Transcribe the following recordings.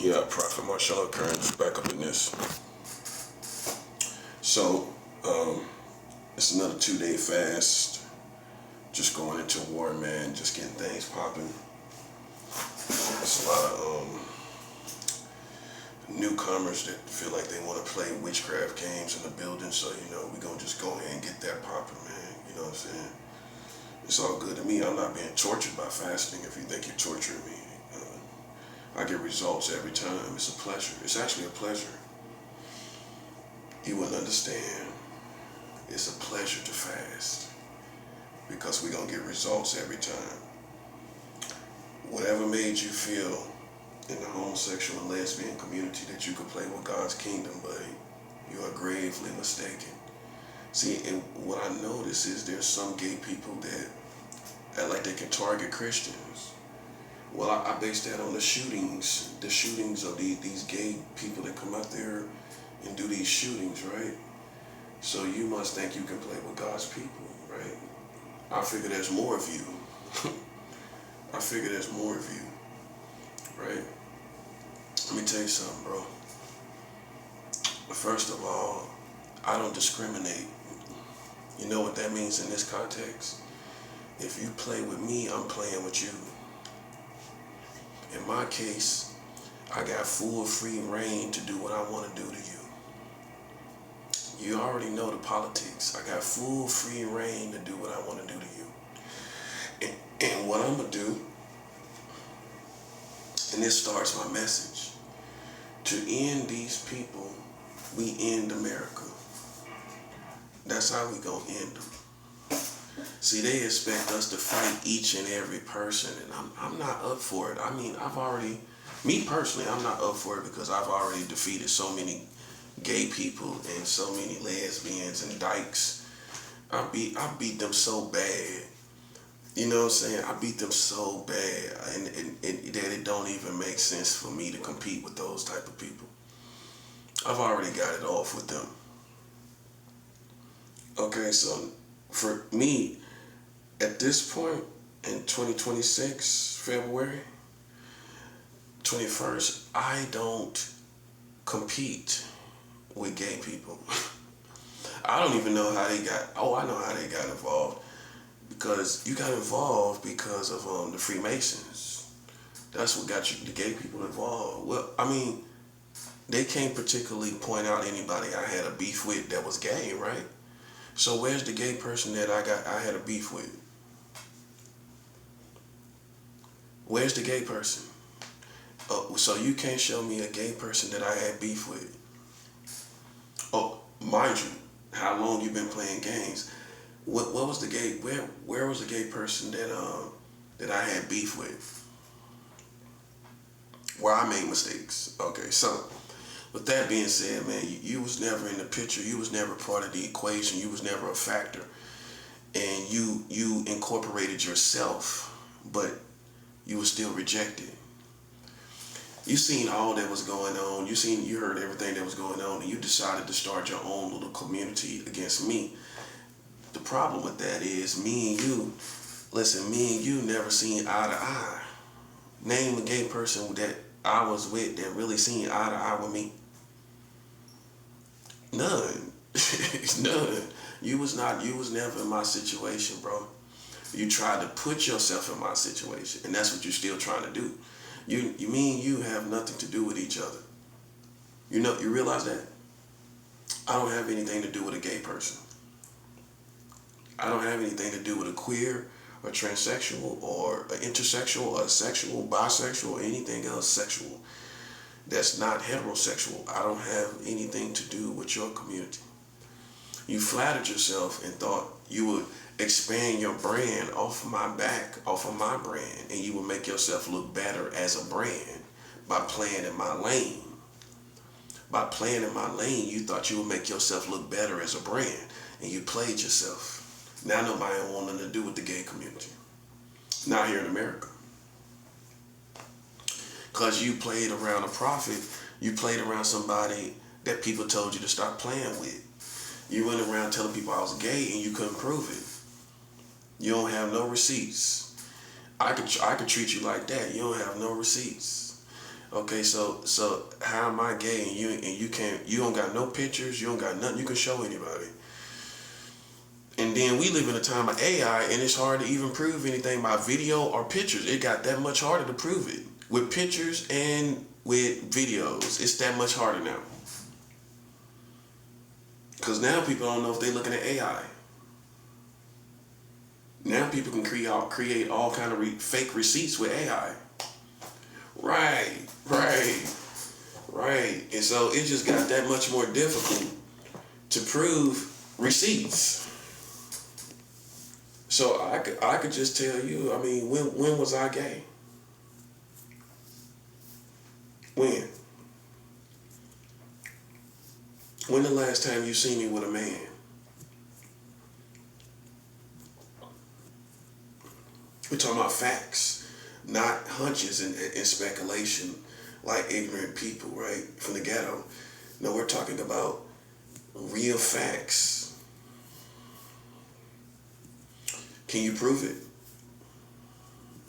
Yeah, Prophet Marshall Kern is back up in this. So, it's another 2-day fast. Just going into war, man. Just getting things popping. There's a lot of newcomers that feel like they want to play witchcraft games in the building. So, we're going to just go ahead and get that popping, man. You know what I'm saying? It's all good to me. I'm not being tortured by fasting if you think you're torturing me. I get results every time. It's a pleasure. It's actually a pleasure. You wouldn't understand. It's a pleasure to fast because we're going to get results every time. Whatever made you feel in the homosexual and lesbian community that you could play with God's kingdom, buddy, you are gravely mistaken. See, and what I notice is there's some gay people that act like they can target Christians. Well, I base that on the shootings of these gay people that come out there and do these shootings, right? So you must think you can play with God's people, right? I figure there's more of you. I figure there's more of you, right? Let me tell you something, bro. First of all, I don't discriminate. You know what that means in this context? If you play with me, I'm playing with you. In my case, I got full free reign to do what I want to do to you. You already know the politics. I got full free reign to do what I want to do to you. And what I'm going to do, and this starts my message, to end these people, we end America. That's how we going to end them. See, they expect us to fight each and every person, and I'm not up for it. I mean, me personally, I'm not up for it because I've already defeated so many gay people and so many lesbians and dykes. I beat them so bad. You know what I'm saying? I beat them so bad, and that it don't even make sense for me to compete with those type of people. I've already got it off with them. Okay, so for me, at this point in 2026, February 21st, I don't compete with gay people. I don't even know how they got, I know how they got involved. Because you got involved because of the Freemasons. That's what got you, the gay people involved. Well, I mean, they can't particularly point out anybody I had a beef with that was gay, right? So where's the gay person that I had a beef with? Where's the gay person? So you can't show me a gay person that I had beef with. Oh, mind you, how long you been playing games? What was the gay? Where was the gay person that I had beef with? Where I made mistakes. Okay, so with that being said, man, you was never in the picture. You was never part of the equation. You was never a factor, and you incorporated yourself, but you were still rejected. You seen all that was going on. You heard everything that was going on, and you decided to start your own little community against me. The problem with that is me and you never seen eye to eye. Name a gay person that I was with that really seen eye to eye with me. None. None. You was never in my situation, bro. You tried to put yourself in my situation, and that's what you're still trying to do. Me and you have nothing to do with each other. You realize that? I don't have anything to do with a gay person. I don't have anything to do with a queer or transsexual or an intersexual or a sexual, bisexual, or anything else sexual that's not heterosexual. I don't have anything to do with your community. You flattered yourself and thought you would expand your brand off of my back, off of my brand, and you would make yourself look better as a brand by playing in my lane. By playing in my lane, you thought you would make yourself look better as a brand, and you played yourself. Now nobody want nothing to do with the gay community. Not here in America. Because you played around a prophet, you played around somebody that people told you to stop playing with. You went around telling people I was gay and you couldn't prove it. You don't have no receipts. I could treat you like that. You don't have no receipts. Okay, so how am I gay you don't got no pictures, you don't got nothing you can show anybody. And then we live in a time of AI, and it's hard to even prove anything by video or pictures. It got that much harder to prove it. With pictures and with videos, it's that much harder now. Because now people don't know if they're looking at AI. Now people can create all kind of fake receipts with AI. Right. And so it just got that much more difficult to prove receipts. So I could just tell you, I mean, when was I gay? When? When the last time you seen me with a man? We're talking about facts, not hunches and speculation like ignorant people, right? From the ghetto. No, we're talking about real facts. Can you prove it?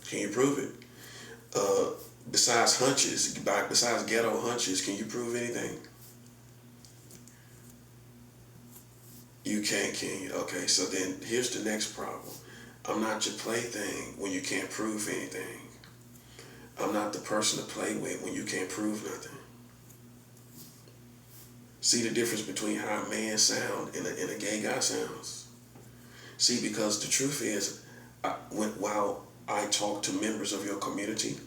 Can you prove it? Besides hunches, besides ghetto hunches, can you prove anything? You can't, can you? Okay, so then here's the next problem. I'm not your plaything when you can't prove anything. I'm not the person to play with when you can't prove nothing. See the difference between how a man sounds and a gay guy sounds? See, because the truth is, while I talk to members of your community,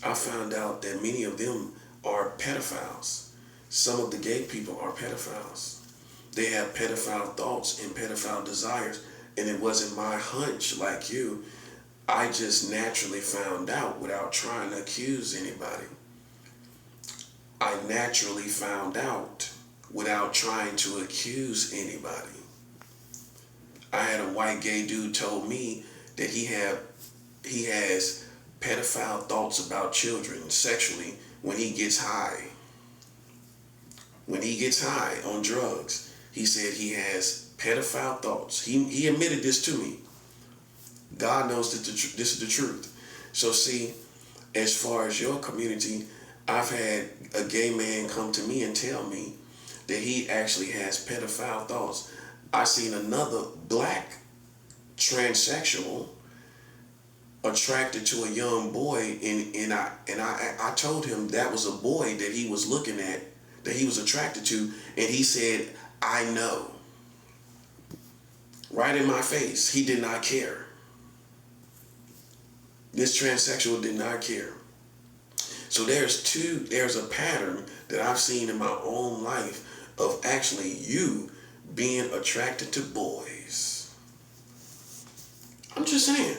I found out that many of them are pedophiles. Some of the gay people are pedophiles. They have pedophile thoughts and pedophile desires, and it wasn't my hunch like you. I just naturally found out without trying to accuse anybody. I naturally found out without trying to accuse anybody. I had a white gay dude told me that he has pedophile thoughts about children sexually when he gets high. When he gets high on drugs, he said he has pedophile thoughts. He admitted this to me. God knows that this is the truth. So see, as far as your community, I've had a gay man come to me and tell me that he actually has pedophile thoughts. I seen another black transsexual attracted to a young boy, and I told him that was a boy that he was looking at, that he was attracted to, and he said, I know. Right in my face. He did not care. This transsexual did not care. So there's a pattern that I've seen in my own life of actually you being attracted to boys. I'm just saying.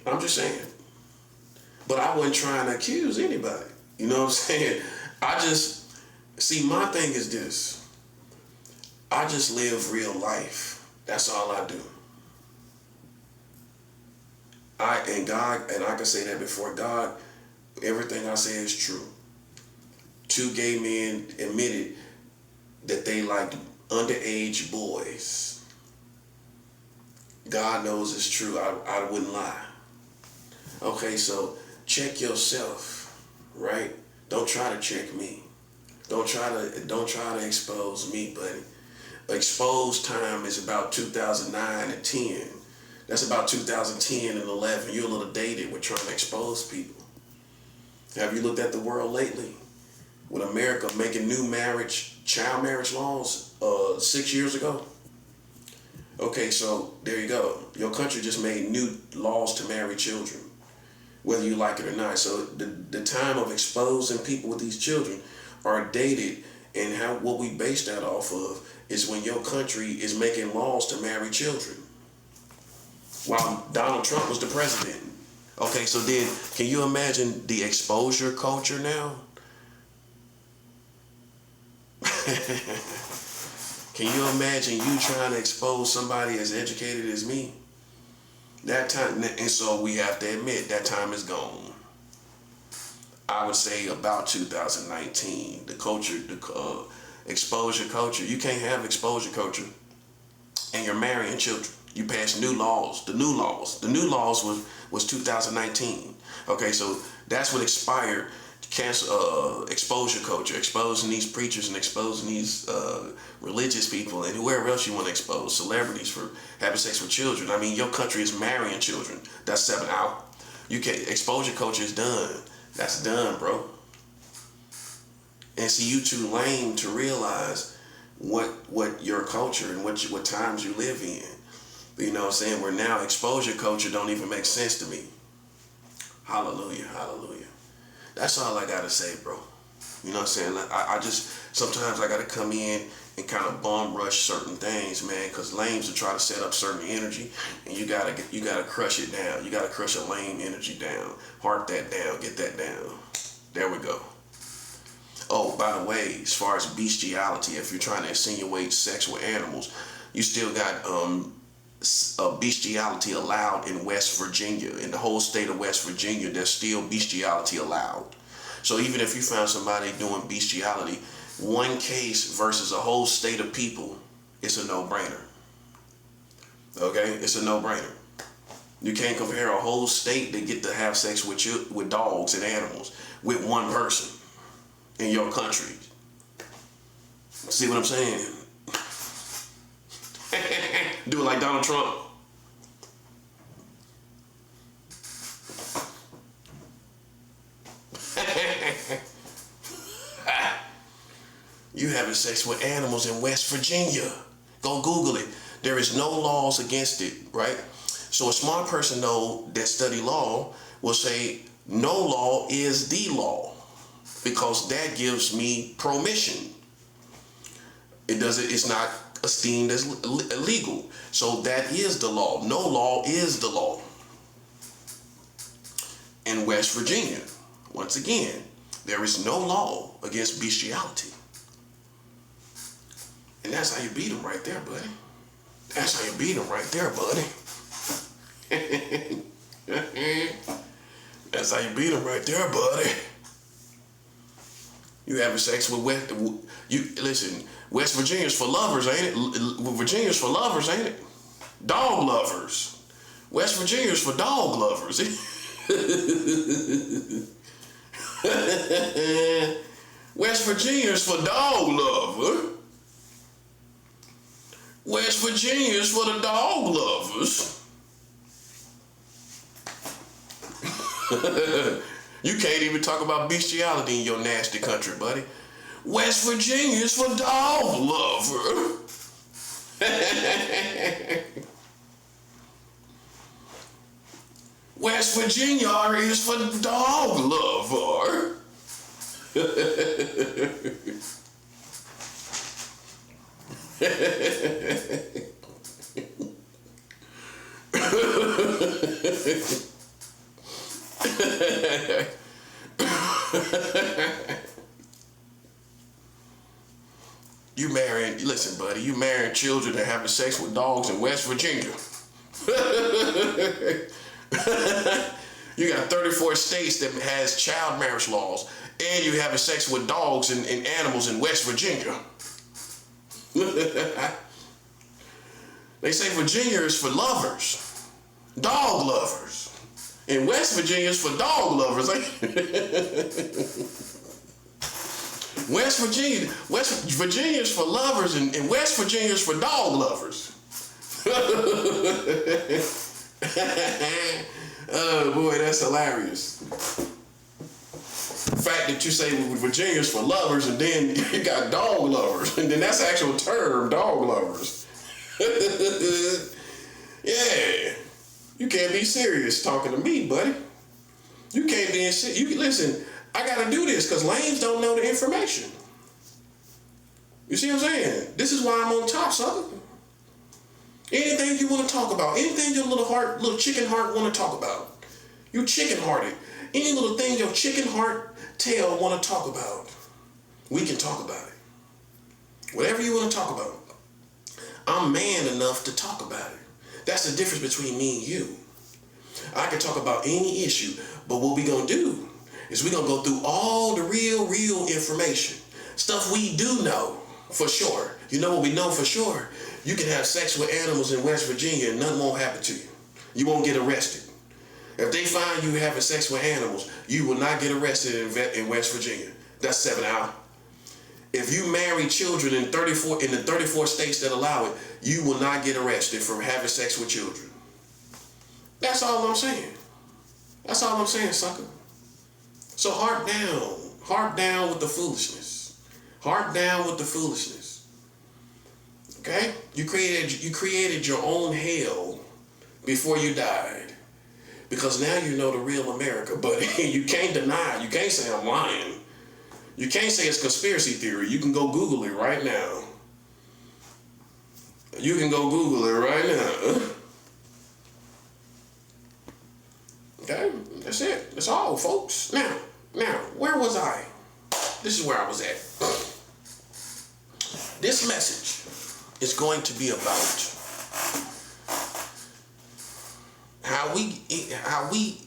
But I wasn't trying to accuse anybody. You know what I'm saying? My thing is this. I just live real life. That's all I do. And I can say that before God, everything I say is true. 2 gay men admitted that they liked underage boys. God knows it's true. I wouldn't lie. Okay, so check yourself, right? Don't try to check me. Don't try to expose me, buddy. Exposed time is about 2009 and 10. That's about 2010 and 11. You're a little dated with trying to expose people. Have you looked at the world lately? With America making new child marriage laws 6 years ago? Okay, so there you go. Your country just made new laws to marry children, whether you like it or not. So the time of exposing people with these children are dated, and what we base that off of is when your country is making laws to marry children while Donald Trump was the president. Okay, so then can you imagine the exposure culture now? Can you imagine you trying to expose somebody as educated as me? That time, and so we have to admit that time is gone. I would say about 2019, the culture, exposure culture. You can't have exposure culture and you're marrying children. You passed new laws. The new laws was 2019. Okay, so that's what expired. exposure culture, exposing these preachers and exposing these religious people and whoever else you want to expose, celebrities for having sex with children. I mean, your country is marrying children. That's 7 out. You can't. Exposure culture is done. That's done, bro. And see, you too lame to realize what your culture and what times you live in. But you know what I'm saying? Where now exposure culture don't even make sense to me. Hallelujah, hallelujah. That's all I gotta say, bro. You know what I'm saying? I just, sometimes I gotta come in and kind of bum rush certain things, man, because lames will try to set up certain energy, and you gotta crush it down. You gotta crush a lame energy down. Harp that down, get that down. There we go. Oh, by the way, as far as bestiality, if you're trying to insinuate sex with animals, you still got bestiality allowed in West Virginia. In the whole state of West Virginia, there's still bestiality allowed. So even if you found somebody doing bestiality, one case versus a whole state of people, it's a no-brainer. Okay? It's a no-brainer. You can't compare a whole state that get to have sex with dogs and animals with one person in your country. See what I'm saying? Do it like Donald Trump. You having sex with animals in West Virginia. Go Google it. There is no laws against it, right? So a smart person though that study law will say no law is the law, because that gives me permission. It's not esteemed as illegal. So that is the law. No law is the law. In West Virginia, once again, there is no law against bestiality. And that's how you beat them right there, buddy. That's how you beat them right there, buddy. That's how you beat them right there, buddy. You having sex with listen, West Virginia's for lovers, ain't it? Virginia's for lovers, ain't it? Dog lovers. West Virginia's for dog lovers. West Virginia's for dog lover. West Virginia's for the dog lovers. You can't even talk about bestiality in your nasty country, buddy. West Virginia's for dog lover. West Virginia is for dog lover. Listen, buddy, you marrying children and having sex with dogs in West Virginia. You got 34 states that has child marriage laws, and you having sex with dogs and animals in West Virginia. They say Virginia is for lovers, dog lovers. And West Virginia is for dog lovers. West Virginia is for lovers, and West Virginia is for dog lovers. Oh boy, that's hilarious. The fact that you say Virginia's for lovers and then you got dog lovers, and then that's the actual term, dog lovers. Yeah, you can't be serious talking to me, buddy. You can't be serious. You listen. I gotta do this because lames don't know the information. You see what I'm saying? This is why I'm on top, son. Anything you want to talk about, anything your little chicken heart want to talk about, you chicken hearted. Any little thing your chicken heart tail want to talk about, we can talk about it. Whatever you want to talk about, I'm man enough to talk about it. That's the difference between me and you. I can talk about any issue, but what we gonna do is we gonna go through all the real information, stuff we do know for sure. You know what we know for sure? You can have sex with animals in West Virginia and nothing won't happen to you. You won't get arrested. If they find you having sex with animals, you will not get arrested in West Virginia. That's 7 out. If you marry children in the 34 states that allow it, you will not get arrested for having sex with children. That's all I'm saying. That's all I'm saying, sucker. So harp down with the foolishness. Harp down with the foolishness. Okay? You created your own hell before you died. Because now you know the real America, but you can't deny it. You can't say I'm lying. You can't say it's conspiracy theory. You can go Google it right now. You can go Google it right now. Okay? That's it. That's all, folks. Now, where was I? This is where I was at. This message is going to be about how we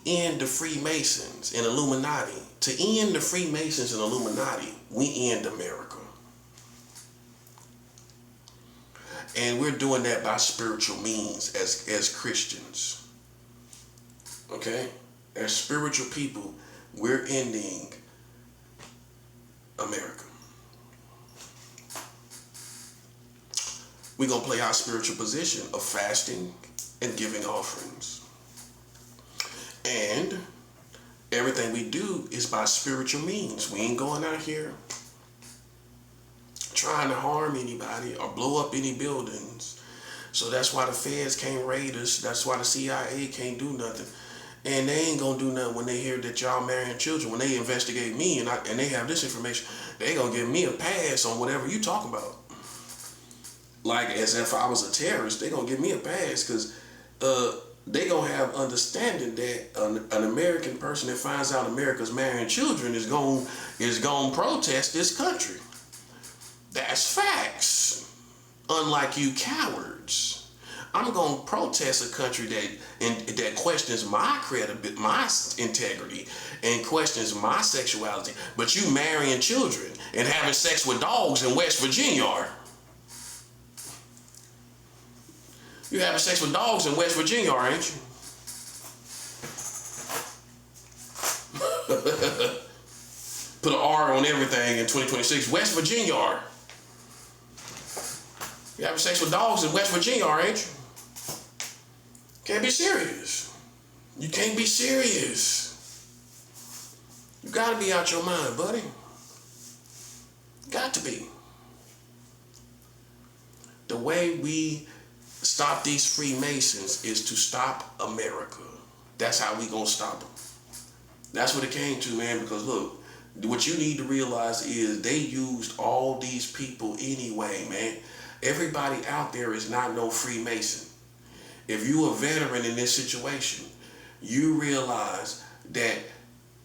end the Freemasons and Illuminati. To end the Freemasons and Illuminati, we end America. And we're doing that by spiritual means as Christians. Okay? As spiritual people, we're ending America. We're going to play our spiritual position of fasting and giving offerings. And everything we do is by spiritual means. We ain't going out here trying to harm anybody or blow up any buildings. So that's why the feds can't raid us. That's why the CIA can't do nothing. And they ain't gonna do nothing when they hear that y'all marrying children. When they investigate me and they have this information, they gonna give me a pass on whatever you talking about. Like as if I was a terrorist, they gonna give me a pass because they gonna have understanding that an American person that finds out America's marrying children is gonna protest this country. That's facts. Unlike you cowards, I'm gonna protest a country that questions my credibility, my integrity, and questions my sexuality. But you marrying children and having sex with dogs in West Virginia are. You having sex with dogs in West Virginia, ain't you? Put an R on everything in 2026. West Virginia are. You having sex with dogs in West Virginia, ain't you? Can't be serious. You can't be serious. You gotta be out your mind, buddy. Got to be. The way we stop these Freemasons is to stop America. That's how we gonna stop them. That's what it came to, man, because look, what you need to realize is they used all these people anyway, man. Everybody out there is not no Freemason. If you a veteran in this situation, you realize that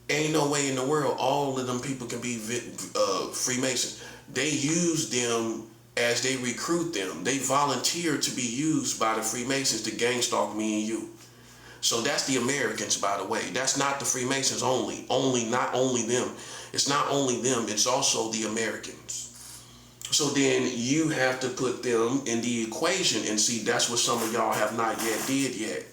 ain't no way in the world all of them people can be Freemasons. They use them as they recruit them. They volunteer to be used by the Freemasons to gang stalk me and you. So that's the Americans, by the way. That's not the Freemasons only. Not only them. It's not only them, it's also the Americans. So then you have to put them in the equation and see that's what some of y'all have not yet did yet.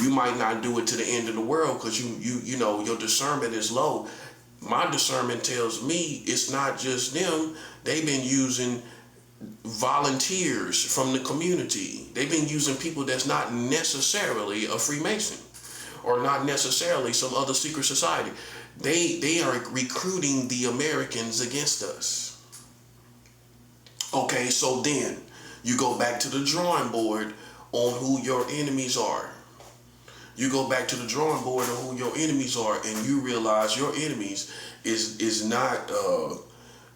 You might not do it to the end of the world because you know your discernment is low. My discernment tells me it's not just them. They've been using volunteers from the community. They've been using people that's not necessarily a Freemason or not necessarily some other secret society. They are recruiting the Americans against us. Okay, so then you go back to the drawing board on who your enemies are. You go back to the drawing board on who your enemies are, and you realize your enemies is not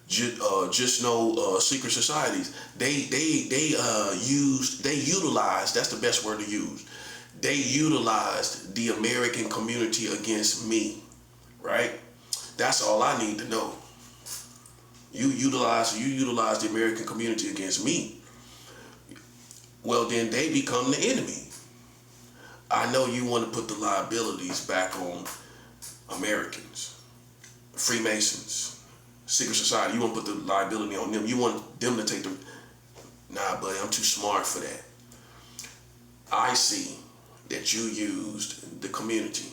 just no secret societies. They utilized, that's the best word to use. They utilized the American community against me, right? That's all I need to know. You utilize the American community against me. Well, then they become the enemy. I know you want to put the liabilities back on Americans, Freemasons, secret society. You want to put the liability on them. You want them to take the... Nah, buddy, I'm too smart for that. I see that you used the community,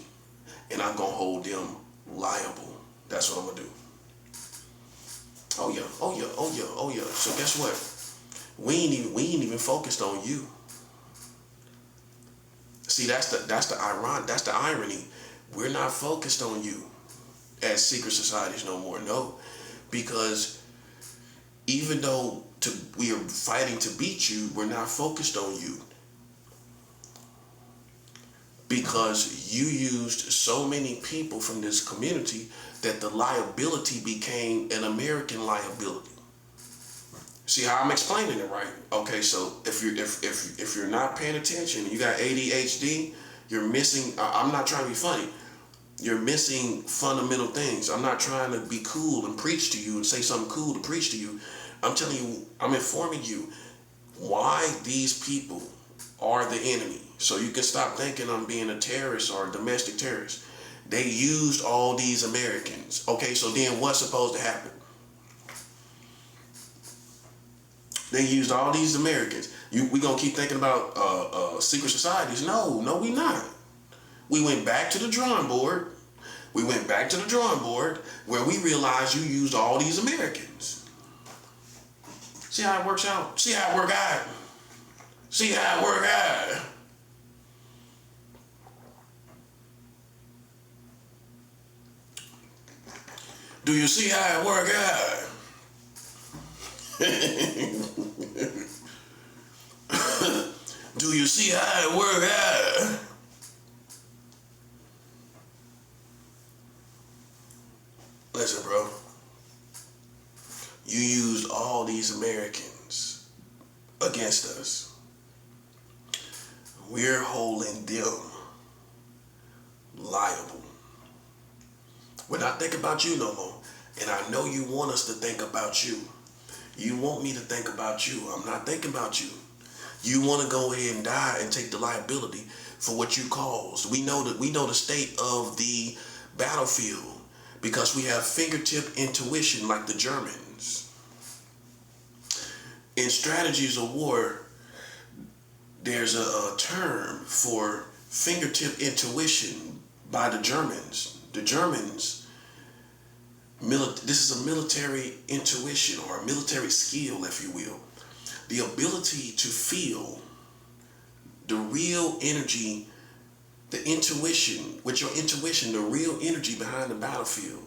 and I'm gonna hold them liable. That's what I'm gonna do. Oh yeah, oh yeah, oh yeah, oh yeah. So guess what? We ain't even focused on you. See, that's the irony. We're not focused on you as secret societies no more. No, because even though we are fighting to beat you, we're not focused on you. Because you used so many people from this community that the liability became an American liability. See how I'm explaining it, right? Okay, so if you're not paying attention and you got ADHD, you're missing. I'm not trying to be funny. You're missing fundamental things. I'm not trying to be cool and preach to you and say something cool to preach to you. I'm telling you, I'm informing you why these people are the enemy. So you can stop thinking I'm being a terrorist or a domestic terrorist. They used all these Americans. Okay, so then what's supposed to happen? They used all these Americans. We gonna keep thinking about secret societies? No, we not. We went back to the drawing board. We went back to the drawing board where we realized you used all these Americans. See how it works out? See how it work out? See how it work out? Do you see how it work out? Do you see how it work out? Listen, bro. You used all these Americans against us. We're holding them liable. We're not thinking about you no more. And I know you want us to think about you. You want me to think about you. I'm not thinking about you. You want to go ahead and die and take the liability for what you caused. We know the state of the battlefield because we have fingertip intuition like the Germans. In strategies of war, there's a term for fingertip intuition by the Germans. The Germans, this is a military intuition or a military skill, if you will. The ability to feel the real energy, the intuition, with your intuition, the real energy behind the battlefield.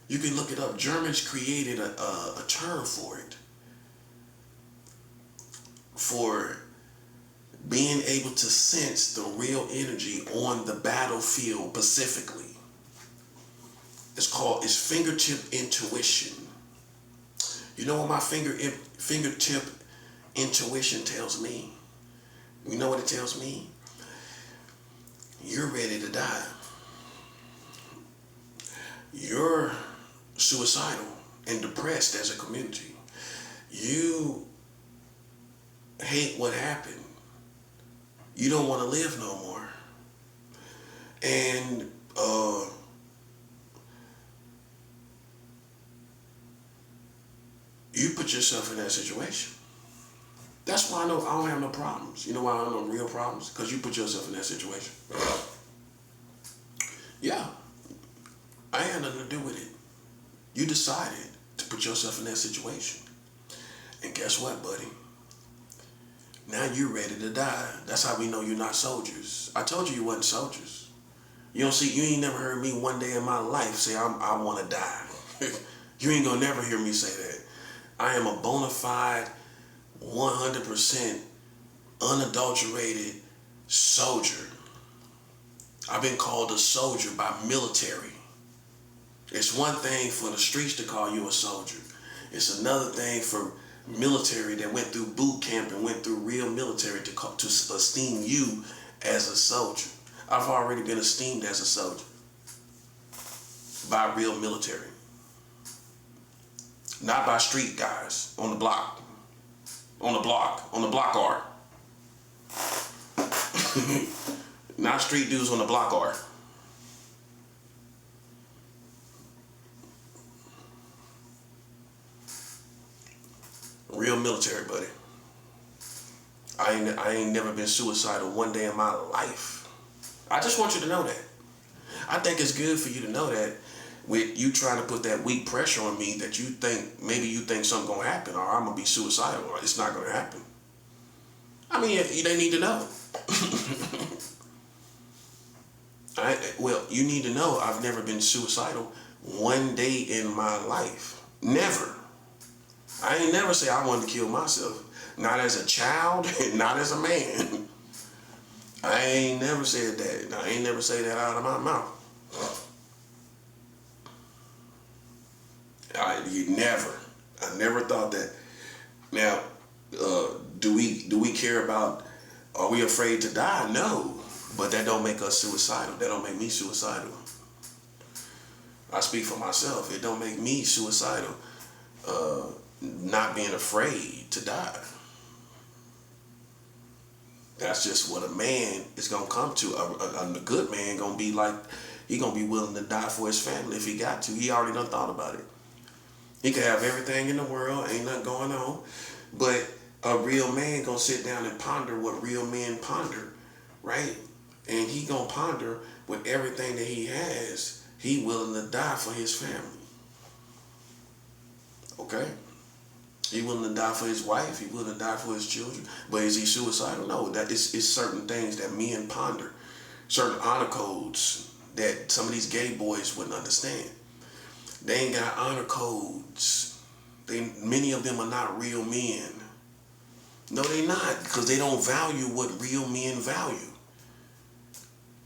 You can look it up. Germans created a term for it. For being able to sense the real energy on the battlefield specifically. It's fingertip intuition. You know what my fingertip intuition tells me? You know what it tells me? You're ready to die. You're suicidal and depressed as a community. You hate what happened. You don't want to live no more. And you put yourself in that situation. That's why I know I don't have no problems. You know why I don't have no real problems? Because you put yourself in that situation. Yeah. I had nothing to do with it. You decided to put yourself in that situation. And guess what, buddy? Now you're ready to die. That's how we know you're not soldiers. I told you wasn't soldiers. You ain't never heard me one day in my life say I want to die. You ain't gonna never hear me say that. I am a bona fide, 100% unadulterated soldier. I've been called a soldier by military. It's one thing for the streets to call you a soldier. It's another thing for military that went through boot camp and went through real military to esteem you as a soldier. I've already been esteemed as a soldier by real military. Not by street guys on the block. On the block art. Not street dudes on the block art. Real military, buddy. I ain't never been suicidal one day in my life. I just want you to know that. I think it's good for you to know that with you trying to put that weak pressure on me that you think, maybe you think something gonna happen or I'm gonna be suicidal or it's not gonna happen. I mean, they need to know. Well, you need to know I've never been suicidal one day in my life. Never. I ain't never say I wanted to kill myself. Not as a child, not as a man. I ain't never said that. I ain't never say that out of my mouth. I never thought that. Now, do we care about? Are we afraid to die? No, but that don't make us suicidal. That don't make me suicidal. I speak for myself. It don't make me suicidal. Not being afraid to die. That's just what a man is gonna come to. A good man gonna be like, he gonna be willing to die for his family if he got to. He already done thought about it. He could have everything in the world, ain't nothing going on, but a real man gonna sit down and ponder what real men ponder, right? And he gonna ponder with everything that he has, he willing to die for his family. Okay? He willing to die for his wife. He willing to die for his children. But is he suicidal? No. That it's certain things that men ponder, certain honor codes that some of these gay boys wouldn't understand. They ain't got honor codes. Many of them are not real men. No, they not, because they don't value what real men value.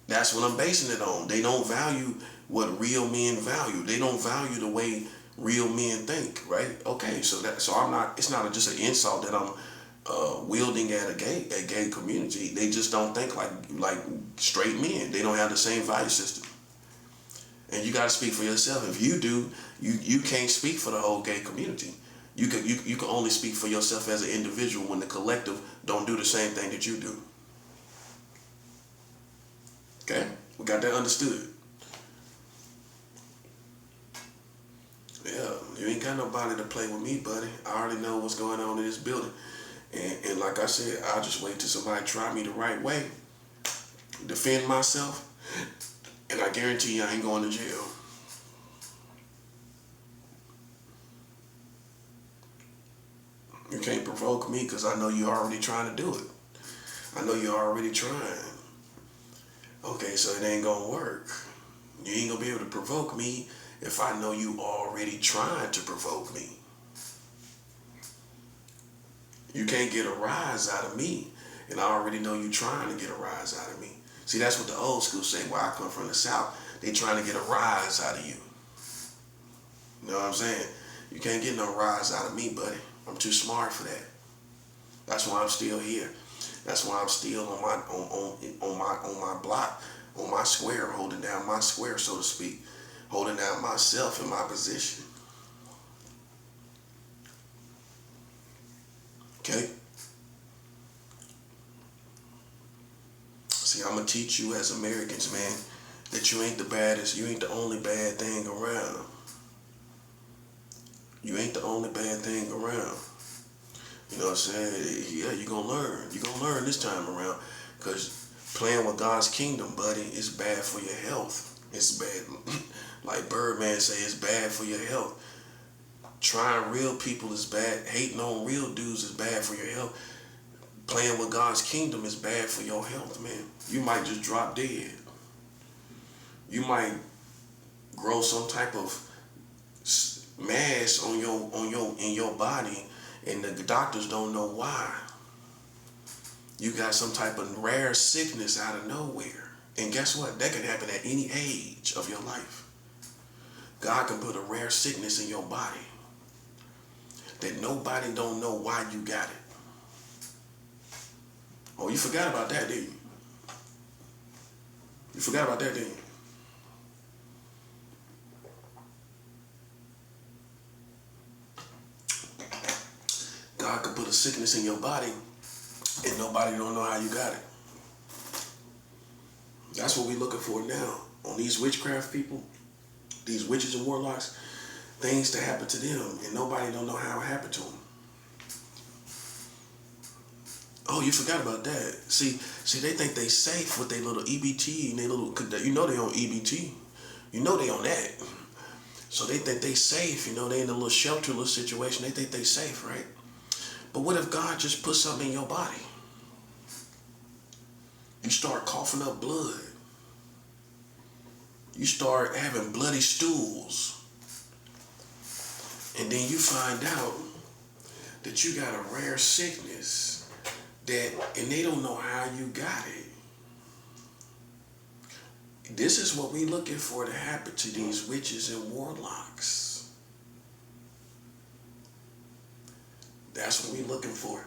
That's what I'm basing it on. They don't value what real men value. They don't value the way real men think, right? Okay, so I'm not. It's not just an insult that I'm wielding at a gay community. They just don't think like straight men. They don't have the same value system. And you gotta speak for yourself. If you do, you can't speak for the whole gay community. You can only speak for yourself as an individual when the collective don't do the same thing that you do. Okay, we got that understood. Yeah, you ain't got nobody to play with me, buddy. I already know what's going on in this building. And like I said, I'll just wait till somebody try me the right way, defend myself, and I guarantee you I ain't going to jail. You can't provoke me because I know you're already trying to do it. I know you're already trying. Okay, so it ain't gonna work. You ain't gonna be able to provoke me if I know you already trying to provoke me. You can't get a rise out of me, and I already know you trying to get a rise out of me. See, that's what the old school say, where I come from the South. They trying to get a rise out of you. You know what I'm saying? You can't get no rise out of me, buddy. I'm too smart for that. That's why I'm still here. That's why I'm still on my block, on my square, holding down my square, so to speak, holding down myself in my position. Okay? See, I'm gonna teach you as Americans, man, that you ain't the baddest, you ain't the only bad thing around. You ain't the only bad thing around. You know what I'm saying? Yeah, you're gonna learn. You're gonna learn this time around. Because playing with God's kingdom, buddy, is bad for your health. It's bad. Like Birdman say, it's bad for your health. Trying real people is bad. Hating on real dudes is bad for your health. Playing with God's kingdom is bad for your health, man. You might just drop dead. You might grow some type of mass in your body, and the doctors don't know why. You got some type of rare sickness out of nowhere. And guess what? That can happen at any age of your life. God can put a rare sickness in your body that nobody don't know why you got it. Oh, you forgot about that, didn't you? You forgot about that, didn't you? God could put a sickness in your body and nobody don't know how you got it. That's what we're looking for now. On these witchcraft people, these witches and warlocks, things to happen to them and nobody don't know how it happened to them. Oh, you forgot about that. See, they think they safe with their little EBT and they little, you know they on EBT. You know they on that. So they think they safe, you know, they in a little shelter, little situation. They think they safe, right? But what if God just put something in your body? You start coughing up blood. You start having bloody stools. And then you find out that you got a rare sickness and they don't know how you got it. This is what we're looking for to happen to these witches and warlocks. That's what we're looking for.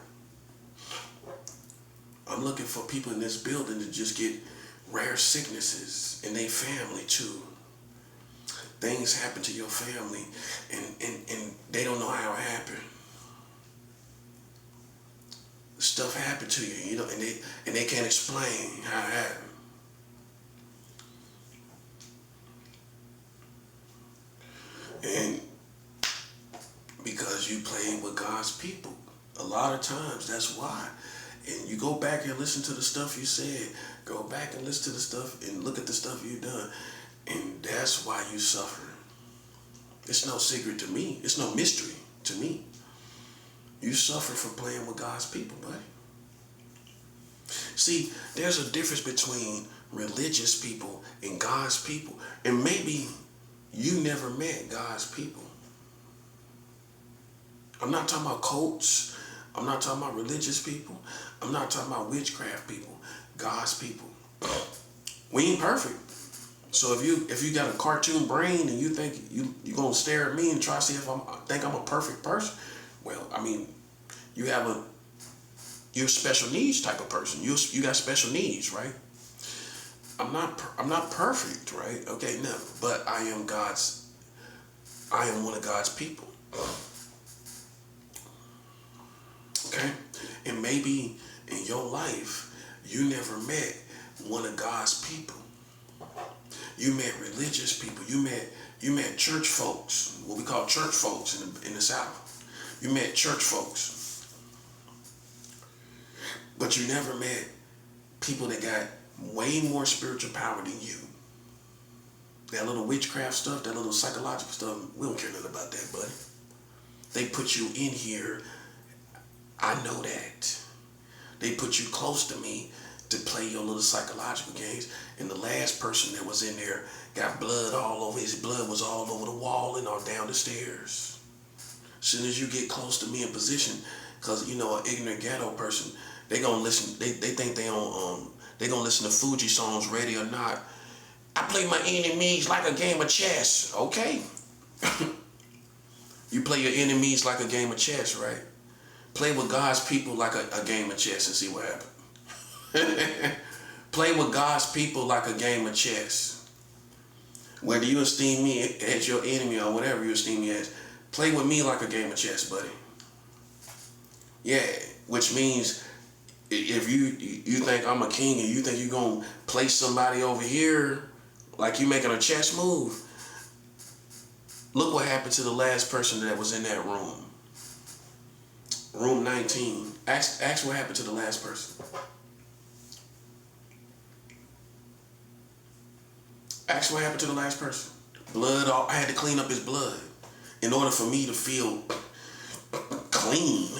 I'm looking for people in this building to just get rare sicknesses in their family too. Things happen to your family and they don't know how it happened. Stuff happened to you, you know, and they can't explain how it happened. And because you playing with God's people, a lot of times that's why. And you go back and listen to the stuff you said, go back and listen to the stuff and look at the stuff you've done, and that's why you suffer. It's no secret to me. It's no mystery to me. You suffer from playing with God's people, buddy. See, there's a difference between religious people and God's people. And maybe you never met God's people. I'm not talking about cults. I'm not talking about religious people. I'm not talking about witchcraft people. God's people. We ain't perfect. So if you got a cartoon brain and you think you're gonna stare at me and try to see if I think I'm a perfect person, well, I mean, you're a special needs type of person. You got special needs, right? I'm not perfect, right? Okay, no, but I am one of God's people. Okay? And maybe in your life, you never met one of God's people. You met religious people. You met church folks, what we call church folks in the South. You met church folks. But you never met people that got way more spiritual power than you. That little witchcraft stuff, that little psychological stuff, we don't care nothing about that, buddy. They put you in here. I know that. They put you close to me to play your little psychological games. And the last person that was in there got blood all over. His blood was all over the wall and all down the stairs. As soon as you get close to me in position, because you know an ignorant ghetto person, they gonna listen. They think they gonna listen to Fuji songs, ready or not. I play my enemies like a game of chess. Okay. You play your enemies like a game of chess, right? Play with God's people like a game of chess and see what happens. Play with God's people like a game of chess. Whether you esteem me as your enemy or whatever you esteem me as, play with me like a game of chess, buddy. Yeah, which means if you think I'm a king and you think you're going to place somebody over here like you making a chess move, look what happened to the last person that was in that room. Room 19. Ask what happened to the last person. Ask what happened to the last person. Blood, I had to clean up his blood. In order for me to feel clean,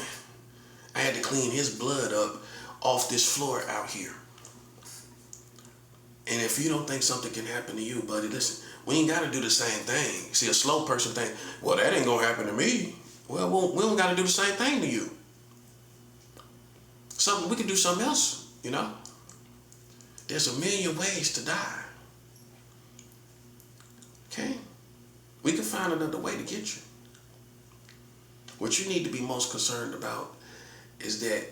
I had to clean his blood up off this floor out here. And if you don't think something can happen to you, buddy, listen, we ain't got to do the same thing. See, a slow person think, well, that ain't going to happen to me. Well, we don't got to do the same thing to you. We can do something else, you know. There's a million ways to die. Okay? We can find another way to get you. What you need to be most concerned about is that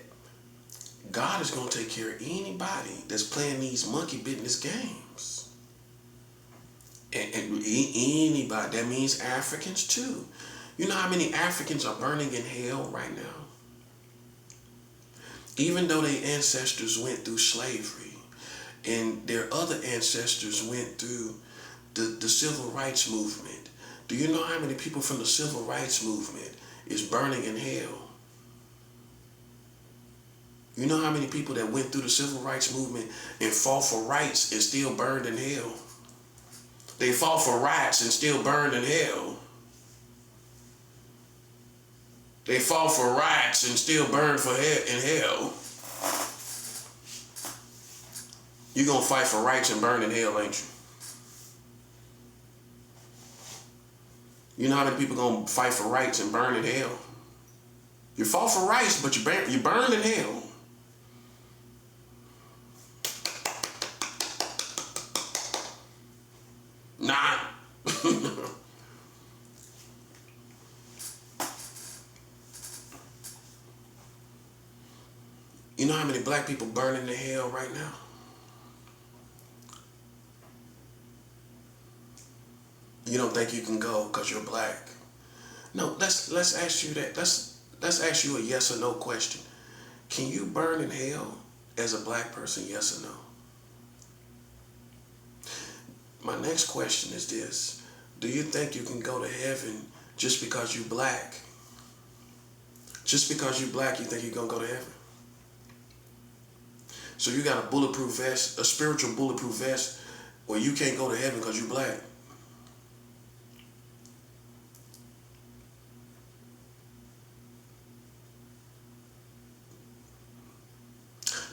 God is going to take care of anybody that's playing these monkey business games. And anybody, that means Africans too. You know how many Africans are burning in hell right now? Even though their ancestors went through slavery and their other ancestors went through the civil rights movement. Do you know how many people from the civil rights movement is burning in hell? You know how many people that went through the civil rights movement and fought for rights and still burned in hell? They fought for rights and still burned in hell. They fought for rights and still burned in hell. You're going to fight for rights and burn in hell, ain't you? You know how many people going to fight for rights and burn in hell? You fought for rights, but you burned in hell. Nah. You know how many black people burning in hell right now? You don't think you can go because you're black? No, let's ask you that. Let's ask you a yes or no question. Can you burn in hell as a black person? Yes or no? My next question is this. Do you think you can go to heaven just because you're black? Just because you're black, you think you're going to go to heaven? So you got a bulletproof vest, a spiritual bulletproof vest, where you can't go to heaven because you're black?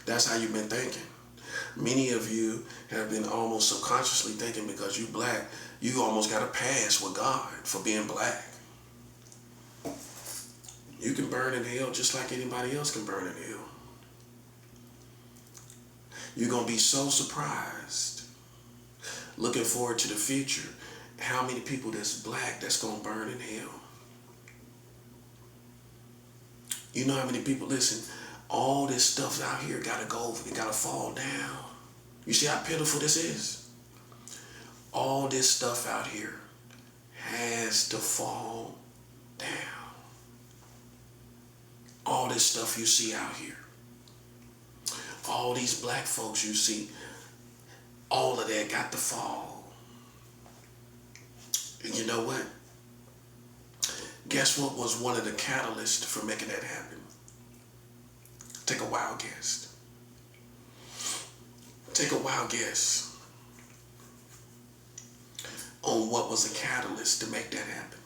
That's how you've been thinking. Many of you have been almost subconsciously thinking because you black, you almost got a pass with God for being black. You can burn in hell just like anybody else can burn in hell. You're going to be so surprised, looking forward to the future, how many people that's black that's going to burn in hell. You know how many people, listen, all this stuff out here got to go, it got to fall down. You see how pitiful this is? All this stuff out here has to fall down. All this stuff you see out here, all these black folks you see, all of that got to fall. And you know what? Guess what was one of the catalysts for making that happen? Take a wild guess. Take a wild guess on what was a catalyst to make that happen.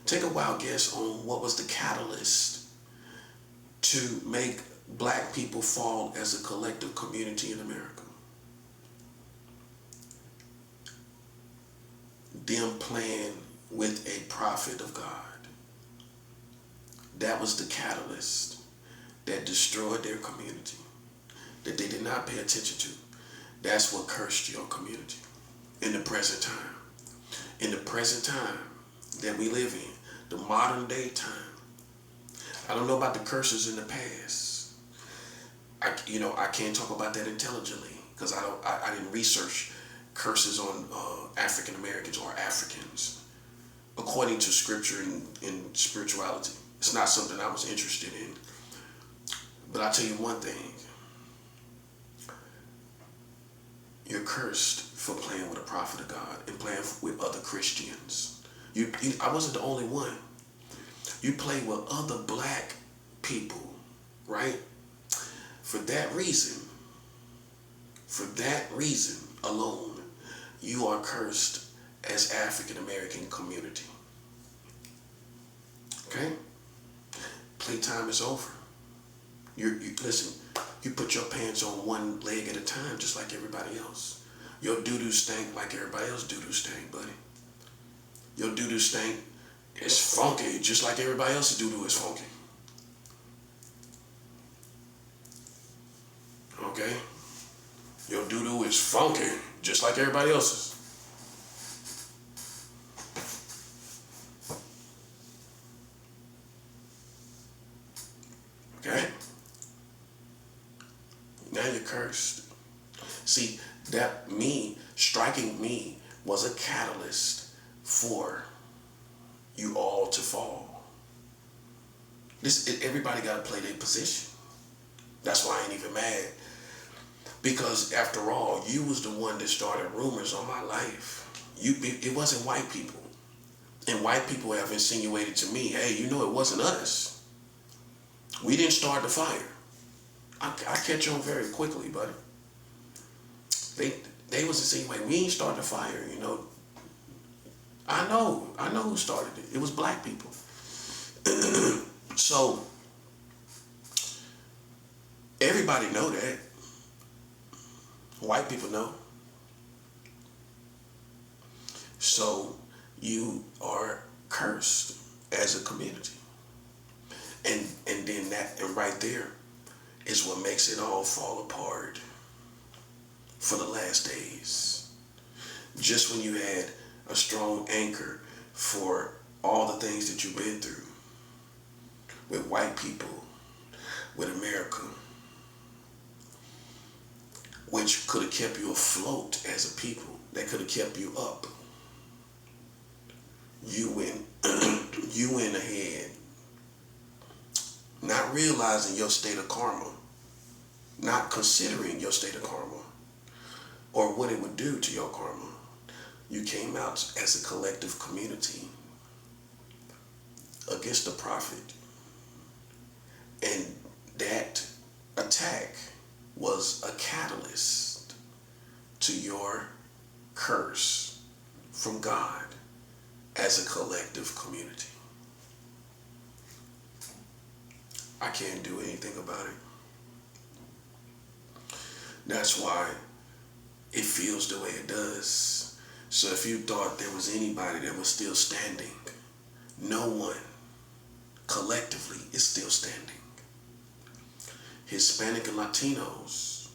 Take a wild guess on what was the catalyst to make black people fall as a collective community in America. Them playing with a prophet of God. That was the catalyst that destroyed their community, that they did not pay attention to. That's what cursed your community in the present time. In the present time that we live in, the modern day time. I don't know about the curses in the past. I can't talk about that intelligently because I didn't research curses on African Americans or Africans according to scripture and spirituality. It's not something I was interested in. But I'll tell you one thing. You're cursed for playing with a prophet of God and playing with other Christians. I wasn't the only one. You play with other black people, right? For that reason alone, you are cursed as African American community. Okay? Playtime is over. Listen, you put your pants on one leg at a time just like everybody else. Your doo-doo stink like everybody else doo-doo stink, buddy. Your doo-doo stink is funky just like everybody else's doo-doo is funky. Okay? Your doo-doo is funky just like everybody else's. Okay? Now you're cursed. See, striking me was a catalyst for you all to fall. Everybody got to play their position. That's why I ain't even mad. Because after all, you was the one that started rumors on my life. It wasn't white people. And white people have insinuated to me, hey, it wasn't us. We didn't start the fire. I catch on very quickly, buddy. They was the same way. We ain't start the fire, you know. I know who started it. It was black people. So everybody know that. White people know. So you are cursed as a community. And then that, and right there is what makes it all fall apart for the last days. Just when you had a strong anchor for all the things that you've been through with white people, with America, which could have kept you afloat as a people, that could have kept you up. You went ahead, not realizing your state of karma, not considering your state of karma, or what it would do to your karma. You came out as a collective community against the prophet. And that attack was a catalyst to your curse from God as a collective community. I can't do anything about it. That's why it feels the way it does. So if you thought there was anybody that was still standing, no one collectively is still standing. Hispanic and Latinos,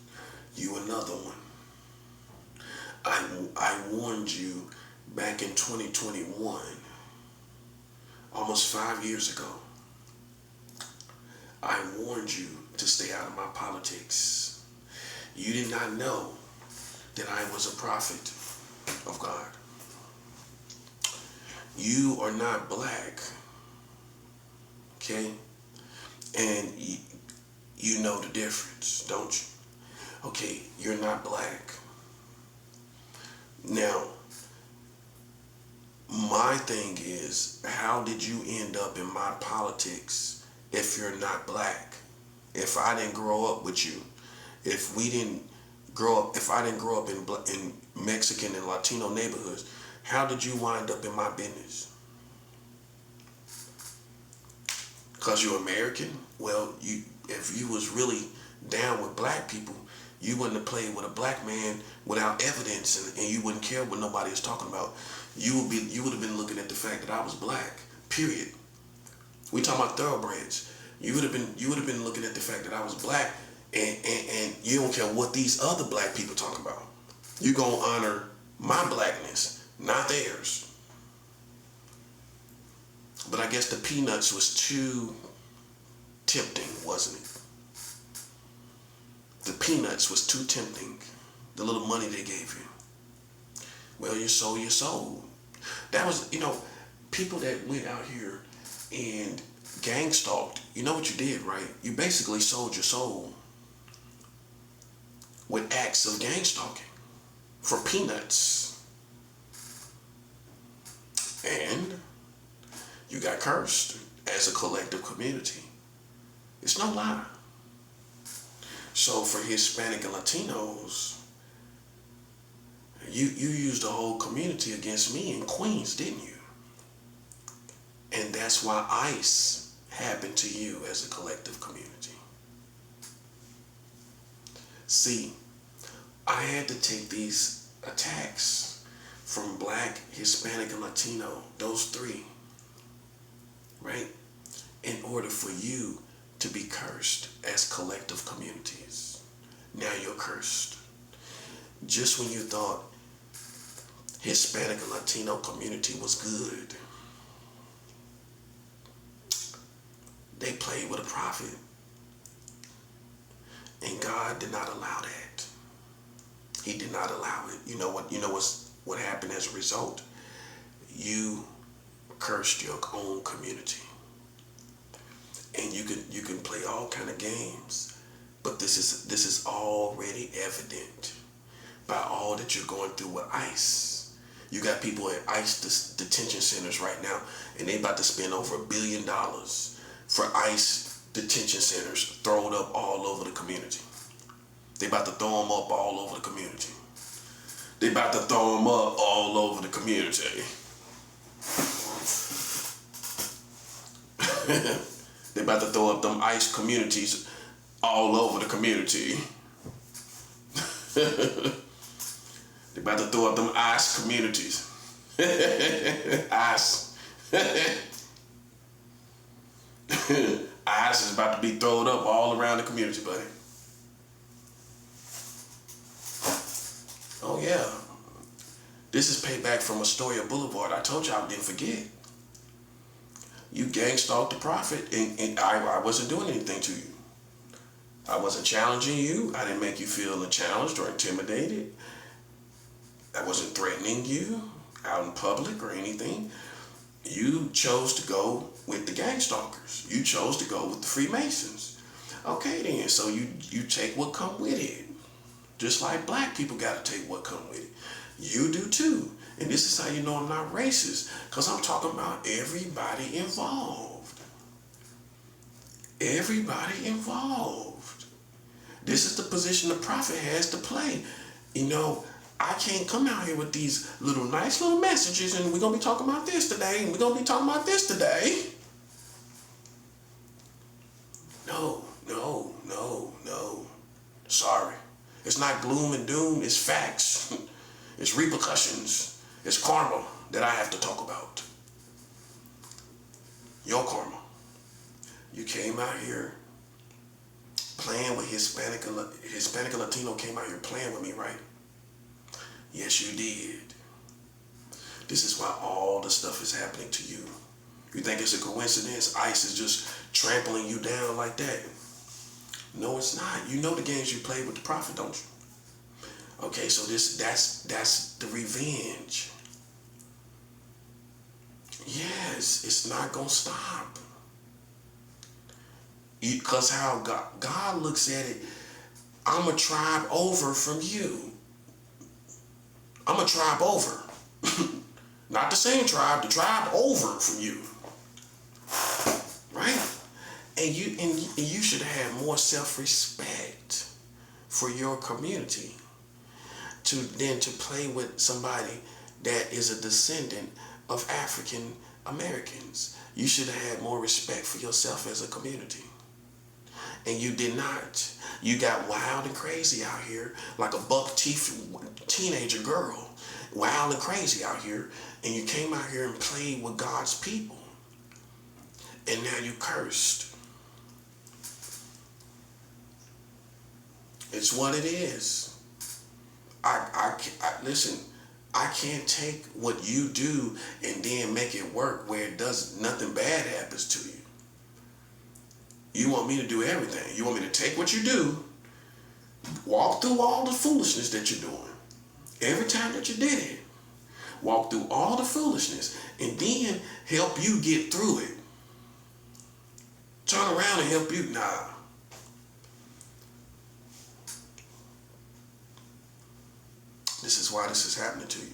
you another one. I warned you back in 2021, almost 5 years ago. I warned you to stay out of my politics. You did not know that I was a prophet of God. You are not black, okay? And you know the difference, don't you? Okay, you're not black. Now, my thing is, how did you end up in my politics if you're not black? If I didn't grow up with you, if I didn't grow up in Mexican and Latino neighborhoods, how did you wind up in my business? Because you're American? Well, if you was really down with black people, you wouldn't have played with a black man without evidence, and you wouldn't care what nobody is talking about. You would have been looking at the fact that I was black, period. We talking about thoroughbreds. You would have been looking at the fact that I was black, and you don't care what these other black people talk about. You gonna honor my blackness, not theirs. But I guess the peanuts was too tempting, wasn't it? The peanuts was too tempting. The little money they gave you. Well, you sold your soul. That was, people that went out here and gang stalked. You know what you did, right? You basically sold your soul with acts of gang stalking for peanuts. And you got cursed as a collective community. It's no lie. So for Hispanic and Latinos, you used the whole community against me in Queens, didn't you? And that's why ICE happened to you as a collective community. See, I had to take these attacks from black, Hispanic, and Latino, those three, right? In order for you to be cursed as collective communities. Now you're cursed. Just when you thought Hispanic and Latino community was good, they played with a prophet. And God did not allow that. He did not allow it. You know what happened as a result? You cursed your own community. And you can play all kind of games, but this is already evident by all that you're going through with ICE. You got people at ICE detention centers right now, and they about to spend over $1 billion for ICE detention centers thrown up all over the community. They about to throw them up all over the community. They about to throw them up all over the community. They about to throw up them ICE communities all over the community. They about to throw up them ICE communities. ICE. ICE is about to be thrown up all around the community, buddy. Oh yeah. This is payback from Astoria Boulevard. I told y'all I didn't forget. You gang stalked the prophet, and I wasn't doing anything to you. I wasn't challenging you. I didn't make you feel challenged or intimidated. I wasn't threatening you out in public or anything. You chose to go with the gang stalkers. You chose to go with the Freemasons. Okay then, so you take what come with it. Just like black people got to take what come with it. You do too. And this is how you know I'm not racist, because I'm talking about everybody involved. Everybody involved. This is the position the prophet has to play. You know, I can't come out here with these nice little messages and we're going to be talking about this today and we're going to be talking about this today. No. Sorry. It's not gloom and doom, it's facts. It's repercussions. It's karma that I have to talk about. Your karma. You came out here playing with Hispanic and Latino came out here playing with me, right? Yes, you did. This is why all the stuff is happening to you. You think it's a coincidence? ICE is just trampling you down like that. No, it's not. You know the games you played with the prophet, don't you? Okay, so that's the revenge. Yes, it's not gonna stop. Because how God looks at it, I'm a tribe over from you. I'm a tribe over. Not the same tribe, the tribe over from you. Right? And you should have more self-respect for your community than to play with somebody that is a descendant of African Americans. You should have had more respect for yourself as a community. And you did not. You got wild and crazy out here like a buck-teeth teenager girl. Wild and crazy out here. And you came out here and played with God's people. And now you cursed. It's what it is. Listen, I can't take what you do and then make it work where nothing bad happens to you. You want me to do everything. You want me to take what you do, walk through all the foolishness that you're doing. Every time that you did it, walk through all the foolishness and then help you get through it. Turn around and help you. Nah. This is why this is happening to you.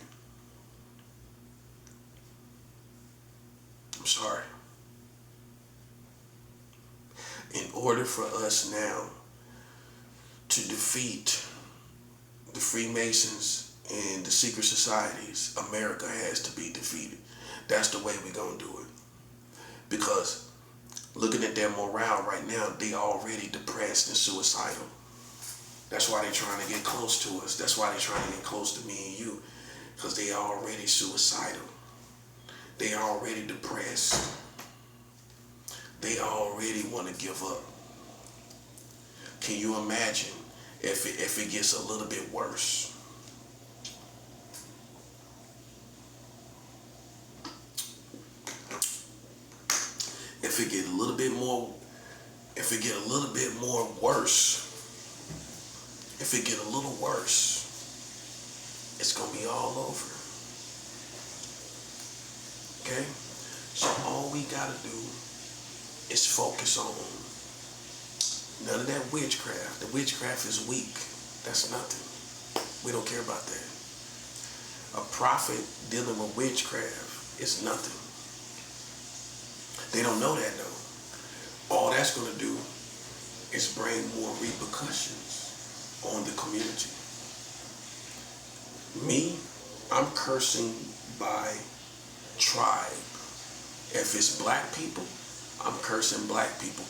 I'm sorry. In order for us now to defeat the Freemasons and the secret societies, America has to be defeated. That's the way we're going to do it. Because looking at their morale right now, they already depressed and suicidal. That's why they're trying to get close to us. That's why they're trying to get close to me and you. Because they already suicidal. They already depressed. They already want to give up. Can you imagine if it gets a little bit worse? If it get a little bit more worse, if it get a little worse, it's gonna be all over. Okay? So all we gotta do is focus on none of that witchcraft. The witchcraft is weak. That's nothing. We don't care about that. A prophet dealing with witchcraft is nothing. They don't know that though. all that's going to do is bring more repercussions on the community. Me, I'm cursing by tribe. If it's black people, I'm cursing black people.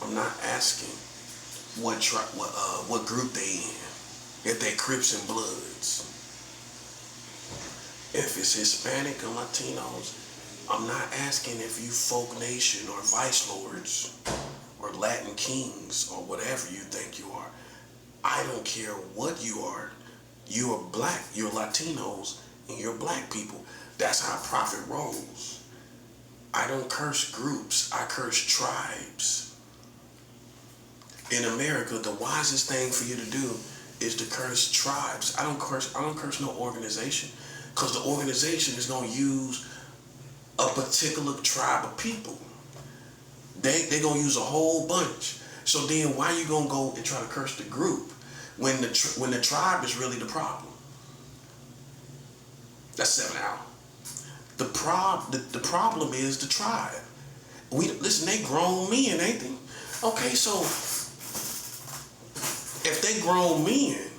I'm not asking what group they in. If they Crips and Bloods. If it's Hispanic and Latinos, I'm not asking if you folk nation or vice lords or Latin kings or whatever you think you are. I don't care what you are. You're black, you're Latinos, and you're black people. That's how profit rolls. I don't curse groups, I curse tribes. In America, the wisest thing for you to do is to curse tribes. I don't curse no organization, because the organization is gonna use a particular tribe of people. They gonna use a whole bunch. So then why you gonna go and try to curse the group when the tribe is really the problem? That's 7 out. The problem is the tribe. Listen, they grown men, ain't they? Okay, so if they grown men,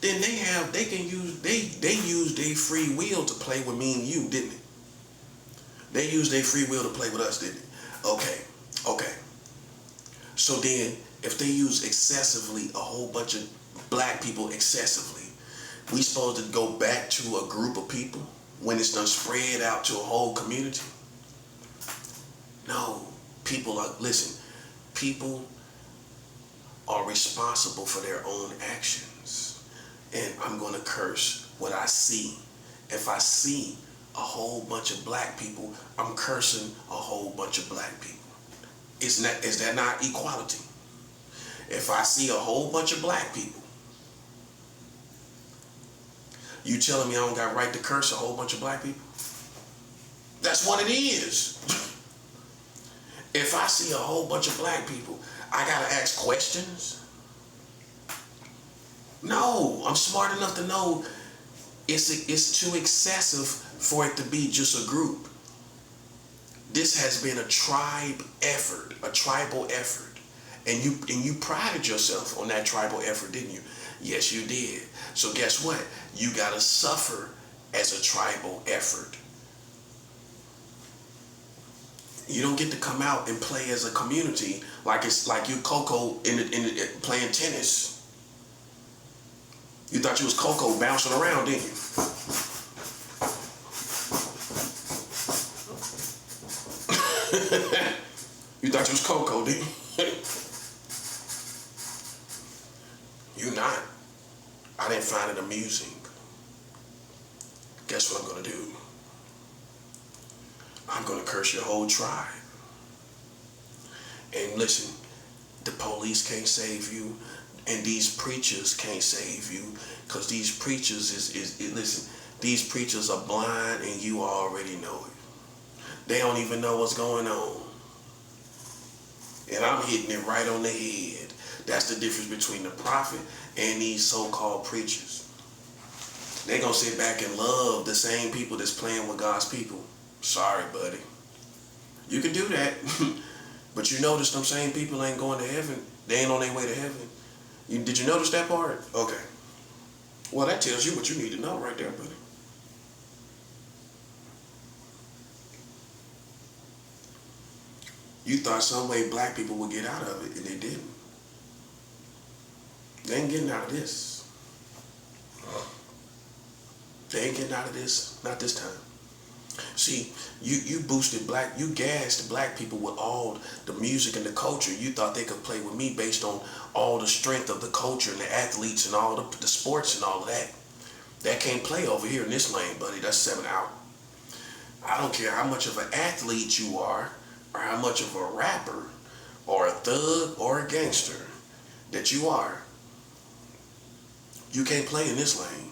then they use their free will to play with me and you, didn't they? They used their free will to play with us, didn't they? Okay. So then, if they use excessively, a whole bunch of black people excessively, we supposed to go back to a group of people when it's done spread out to a whole community? No, people are responsible for their own actions. And I'm gonna curse what I see. If I see a whole bunch of black people, I'm cursing a whole bunch of black people. Is that not equality? If I see a whole bunch of black people, you telling me I don't got right to curse a whole bunch of black people? That's what it is. If I see a whole bunch of black people, I gotta ask questions? No, I'm smart enough to know it's too excessive for it to be just a group. This has been a tribal effort. And you prided yourself on that tribal effort, didn't you? Yes, you did. So guess what? You gotta suffer as a tribal effort. You don't get to come out and play as a community like it's like you Coco in playing tennis. You thought you was Coco bouncing around, didn't you? You thought you was Coco, didn't you? You not. I didn't find it amusing. Guess what I'm gonna do? I'm gonna curse your whole tribe. And listen, the police can't save you, and these preachers can't save you, because these preachers listen, these preachers are blind, and you already know it. They don't even know what's going on. And I'm hitting it right on the head. That's the difference between the prophet and these so-called preachers. They're gonna sit back and love the same people that's playing with God's people. Sorry, buddy. You can do that. But you notice them same people ain't going to heaven. They ain't on their way to heaven. Did you notice that part? Okay. Well, that tells you what you need to know right there, buddy. You thought some way black people would get out of it, and they didn't. They ain't getting out of this. They ain't getting out of this, not this time. See, you gassed black people with all the music and the culture. You thought they could play with me based on all the strength of the culture and the athletes and all the sports and all of that. That can't play over here in this lane, buddy. That's 7 out. I don't care how much of an athlete you are, or how much of a rapper, or a thug, or a gangster that you are. You can't play in this lane.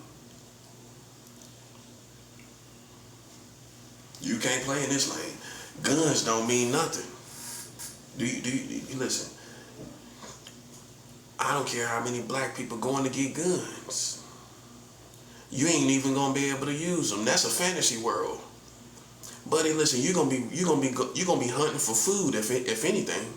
You can't play in this lane. Guns don't mean nothing. Do you listen? I don't care how many black people going to get guns. You ain't even gonna be able to use them. That's a fantasy world. Buddy, listen, you're gonna be hunting for food if anything.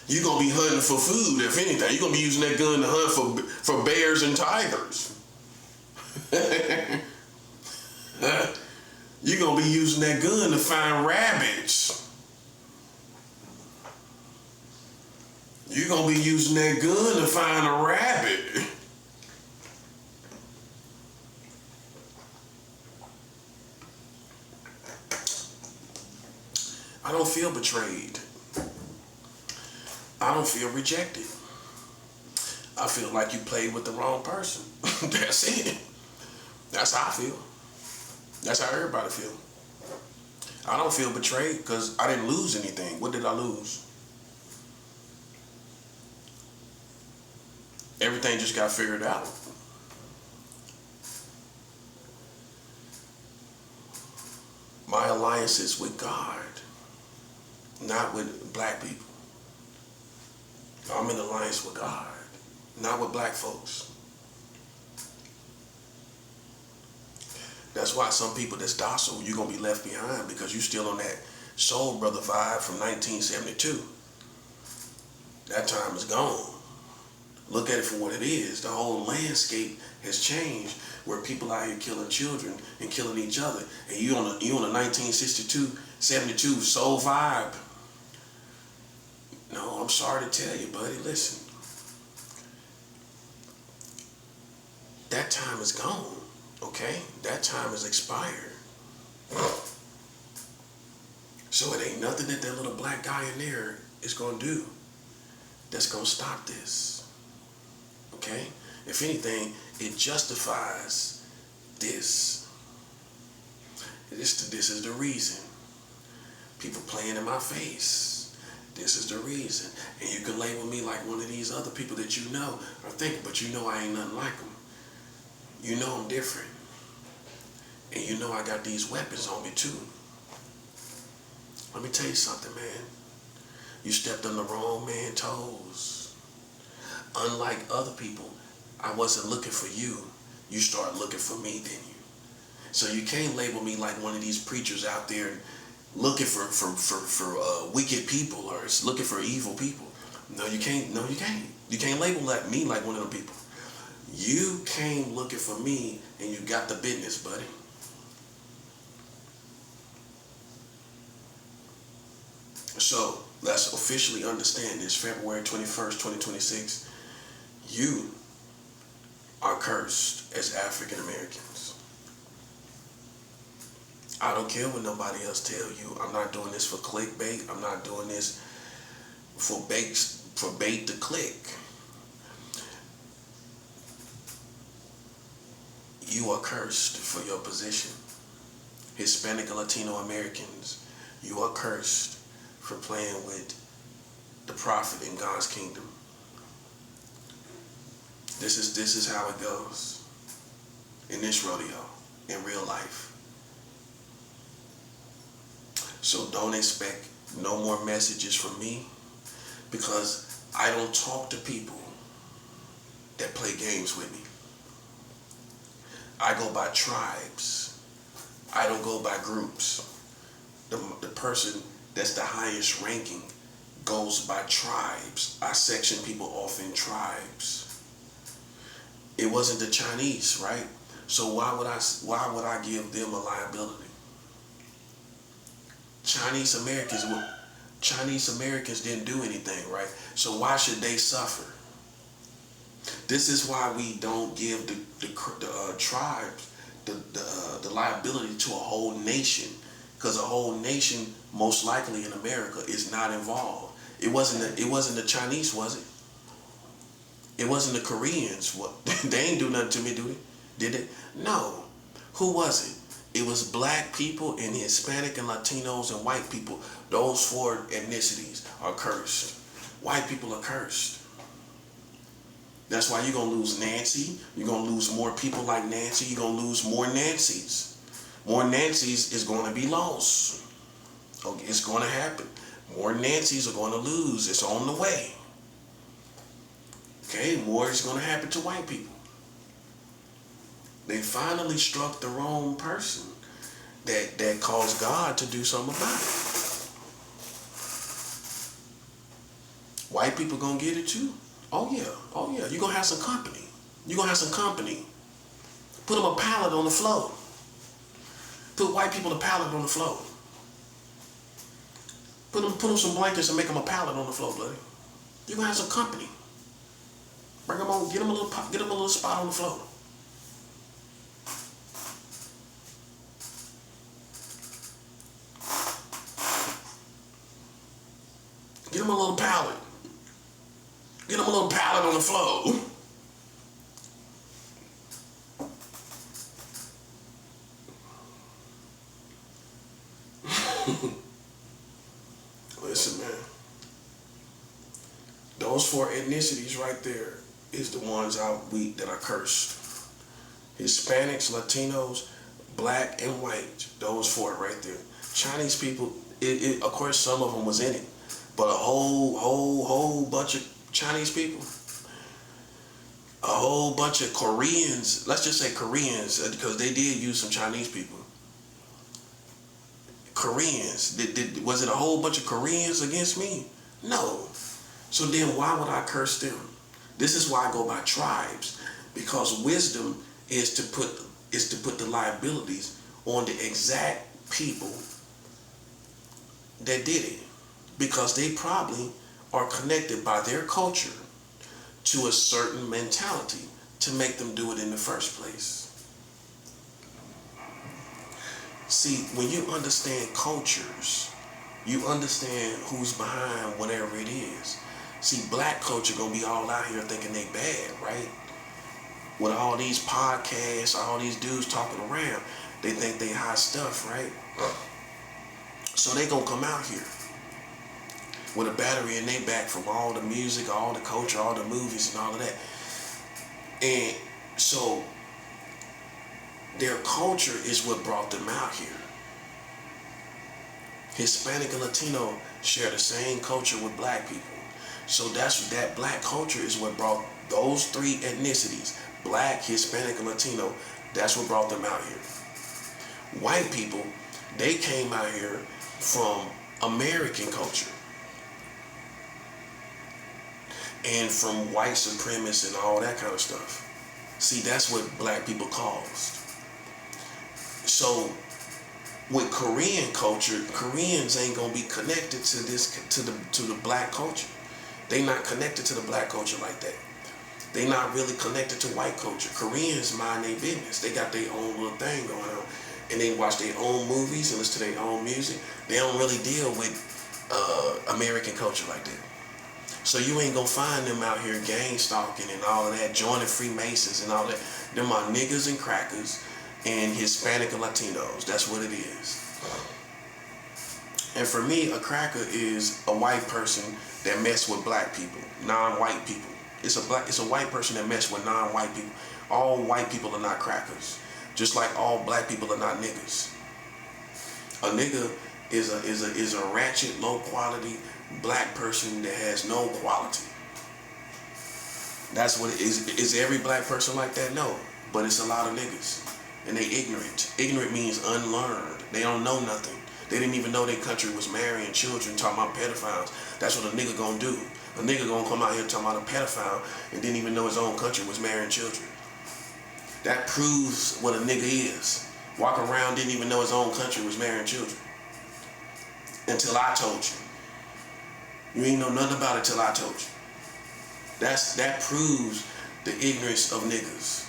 You're gonna be hunting for food if anything. You're gonna be using that gun to hunt for bears and tigers. You're gonna be using that gun to find rabbits. You're gonna be using that gun to find a rabbit. I don't feel betrayed. I don't feel rejected. I feel like you played with the wrong person. That's it. That's how I feel. That's how everybody feel. I don't feel betrayed because I didn't lose anything. What did I lose? Everything just got figured out. My alliance is with God, not with black people. I'm in alliance with God, not with black folks. That's why some people that's docile, you're going to be left behind because you're still on that soul brother vibe from 1972. That time is gone. Look at it for what it is. The whole landscape has changed where people out here killing children and killing each other. And you on a 1962, 72 soul vibe. No, I'm sorry to tell you, buddy, listen. That time is gone, okay? That time is expired. So it ain't nothing that little black guy in there is gonna do that's gonna stop this, okay? If anything, it justifies this. This is the reason. People playing in my face. This is the reason. And you can label me like one of these other people that you know are thinking, but you know I ain't nothing like them. You know I'm different. And you know I got these weapons on me too. Let me tell you something, man. You stepped on the wrong man's toes. Unlike other people, I wasn't looking for you. You started looking for me, didn't you? So you can't label me like one of these preachers out there looking for wicked people or looking for evil people. No, you can't. No, you can't. You can't label me like one of them people. You came looking for me and you got the business, buddy. So let's officially understand this. February 21st, 2026, you are cursed as African Americans. I don't care what nobody else tell you. I'm not doing this for clickbait. I'm not doing this for bait to click. You are cursed for your position. Hispanic and Latino Americans, you are cursed for playing with the prophet in God's kingdom. This is how it goes in this rodeo, in real life. So don't expect no more messages from me because I don't talk to people that play games with me. I go by tribes. I don't go by groups. The person that's the highest ranking goes by tribes. I section people off in tribes. It wasn't the Chinese, right? So why would I give them a liability? Chinese Americans didn't do anything, right? So why should they suffer? This is why we don't give the tribes the liability to a whole nation, because a whole nation, most likely in America, is not involved. It wasn't the Chinese, was it? It wasn't the Koreans. What? They ain't do nothing to me, do they? Did they? No. Who was it? It was black people and Hispanic and Latinos and white people. Those four ethnicities are cursed. White people are cursed. That's why you're going to lose Nancy. You're going to lose more people like Nancy. You're going to lose more Nancys. More Nancys is going to be lost. Okay, it's going to happen. More Nancys are going to lose. It's on the way. Okay, more is going to happen to white people. They finally struck the wrong person. that caused God to do something about it. White people gonna get it too. Oh yeah. You gonna have some company. Put them a pallet on the floor. Put white people a pallet on the floor. Put them some blankets and make them a pallet on the floor, buddy. You gonna have some company. Bring them on. Get them a little spot on the floor. Get them a little pallet. Get them a little pallet on the floor. Listen, man. Those 4 ethnicities right there is the ones that are cursed. Hispanics, Latinos, black, and white. Those 4 right there. Chinese people, of course, some of them was in it, but a whole bunch of Chinese people, a whole bunch of Koreans. Let's just say Koreans, because they did use some Chinese people. Koreans. Was it a whole bunch of Koreans against me? No. So then why would I curse them? This is why I go by tribes, because wisdom is to put the liabilities on the exact people that did it, because they probably are connected by their culture to a certain mentality to make them do it in the first place. See, when you understand cultures, you understand who's behind whatever it is. See, black culture gonna be all out here thinking they bad, right? With all these podcasts, all these dudes talking around, they think they hot stuff, right? So they gonna come out here with a battery in their back from all the music, all the culture, all the movies and all of that. And so their culture is what brought them out here. Hispanic and Latino share the same culture with black people. So that black culture is what brought those 3 ethnicities, black, Hispanic, and Latino, that's what brought them out here. White people, they came out here from American culture and from white supremacists and all that kind of stuff. See, that's what black people caused. So with Korean culture, Koreans ain't gonna be connected to the black culture. They not connected to the black culture like that. They not really connected to white culture. Koreans mind their business. They got their own little thing going on, and they watch their own movies and listen to their own music. They don't really deal with American culture like that. So you ain't gonna find them out here gang stalking and all of that, joining Freemasons and all that. Them are niggas and crackers and Hispanic and Latinos. That's what it is. And for me, a cracker is a white person that mess with black people, non-white people. It's a white person that mess with non-white people. All white people are not crackers, just like all black people are not niggas. A nigga is a ratchet, low quality black person that has no quality. That's what it is. Is every black person like that? No, but it's a lot of niggas, and they ignorant. Ignorant means unlearned. They don't know nothing. They didn't even know their country was marrying children, talking about pedophiles. That's what a nigga gonna do. A nigga gonna come out here talking about a pedophile and didn't even know his own country was marrying children. That proves what a nigga is. Walk around, didn't even know his own country was marrying children. Until I told you. You ain't know nothing about it till I told you. That proves the ignorance of niggas.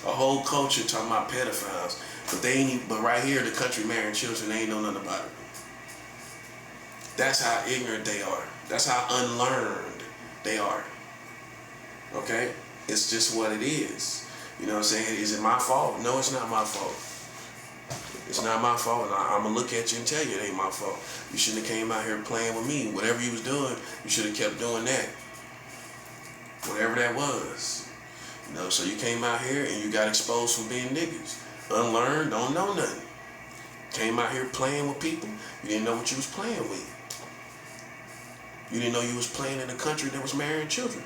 A whole culture talking about pedophiles. But right here, the country marrying children, they ain't know nothing about it. That's how ignorant they are. That's how unlearned they are. Okay? It's just what it is. You know what I'm saying? Is it my fault? No, it's not my fault. It's not my fault. And I'm going to look at you and tell you it ain't my fault. You shouldn't have came out here playing with me. Whatever you was doing, you should have kept doing that. Whatever that was. You know, so you came out here and you got exposed for being niggas. Unlearned, don't know nothing. Came out here playing with people. You didn't know what you was playing with. You didn't know you was playing in a country that was marrying children.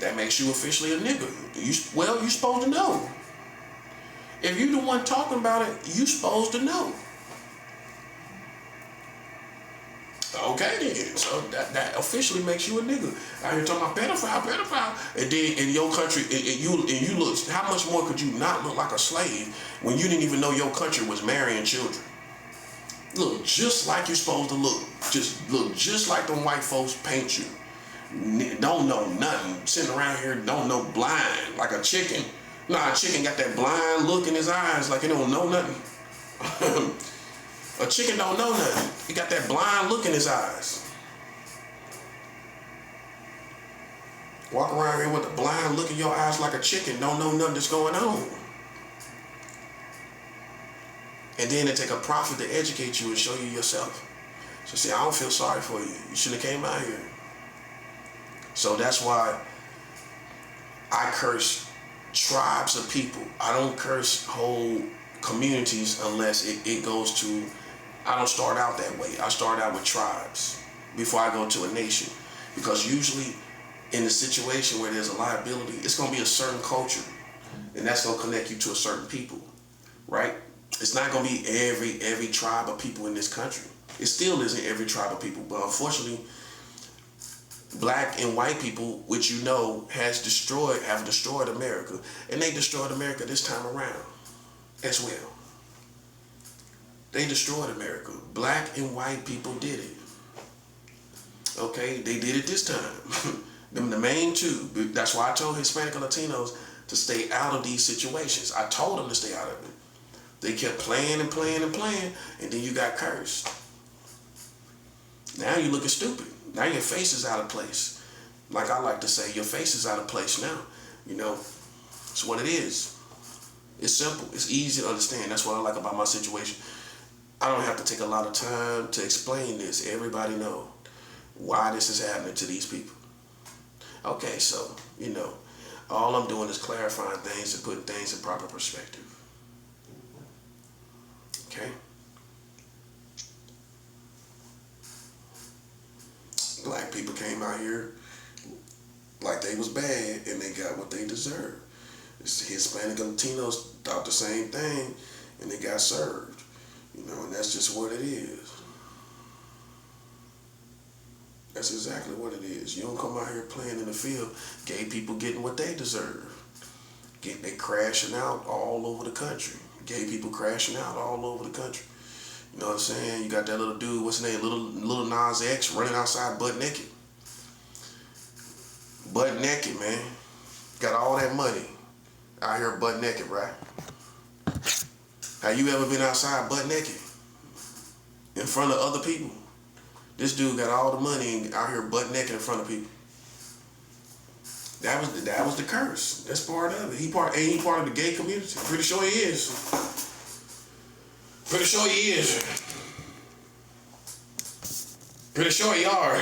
That makes you officially a nigga. You're supposed to know. If you the one talking about it, you supposed to know. Okay then, so that officially makes you a nigga. Out here talking about pedophile, and then in your country, you look. How much more could you not look like a slave when you didn't even know your country was marrying children? Look just like you're supposed to look. Just look just like them white folks paint you. Don't know nothing. Sitting around here don't know, blind like a chicken. Nah, a chicken got that blind look in his eyes like he don't know nothing. A chicken don't know nothing. He got that blind look in his eyes. Walk around here with a blind look in your eyes like a chicken, don't know nothing that's going on. And then they take a profit to educate you and show you yourself. So see, I don't feel sorry for you. You shouldn't have came out here. So that's why I curse tribes of people. I don't curse whole communities unless it goes to, I don't start out that way. I start out with tribes before I go to a nation. Because usually in a situation where there's a liability, it's going to be a certain culture. And that's going to connect you to a certain people, right? It's not going to be every tribe of people in this country. It still isn't every tribe of people. But unfortunately, black and white people, which you know have destroyed America. And they destroyed America this time around as well. They destroyed America. Black and white people did it. Okay, they did it this time. Them the main two. That's why I told Hispanic and Latinos to stay out of these situations. I told them to stay out of it. They kept playing and playing and playing, and then you got cursed. Now you're looking stupid. Now your face is out of place. Like I like to say, your face is out of place now. You know, it's what it is. It's simple. It's easy to understand. That's what I like about my situation. I don't have to take a lot of time to explain this. Everybody know why this is happening to these people. Okay, so, you know, all I'm doing is clarifying things and putting things in proper perspective. Okay? Black people came out here like they was bad and they got what they deserved. Hispanic and Latinos thought the same thing and they got served. You know, and that's just what it is. That's exactly what it is. You don't come out here playing in the field. Gay people getting what they deserve. They crashing out all over the country. Gay people crashing out all over the country. You know what I'm saying? You got that little dude, what's his name? Little Nas X running outside butt naked. Butt naked, man. Got all that money. Out here butt naked, right? Have you ever been outside butt naked? In front of other people? This dude got all the money and out here butt naked in front of people. That was the curse. That's part of it. He part of the gay community. I'm pretty sure he is. Pretty sure he is. Pretty sure you are.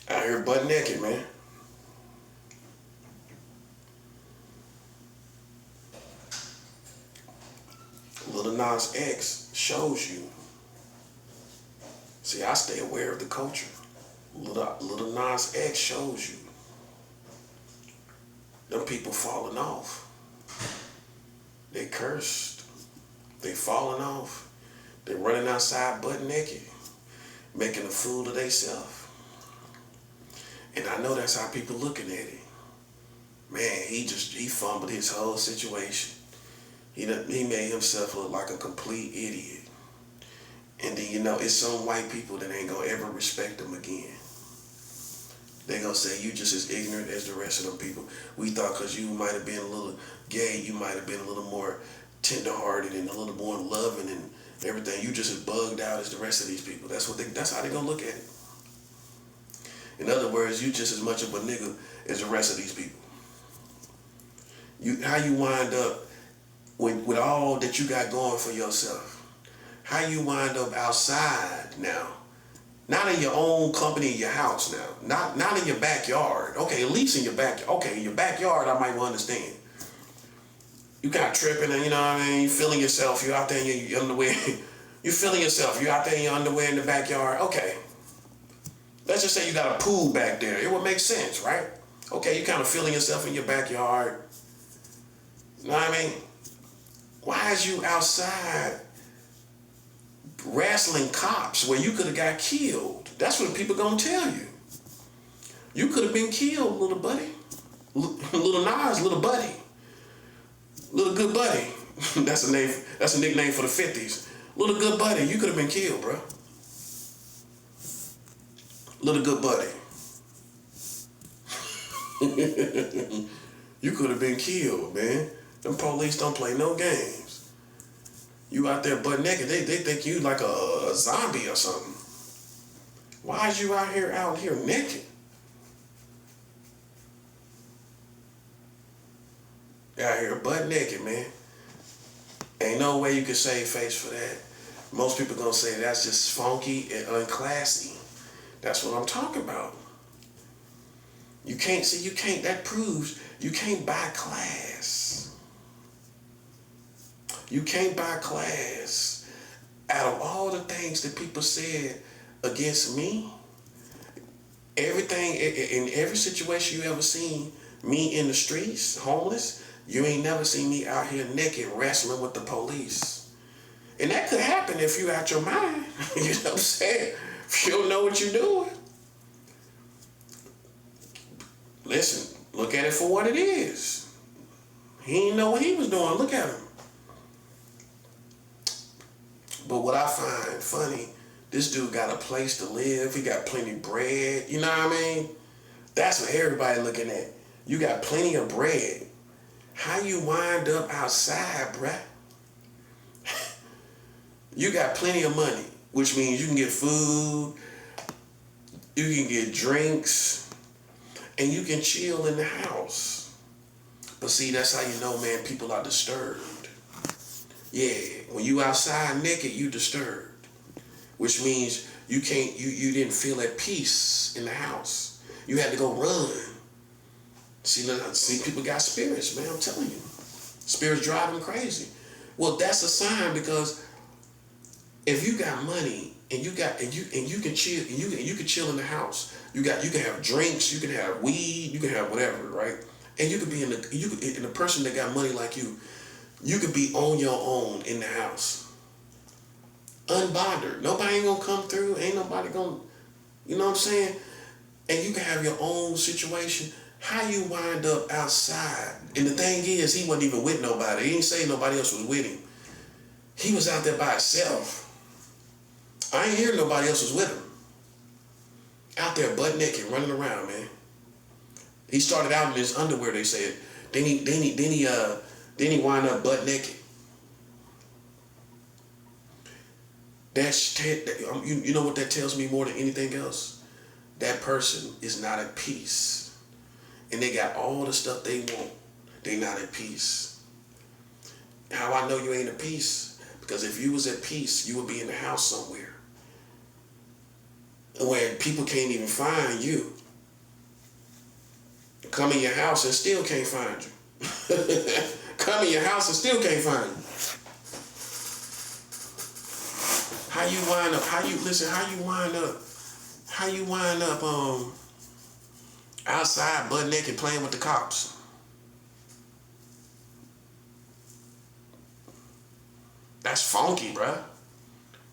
Out here butt naked, man. Little Nas X shows you. See, I stay aware of the culture. Little Nas X shows you. Them people falling off. They cursed. They falling off. They running outside butt naked, making a fool of themselves. And I know that's how people looking at it. Man, he fumbled his whole situation. He made himself look like a complete idiot. And then, you know, it's some white people that ain't gonna ever respect him again. They gonna say, you just as ignorant as the rest of them people. We thought because you might have been a little gay, you might have been a little more tender-hearted and a little more loving and everything. You just as bugged out as the rest of these people. That's how they gonna look at it. In other words, you just as much of a nigga as the rest of these people. How you wind up with all that you got going for yourself? How you wind up outside now? Not in your own company, in your house now. Not in your backyard. Okay, at least in your backyard. Okay, in your backyard, I might understand. You kind of tripping and, you know what I mean? You feeling yourself. You're out there in your underwear. You feeling yourself. You're out there in your underwear in the backyard. Okay. Let's just say you got a pool back there. It would make sense, right? Okay, you kind of feeling yourself in your backyard. You know what I mean? Why is you outside wrestling cops where you could have got killed? That's what people gonna tell you. You could have been killed, little buddy. Little Nas, little buddy. Little good buddy. That's a name. That's a nickname for the 50s. Little good buddy, you could have been killed, bro. Little good buddy. You could have been killed, man. Them police don't play no games. You out there butt naked, they think you like a zombie or something. Why is you out here naked? Out here butt naked, man. Ain't no way you can save face for that. Most people gonna say that's just funky and unclassy. That's what I'm talking about. That proves you can't buy class. You can't buy class. Out of all the things that people said against me, everything, in every situation you ever seen me in the streets, homeless, you ain't never seen me out here naked wrestling with the police. And that could happen if you out your mind. You know what I'm saying? If you don't know what you're doing. Listen, look at it for what it is. He didn't know what he was doing. Look at him. But what I find funny, this dude got a place to live. He got plenty of bread. You know what I mean? That's what everybody looking at. You got plenty of bread. How you wind up outside, bruh? You got plenty of money, which means you can get food, you can get drinks, and you can chill in the house. But see, that's how you know, man, people are disturbed. Yeah, when you outside naked, you disturbed, which means you didn't feel at peace in the house. You had to go run. See, people got spirits, man. I'm telling you, spirits drive them crazy. Well, that's a sign, because if you got money and you can chill and you can chill in the house, you can have drinks, you can have weed, you can have whatever, right? And you could be in the person that got money like you could be on your own in the house, unbothered. Nobody ain't gonna come through. Ain't nobody gonna, you know what I'm saying? And you can have your own situation. How you wind up outside? And the thing is, he wasn't even with nobody. He didn't say nobody else was with him. He was out there by himself. I ain't hear nobody else was with him. Out there butt naked, running around, man. He started out in his underwear, they said. Then he wind up butt naked. You know what that tells me more than anything else? That person is not at peace. And they got all the stuff they want. They not at peace. How I know you ain't at peace? Because if you was at peace, you would be in the house somewhere where people can't even find you. Come in your house and still can't find you. Come in your house and still can't find you. How you wind up outside butt naked playing with the cops? That's funky, bruh.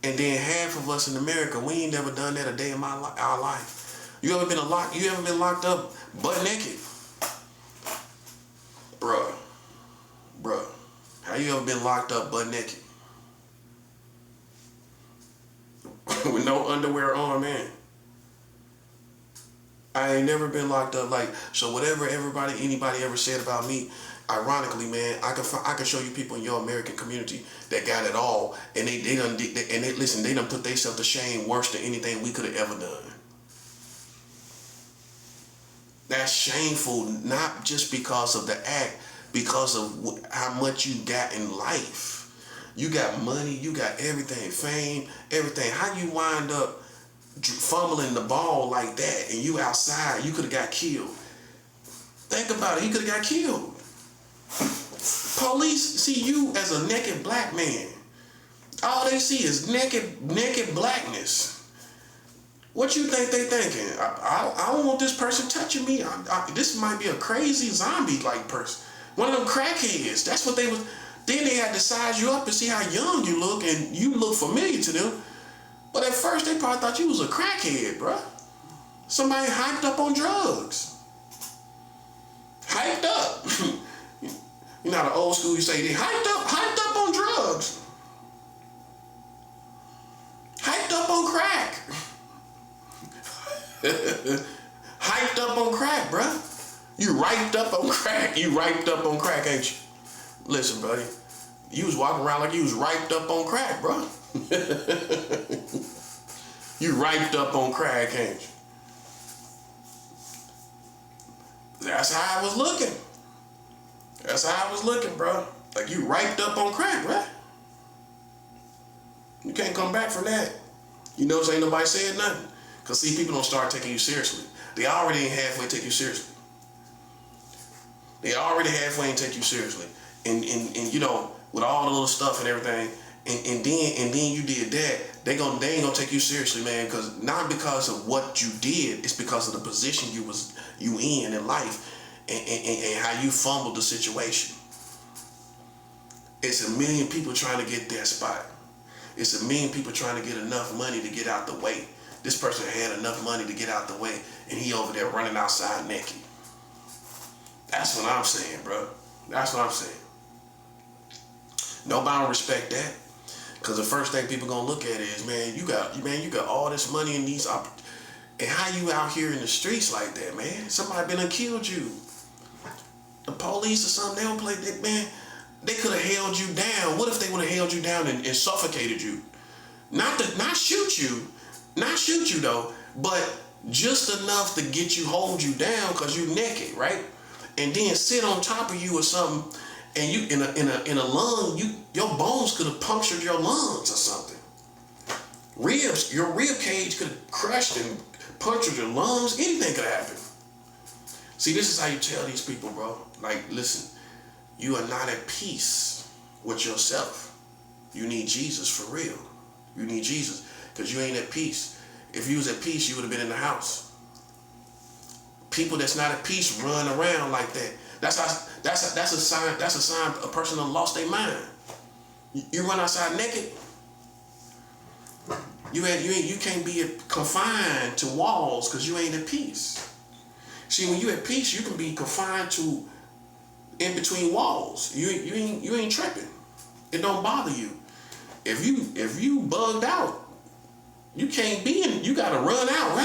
And then half of us in America, we ain't never done that a day in our life. You ever been locked up butt naked? Bruh. How you ever been locked up butt naked? With no underwear on, man. I ain't never been locked up. So whatever anybody ever said about me, ironically, man, I can show you people in your American community that got it all, and they done put themselves to shame worse than anything we could have ever done. That's shameful, not just because of the act, because of how much you got in life. You got money, you got everything, fame, everything. How you wind up fumbling the ball like that and you outside? You could have got killed. Think about it. He could have got killed. Police see you as a naked black man. All they see is naked blackness. What you think they thinking? I don't want this person touching me. This might be a crazy zombie-like person. One of them crackheads. That's what they was. Then they had to size you up and see how young you look, and you look familiar to them. But at first, they probably thought you was a crackhead, bruh. Somebody hyped up on drugs. Hyped up. You know, the old school, you say they hyped up on drugs. Hyped up on crack. Hyped up on crack, bruh. You hyped up on crack. You hyped up on crack, ain't you? Listen, buddy. You was walking around like you was hyped up on crack, bruh. You hyped up on crack, ain't you? That's how I was looking. That's how I was looking, bro. Like you hyped up on crack, right? You can't come back from that. You notice ain't nobody saying nothing. Because see, people don't start taking you seriously. They already ain't halfway take you seriously. They already halfway ain't take you seriously. And you know, with all the little stuff and everything, and then you did that, they ain't gonna take you seriously, man, because not because of what you did, it's because of the position you in life and how you fumbled the situation. It's a million people trying to get that spot. It's a million people trying to get enough money to get out the way. This person had enough money to get out the way, and he over there running outside naked. That's what I'm saying, bro. That's what I'm saying. Nobody don't respect that. Because the first thing people gonna look at is, man, you got all this money and these and how you out here in the streets like that, man? Somebody been and killed you. The police or something, they don't play that, man. They could have held you down. What if they would have held you down and suffocated you? Not shoot you though, but just enough to get you, hold you down because you naked, right? And then sit on top of you or something, and you in a lung, your bones could have punctured your lungs or something. Your rib cage could have crushed and punctured your lungs. Anything could happen. See, this is how you tell these people, bro. Like, listen, you are not at peace with yourself. You need Jesus for real. You need Jesus because you ain't at peace. If you was at peace, you would have been in the house. People that's not at peace run around like that. That's a sign. That's a sign a person done lost their mind. You run outside naked. You can't be confined to walls because you ain't at peace. See, when you at peace, you can be confined to in between walls. You ain't tripping. It don't bother you. If you bugged out, you can't be in. You gotta run out.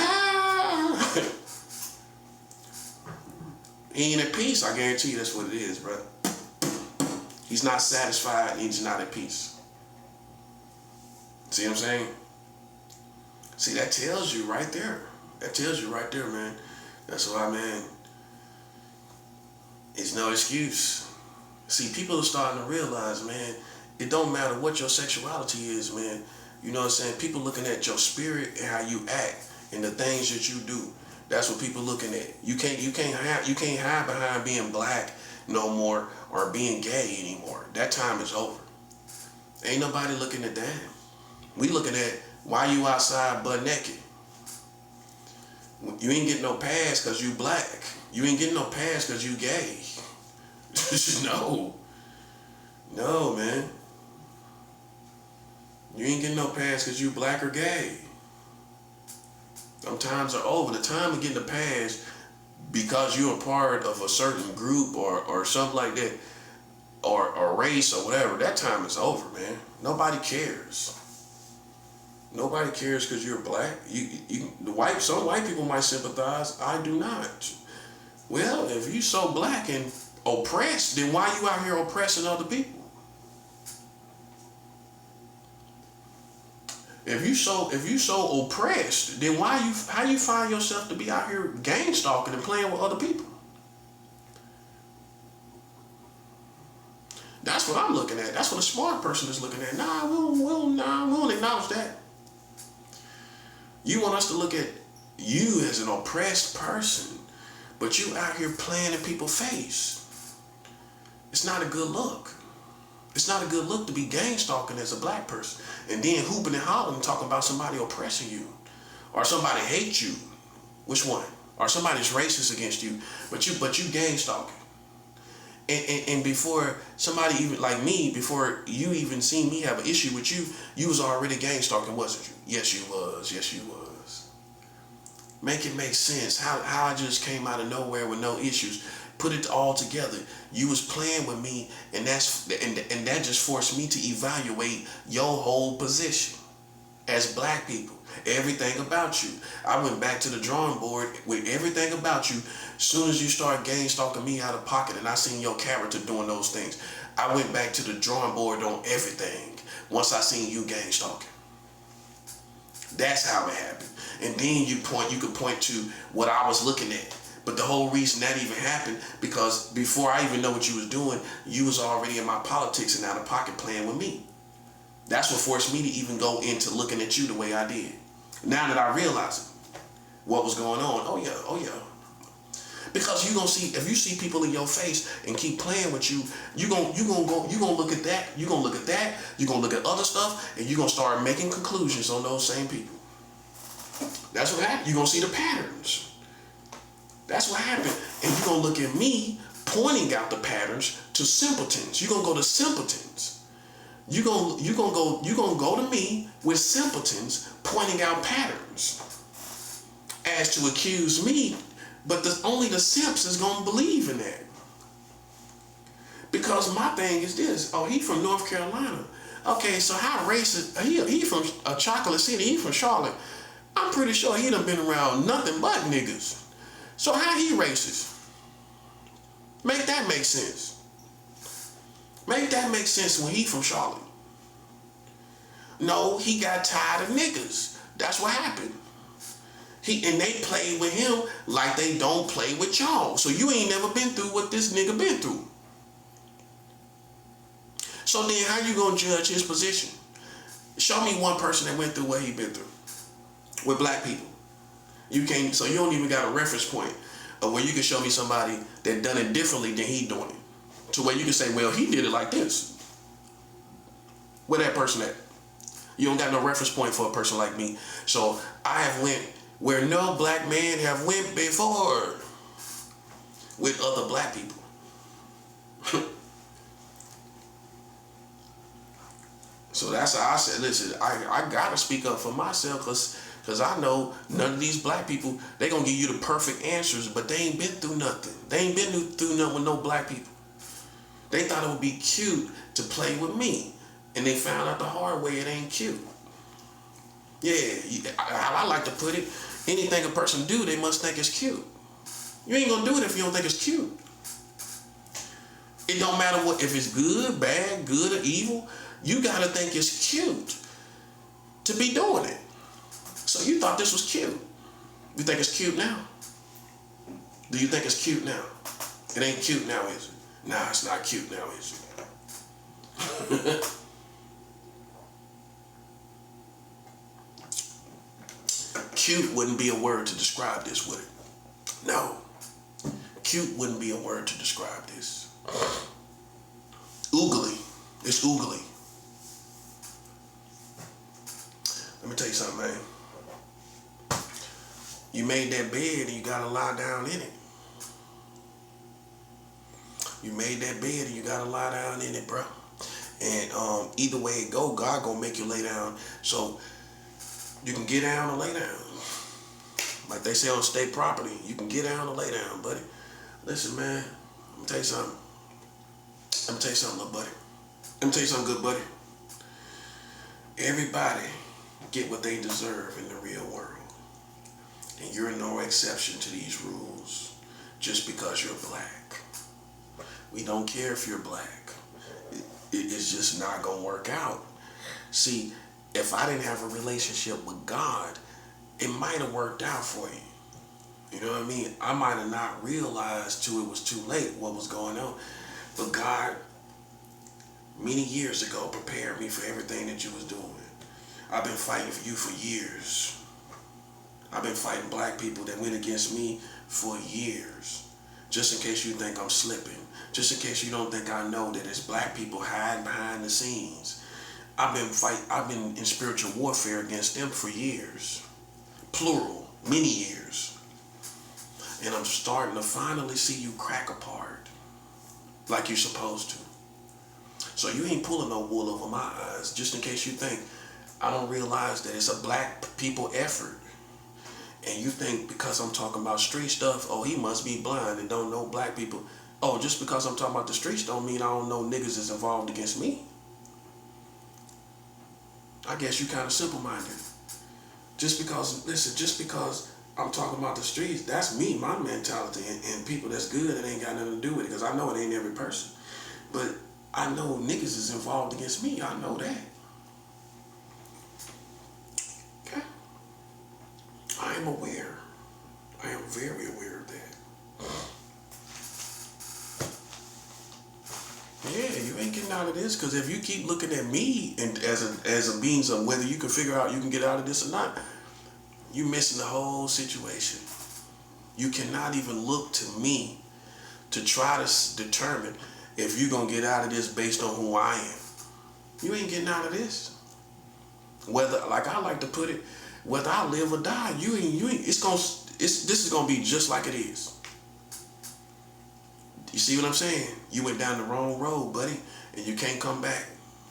He ain't at peace. I guarantee you that's what it is, bro. He's not satisfied and he's not at peace. See what I'm saying? See, that tells you right there. That tells you right there, man. That's why, man, it's no excuse. See, people are starting to realize, man, it don't matter what your sexuality is, man. You know what I'm saying? People looking at your spirit and how you act and the things that you do. That's what people looking at. You can't hide behind being black no more or being gay anymore. That time is over. Ain't nobody looking at that. We looking at why you outside butt naked. You ain't getting no pass because you black. You ain't getting no pass because you gay. No, man. You ain't getting no pass because you black or gay. Them times are over. The time of getting a pass because you're a part of a certain group or something like that, or race or whatever, that time is over, man. Nobody cares. Nobody cares because you're black. Some white people might sympathize. I do not. Well, if you so black and oppressed, then why you out here oppressing other people? If you so oppressed, then how you find yourself to be out here gang stalking and playing with other people? That's what I'm looking at. That's what a smart person is looking at. We don't acknowledge that. You want us to look at you as an oppressed person, but you out here playing in people's face. It's not a good look. It's not a good look to be gang stalking as a black person and then hooping and hollering talking about somebody oppressing you Or somebody hates you. Which one? Or somebody's racist against you, but you gang stalking. And before somebody even like me, before you even seen me have an issue with you, you was already gang stalking, wasn't you? Yes, you was. Yes, you was. Make it make sense. How I just came out of nowhere with no issues. Put it all together. You was playing with me, and that just forced me to evaluate your whole position as black people. Everything about you. I went back to the drawing board with everything about you. Soon as you start gang stalking me out of pocket and I seen your character doing those things, I went back to the drawing board on everything once I seen you gang stalking. That's how it happened. And then you could point to what I was looking at. But the whole reason that even happened, because before I even know what you was doing, you was already in my politics and out of pocket playing with me. That's what forced me to even go into looking at you the way I did. Now that I realize what was going on, oh yeah. Because you gonna see, if you see people in your face and keep playing with you, you gonna look at that, you're gonna look at that, you're gonna look at other stuff, and you're gonna start making conclusions on those same people. That's what happened. You're gonna see the patterns. That's what happened. And you're gonna look at me pointing out the patterns to simpletons. You're gonna go to simpletons. You're gonna go to me with simpletons pointing out patterns as to accuse me, but only the simps is gonna believe in that. Because my thing is this: oh, he from North Carolina. Okay, so how racist? He from Chocolate City. He from Charlotte. I'm pretty sure he done been around nothing but niggas. So how he racist? Make that make sense. Make that make sense when he from Charlotte. No, he got tired of niggas. That's what happened. And they played with him like they don't play with y'all. So you ain't never been through what this nigga been through. So then how you gonna judge his position? Show me one person that went through what he been through with black people. You can't, so you don't even got a reference point of where you can show me somebody that done it differently than he doing it. To where you can say, well, he did it like this. Where that person at? You don't got no reference point for a person like me. So I have went where no black man have went before with other black people. So that's how I said, listen, I gotta speak up for myself, because I know none of these black people, they gonna give you the perfect answers, but they ain't been through nothing. They ain't been through nothing with no black people. They thought it would be cute to play with me, and they found out the hard way it ain't cute. Yeah, how I like to put it, anything a person do, they must think it's cute. You ain't gonna do it if you don't think it's cute. It don't matter what, if it's good, bad, good or evil, you gotta think it's cute to be doing it. So you thought this was cute. You think it's cute now? Do you think it's cute now? It ain't cute now, is it? Nah, it's not cute now, is it? Cute wouldn't be a word to describe this, would it? No. Cute wouldn't be a word to describe this. Oogly. It's oogly. Let me tell you something, man. You made that bed and you gotta lie down in it. You made that bed and you gotta lie down in it, bro. And either way it go, God gonna make you lay down. So you can get down or lay down. Like they say on state property, you can get down or lay down, buddy. Listen, man, let me tell you something. Let me tell you something, little buddy. Let me tell you something, good buddy. Everybody get what they deserve in the real world. And you're no exception to these rules just because you're black. We don't care if you're black. It's just not gonna work out. See, if I didn't have a relationship with God, it might have worked out for you. You know what I mean? I might have not realized till it was too late what was going on. But God, many years ago, prepared me for everything that you was doing. I've been fighting for you for years. I've been fighting black people that went against me for years. Just in case you think I'm slipping. Just in case you don't think I know that it's black people hiding behind the scenes. I've been in spiritual warfare against them for years. plural, many years. And I'm starting to finally see you crack apart like you're supposed to. So you ain't pulling no wool over my eyes, just in case you think I don't realize that it's a black people effort. And you think because I'm talking about street stuff, oh, he must be blind and don't know black people. Oh, just because I'm talking about the streets don't mean I don't know niggas is involved against me. I guess you kind of simple-minded. Just because I'm talking about the streets, that's me, my mentality, and people that's good, it ain't got nothing to do with it, because I know it ain't every person. But I know niggas is involved against me, I know that. Okay? I am aware. I am very aware of that. Yeah, you ain't getting out of this, because if you keep looking at me and as a means of whether you can figure out you can get out of this or not, you missing the whole situation. You cannot even look to me to try to determine if you're going to get out of this based on who I am. You ain't getting out of this. Whether, like I like to put it, whether I live or die, this is going to be just like it is. You see what I'm saying? You went down the wrong road, buddy, and you can't come back.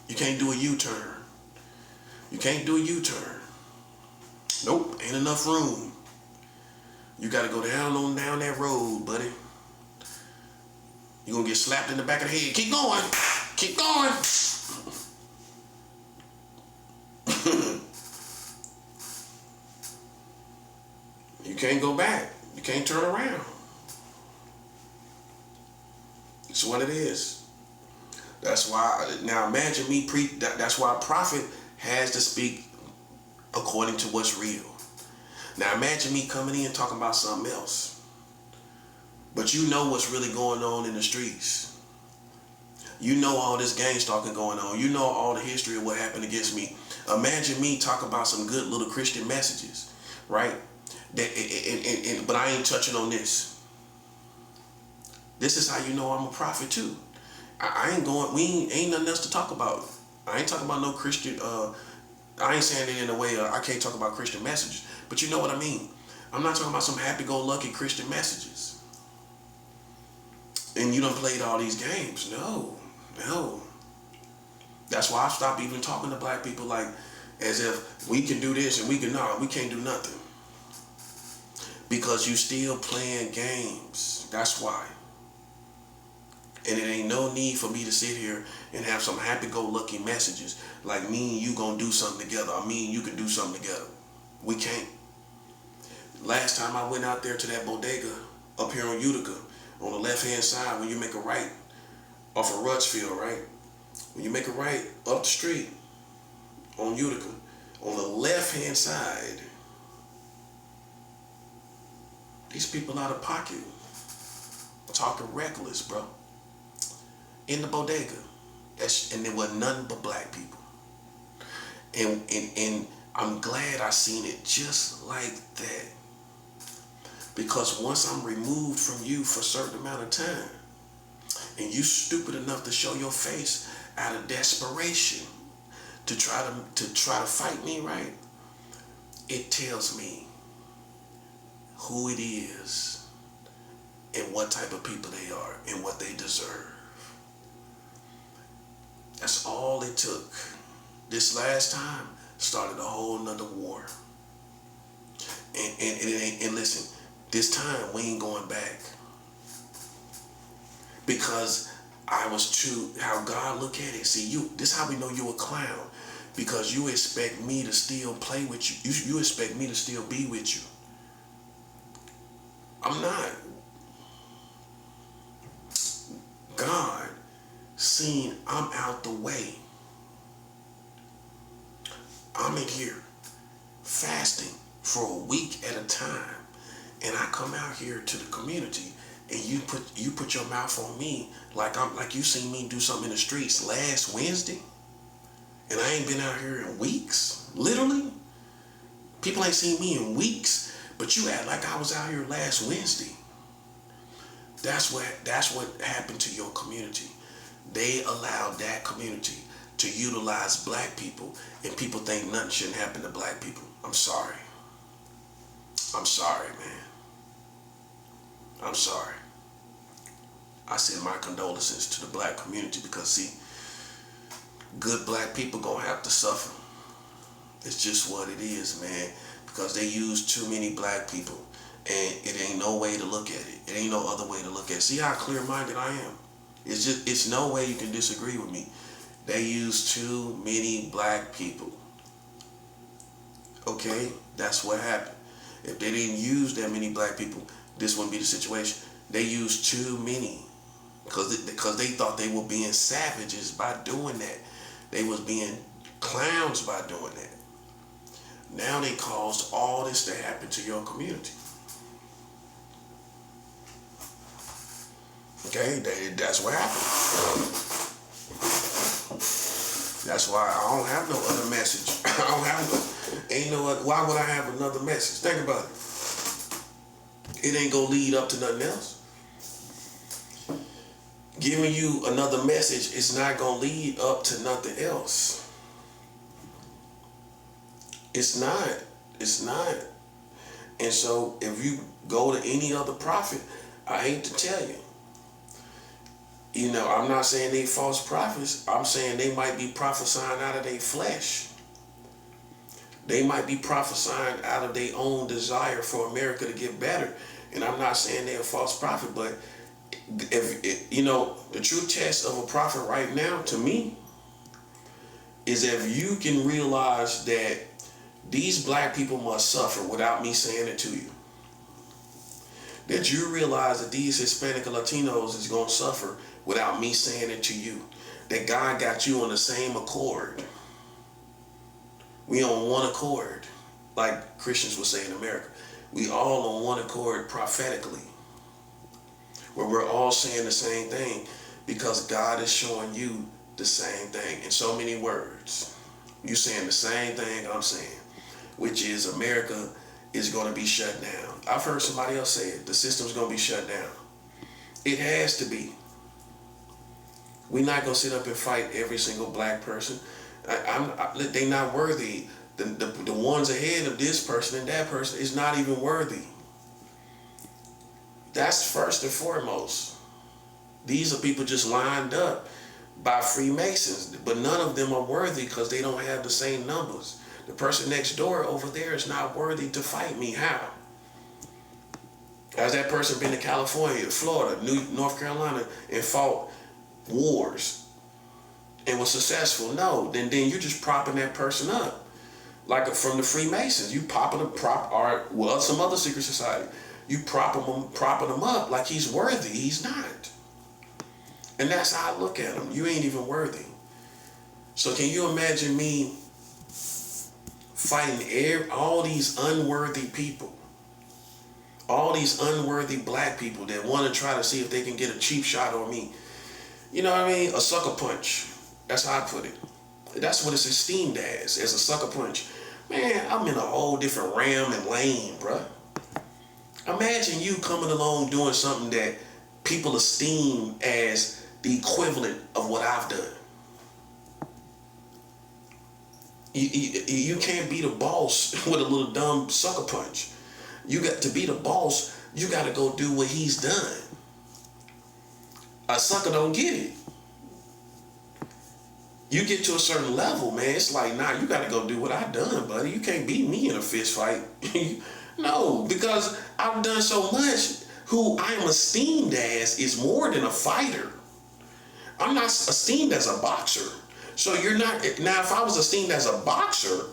You can't do a U-turn. You can't do a U-turn. Nope, ain't enough room. You gotta go down that road, buddy. You're gonna get slapped in the back of the head. Keep going. Keep going. You can't go back. You can't turn around. It's what it is. That's why, now imagine me that's why a prophet has to speak according to what's real. Now imagine me coming in talking about something else. But you know what's really going on in the streets. You know all this gang stalking going on. You know all the history of what happened against me. Imagine me talk about some good little Christian messages, right? But I ain't touching on this. This is how you know I'm a prophet too. Ain't nothing else to talk about. I ain't talking about no Christian, I ain't saying it in a way I can't talk about Christian messages, but you know what I mean. I'm not talking about some happy-go-lucky Christian messages. And you done played all these games. No. That's why I stopped even talking to black people like as if we can do this and we can't do nothing. Because you still playing games. That's why. And it ain't no need for me to sit here and have some happy-go-lucky messages like me and you gonna do something together, or me and you can do something together. We can't. Last time I went out there to that bodega up here on Utica, on the left-hand side, when you make a right off of Rutsfield, right? When you make a right up the street on Utica, on the left-hand side, these people out of pocket, talking reckless, bro. In the bodega, and there was nothing but black people. And I'm glad I seen it just like that. Because once I'm removed from you for a certain amount of time, and you stupid enough to show your face out of desperation to try to fight me, right? It tells me who it is and what type of people they are and what they deserve. That's all it took. This last time started a whole nother war. And listen, this time we ain't going back. Because I was too, how God look at it. See, this is how we know you a clown. Because you expect me to still play with you. You expect me to still be with you. I'm not. God seen I'm out the way. I'm in here fasting for a week at a time, and I come out here to the community, and you put your mouth on me like you seen me do something in the streets last Wednesday, and I ain't been out here in weeks. Literally, people ain't seen me in weeks, but you act like I was out here last Wednesday. That's what happened to your community. They allowed that community to utilize black people, and people think nothing shouldn't happen to black people. I'm sorry. I'm sorry, man. I'm sorry. I send my condolences to the black community because, see, good black people gonna have to suffer. It's just what it is, man. Because they use too many black people, and it ain't no way to look at it. It ain't no other way to look at it. See how clear-minded I am? It's no way you can disagree with me. They use too many black people. Okay, that's what happened. If they didn't use that many black people, this wouldn't be the situation. They used too many because they thought they were being savages by doing that. They was being clowns by doing that. Now they caused all this to happen to your community. Okay, that's what happened. That's why I don't have no other message. I don't have no, ain't no other, why would I have another message? Think about it. It ain't gonna lead up to nothing else. Giving you another message is not gonna lead up to nothing else. It's not. And so if you go to any other prophet, I hate to tell you, you know, I'm not saying they false prophets. I'm saying they might be prophesying out of their flesh. They might be prophesying out of their own desire for America to get better. And I'm not saying they're a false prophet, but if you know, the true test of a prophet right now, to me, is if you can realize that these black people must suffer without me saying it to you. That you realize that these Hispanic and Latinos is going to suffer without me saying it to you. That God got you on the same accord. We on one accord, like Christians would say in America. We all on one accord prophetically, where we're all saying the same thing because God is showing you the same thing in so many words. You saying the same thing I'm saying, which is America is going to be shut down. I've heard somebody else say it. The system's going to be shut down. It has to be. We're not going to sit up and fight every single black person. They're not worthy. The ones ahead of this person and that person is not even worthy. That's first and foremost. These are people just lined up by Freemasons, but none of them are worthy because they don't have the same numbers. The person next door over there is not worthy to fight me. How? Has that person been to California, Florida, North Carolina, and fought wars and was successful? No. Then you're just propping that person up. Like from the Freemasons, you or some other secret society. You propping them up like he's worthy. He's not. And that's how I look at him. You ain't even worthy. So can you imagine me fighting all these unworthy people, all these unworthy black people that want to try to see if they can get a cheap shot on me? You know what I mean? A sucker punch. That's how I put it. That's what it's esteemed as a sucker punch. Man, I'm in a whole different realm and lane, bruh. Imagine you coming along doing something that people esteem as the equivalent of what I've done. You can't be the boss with a little dumb sucker punch. You got to be the boss. You got to go do what he's done. A sucker don't get it. You get to a certain level, man, it's like, nah, you got to go do what I done, buddy. You can't beat me in a fist fight. No, because I've done so much. Who I'm esteemed as is more than a fighter. I'm not esteemed as a boxer. So you're not, now if I was esteemed as a boxer,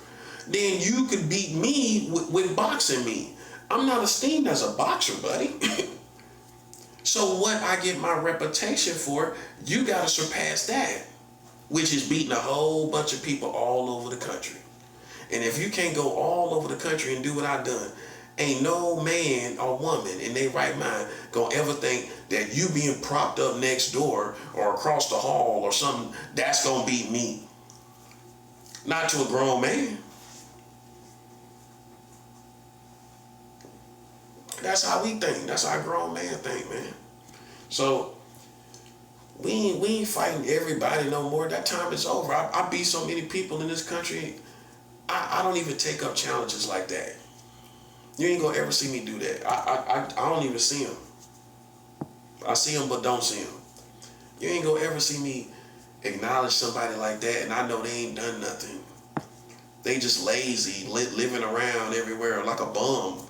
then you could beat me with boxing me. I'm not esteemed as a boxer, buddy. So what I get my reputation for, you got to surpass that, which is beating a whole bunch of people all over the country. And if you can't go all over the country and do what I done, ain't no man or woman in their right mind gonna ever think that you being propped up next door or across the hall or something, that's gonna beat me. Not to a grown man. That's how we think. That's how a grown man think, man. So we ain't fighting everybody no more. That time is over. I beat so many people in this country. I don't even take up challenges like that. You ain't gonna ever see me do that. I don't even see them. I see them but don't see them. You ain't gonna ever see me acknowledge somebody like that and I know they ain't done nothing. They just lazy, living around everywhere like a bum.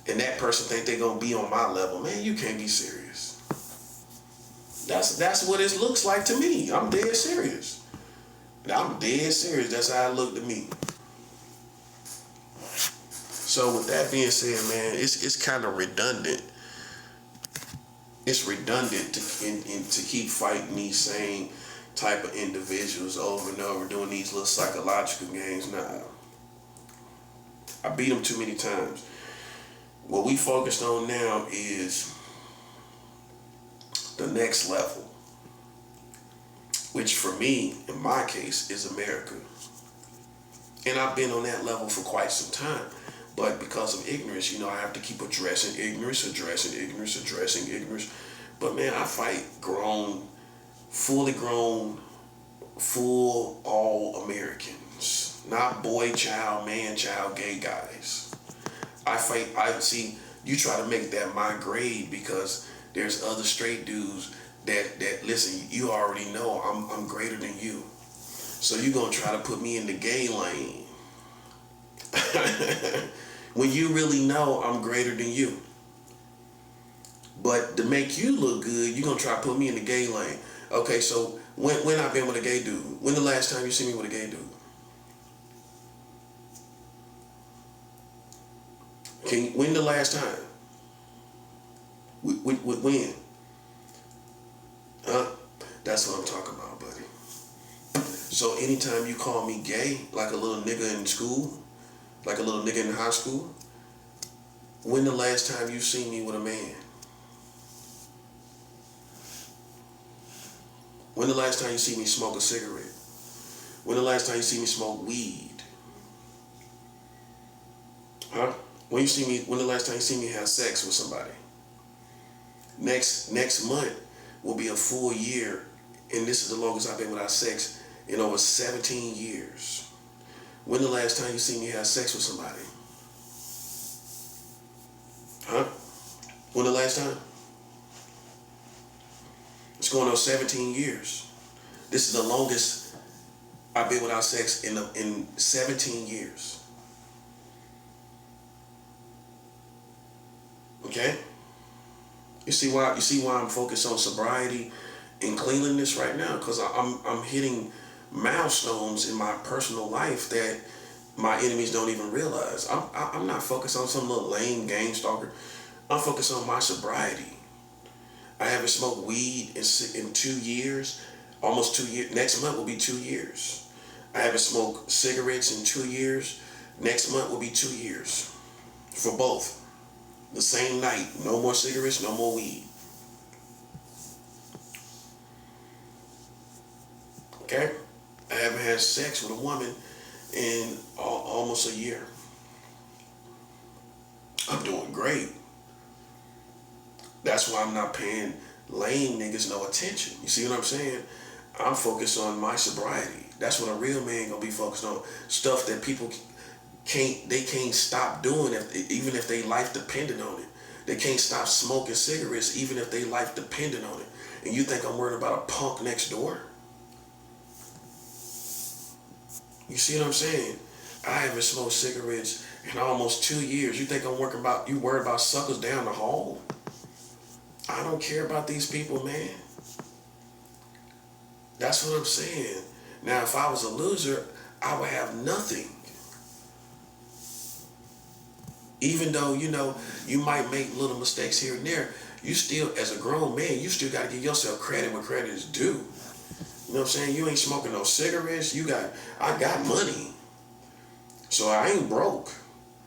And that person think they gonna be on my level. Man, you can't be serious. That's what it looks like to me. I'm dead serious. I'm dead serious. That's how it looked to me. So with that being said, man, it's kind of redundant. It's redundant to keep fighting these same type of individuals over and over, doing these little psychological games. Nah, I beat them too many times. What we focused on now is the next level, which for me, in my case, is America. And I've been on that level for quite some time. But because of ignorance, you know, I have to keep addressing ignorance. But man, I fight grown, fully grown, full all Americans. Not boy, child, man, child, gay guys. I see, you try to make that my grade because there's other straight dudes that listen, you already know I'm greater than you. So you're gonna try to put me in the gay lane. When you really know I'm greater than you. But to make you look good, you're gonna try to put me in the gay lane. Okay, so when I've been with a gay dude? When the last time you see me with a gay dude? When the last time? When? Huh? That's what I'm talking about, buddy. So anytime you call me gay, like a little nigga in school, like a little nigga in high school, when the last time you seen me with a man? When the last time you see me smoke a cigarette? When the last time you see me smoke weed? Huh? When the last time you see me have sex with somebody? Next month will be a full year, and this is the longest I've been without sex in over 17 years. When the last time you see me have sex with somebody? Huh? When the last time? It's going on 17 years. This is the longest I've been without sex in 17 years. Okay? You see why I'm focused on sobriety and cleanliness right now? Because I'm hitting milestones in my personal life that my enemies don't even realize. I'm not focused on some little lame gang stalker. I'm focused on my sobriety. I haven't smoked weed in 2 years, almost 2 years. Next month will be 2 years. I haven't smoked cigarettes in 2 years. Next month will be 2 years for both. The same night, no more cigarettes, no more weed. Okay? I haven't had sex with a woman in almost a year. I'm doing great. That's why I'm not paying lame niggas no attention. You see what I'm saying? I'm focused on my sobriety. That's what a real man gonna be focused on. Stuff that people can't stop doing even if their life depended on it. They can't stop smoking cigarettes even if their life depended on it. And you think I'm worried about a punk next door? You see what I'm saying? I haven't smoked cigarettes in almost 2 years. You think you worried about suckers down the hall? I don't care about these people, man. That's what I'm saying. Now, if I was a loser, I would have nothing. Even though, you might make little mistakes here and there, you still, as a grown man, you still got to give yourself credit where credit is due. You know what I'm saying? You ain't smoking no cigarettes. I got money. So I ain't broke.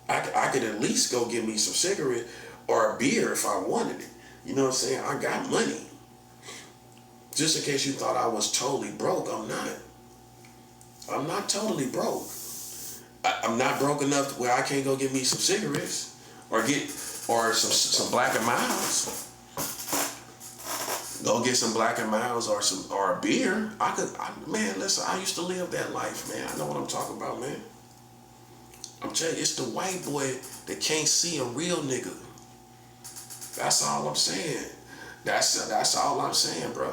I could at least go get me some cigarette or a beer if I wanted it. You know what I'm saying? I got money. Just in case you thought I was totally broke, I'm not. I'm not totally broke. I'm not broke enough where I can't go get me some cigarettes or some Black and Milds. Go get some Black and Milds or a beer. Man, listen, I used to live that life, man. I know what I'm talking about, man. I'm telling you, it's the white boy that can't see a real nigga. That's all I'm saying. That's all I'm saying, bro.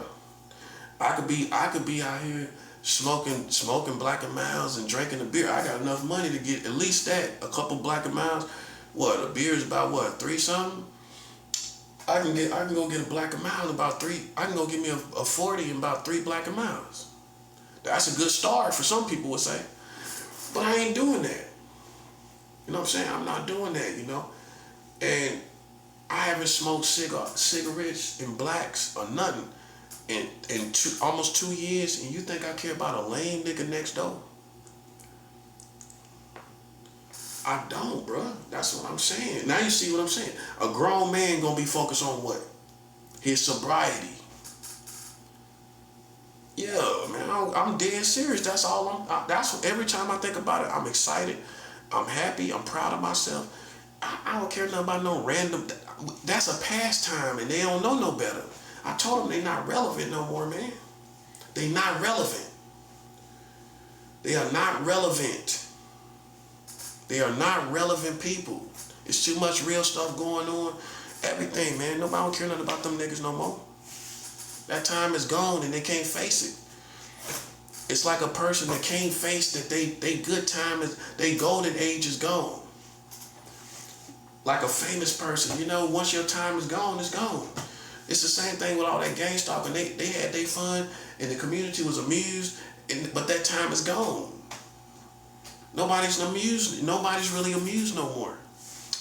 I could be out here smoking Black and Miles and drinking a beer. I got enough money to get at least that, a couple Black and Miles. What, a beer is about what, 3 something? I can go get a Black and Miles about 3. I can go get me a 40 and about 3 Black and Miles. That's a good start for some people would say. But I ain't doing that. You know what I'm saying? I'm not doing that, you know? And I haven't smoked cigarettes and blacks or nothing in almost 2 years, and you think I care about a lame nigga next door? I don't, bro. That's what I'm saying. Now you see what I'm saying. A grown man gonna be focused on what? His sobriety. Yeah, man. I'm dead serious. That's all that's what, every time I think about it, I'm excited. I'm happy. I'm proud of myself. I don't care nothing about no random. That's a pastime, and they don't know no better. I told them they not relevant no more, man. They not relevant. They are not relevant. They are not relevant people. It's too much real stuff going on. Everything, man. Nobody don't care nothing about them niggas no more. That time is gone and they can't face it. It's like a person that can't face that they good time is, they golden age is gone. Like a famous person, you know, once your time is gone, it's gone. It's the same thing with all that gang stalking. They had their fun and the community was amused, but that time is gone. Nobody's amused. Nobody's really amused no more.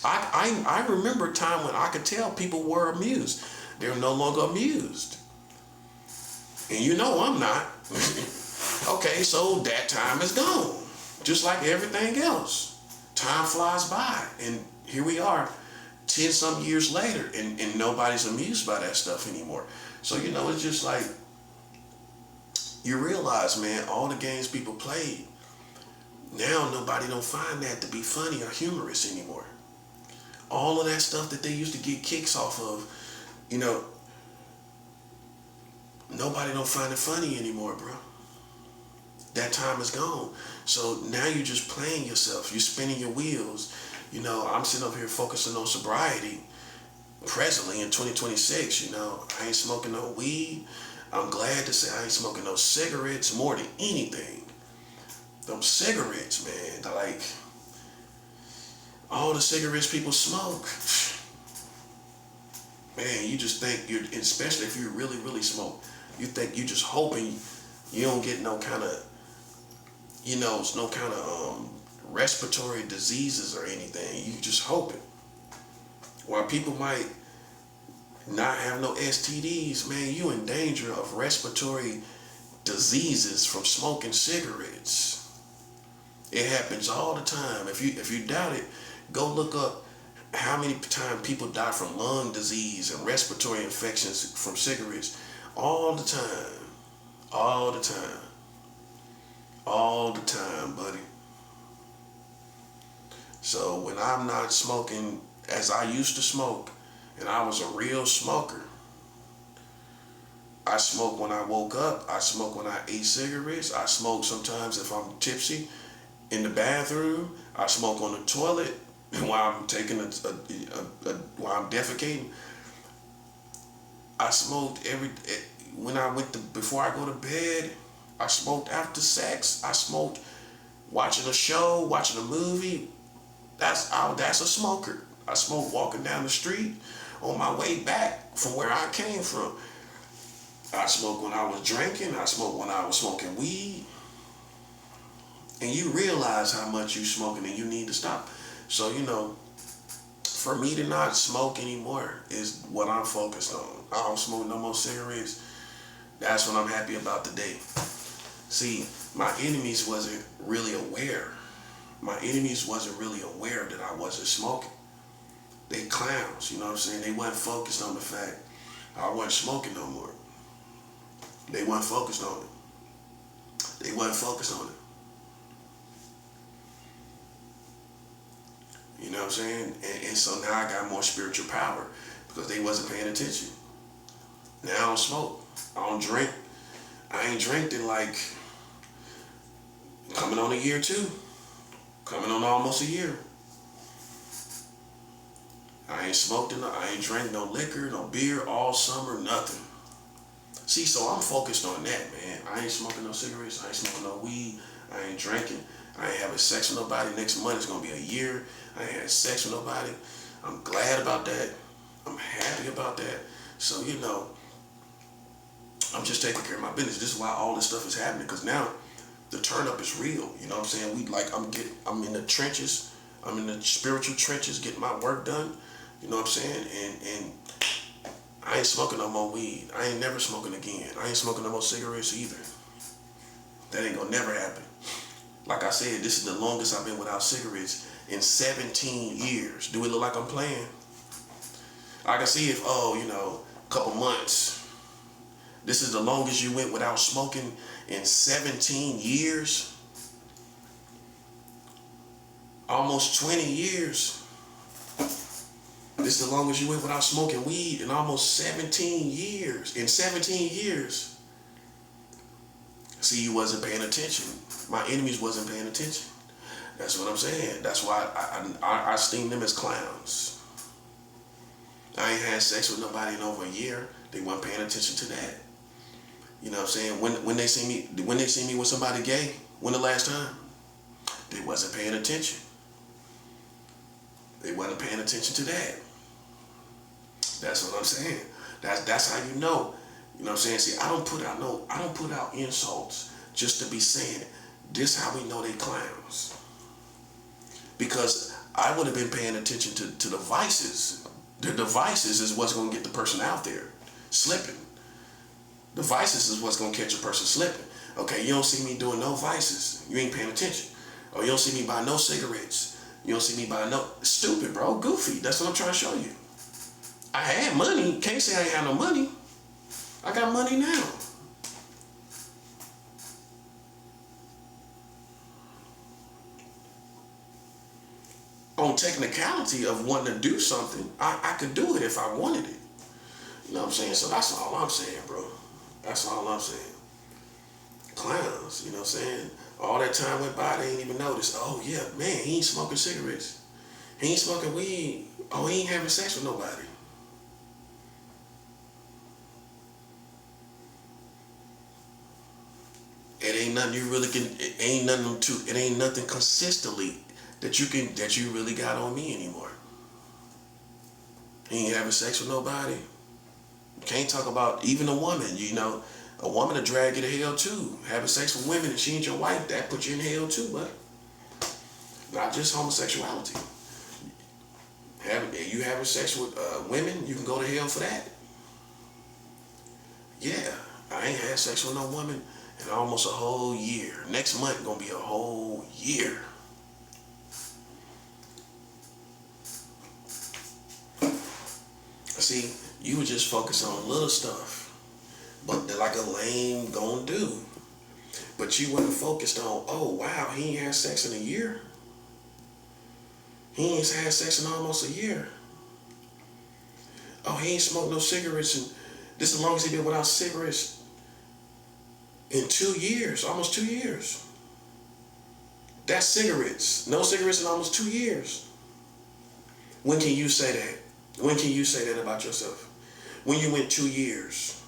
I remember a time when I could tell people were amused. They're no longer amused. And you know I'm not. Okay, so that time is gone. Just like everything else. Time flies by. And here we are 10 some years later and nobody's amused by that stuff anymore. So, you know, it's just like, you realize, man, all the games people played, now nobody don't find that to be funny or humorous anymore. All of that stuff that they used to get kicks off of, you know, nobody don't find it funny anymore, bro. That time is gone. So now you're just playing yourself. You're spinning your wheels. You know, I'm sitting up here focusing on sobriety presently in 2026. You know, I ain't smoking no weed. I'm glad to say I ain't smoking no cigarettes more than anything. Them cigarettes, man, like all the cigarettes people smoke. Man, you just think you're, especially if you really, really smoke, you think you just hoping you don't get no kind of, you know, it's no kind of respiratory diseases or anything. You just hoping. While people might not have no STDs, man, you in danger of respiratory diseases from smoking cigarettes. It happens all the time. If you doubt it, go look up how many times people die from lung disease and respiratory infections from cigarettes. All the time. All the time. All the time, buddy. So when I'm not smoking as I used to smoke, and I was a real smoker, I smoke when I woke up, I smoke when I ate cigarettes, I smoke sometimes if I'm tipsy in the bathroom, I smoke on the toilet while I'm taking while I'm defecating. I smoked before I go to bed. I smoked after sex. I smoked watching a show, watching a movie. That's a smoker. I smoke walking down the street on my way back from where I came from. I smoked when I was drinking. I smoked when I was smoking weed. And you realize how much you smoking and you need to stop. So, you know, for me to not smoke anymore is what I'm focused on. I don't smoke no more cigarettes. That's what I'm happy about today. See, my enemies wasn't really aware. My enemies wasn't really aware that I wasn't smoking. They clowns, you know what I'm saying? They wasn't focused on the fact I wasn't smoking no more. They wasn't focused on it. They wasn't focused on it. You know what I'm saying? And so now I got more spiritual power because they wasn't paying attention. Now I don't smoke. I don't drink. I ain't drank in like coming on a year 2. Coming on almost a year. I ain't smoked, I ain't drank no liquor, no beer all summer, nothing. See, so I'm focused on that, man. I ain't smoking no cigarettes, I ain't smoking no weed, I ain't drinking, I ain't having sex with nobody. Next month it's gonna be a year. I ain't had sex with nobody. I'm glad about that. I'm happy about that. So, I'm just taking care of my business. This is why all this stuff is happening, because now the turn up is real. You know what I'm saying? I'm in the trenches. I'm in the spiritual trenches getting my work done. You know what I'm saying? And I ain't smoking no more weed. I ain't never smoking again. I ain't smoking no more cigarettes either. That ain't gonna never happen. Like I said, this is the longest I've been without cigarettes in 17 years. Do it look like I'm playing? I can see if, a couple months. This is the longest you went without smoking in 17 years. Almost 20 years. This is the longest you went without smoking weed in almost 17 years. In 17 years. See, you wasn't paying attention. My enemies wasn't paying attention. That's what I'm saying. That's why I esteem them as clowns. I ain't had sex with nobody in over a year. They weren't paying attention to that. You know what I'm saying? When they see me with somebody gay, when the last time? They wasn't paying attention. They wasn't paying attention to that. That's what I'm saying. That's how you know. You know what I'm saying? See, I don't put out insults just to be saying it. This how we know they clowns. Because I would have been paying attention to the vices. The devices is what's gonna get the person out there slipping. The vices is what's gonna catch a person slipping. Okay, you don't see me doing no vices. You ain't paying attention. Or you don't see me buy no cigarettes. You don't see me buy no... Stupid, bro. Goofy. That's what I'm trying to show you. I had money. Can't say I ain't had no money. I got money now. On technicality of wanting to do something, I could do it if I wanted it. You know what I'm saying? So that's all I'm saying, bro. That's all I'm saying. Clowns, you know what I'm saying? All that time went by, they ain't even noticed. Oh, yeah, man, he ain't smoking cigarettes. He ain't smoking weed. Oh, he ain't having sex with nobody. It ain't nothing you really can, it ain't nothing consistently that you really got on me anymore. He ain't having sex with nobody. You can't talk about even a woman, a woman to drag you to hell too. Having sex with women and she ain't your wife, that put you in hell too, but not just homosexuality. You having sex with women, you can go to hell for that. Yeah, I ain't had sex with no woman in almost a whole year. Next month gonna be a whole year. See, you were just focused on little stuff, but they're like a lame gonna do. But you wasn't focused on, oh wow, he ain't had sex in a year. He ain't had sex in almost a year. Oh, he ain't smoked no cigarettes, and this is the longest he been without cigarettes in 2 years, almost 2 years. That's cigarettes. No cigarettes in almost 2 years. When can you say that? When can you say that about yourself? When you went 2 years.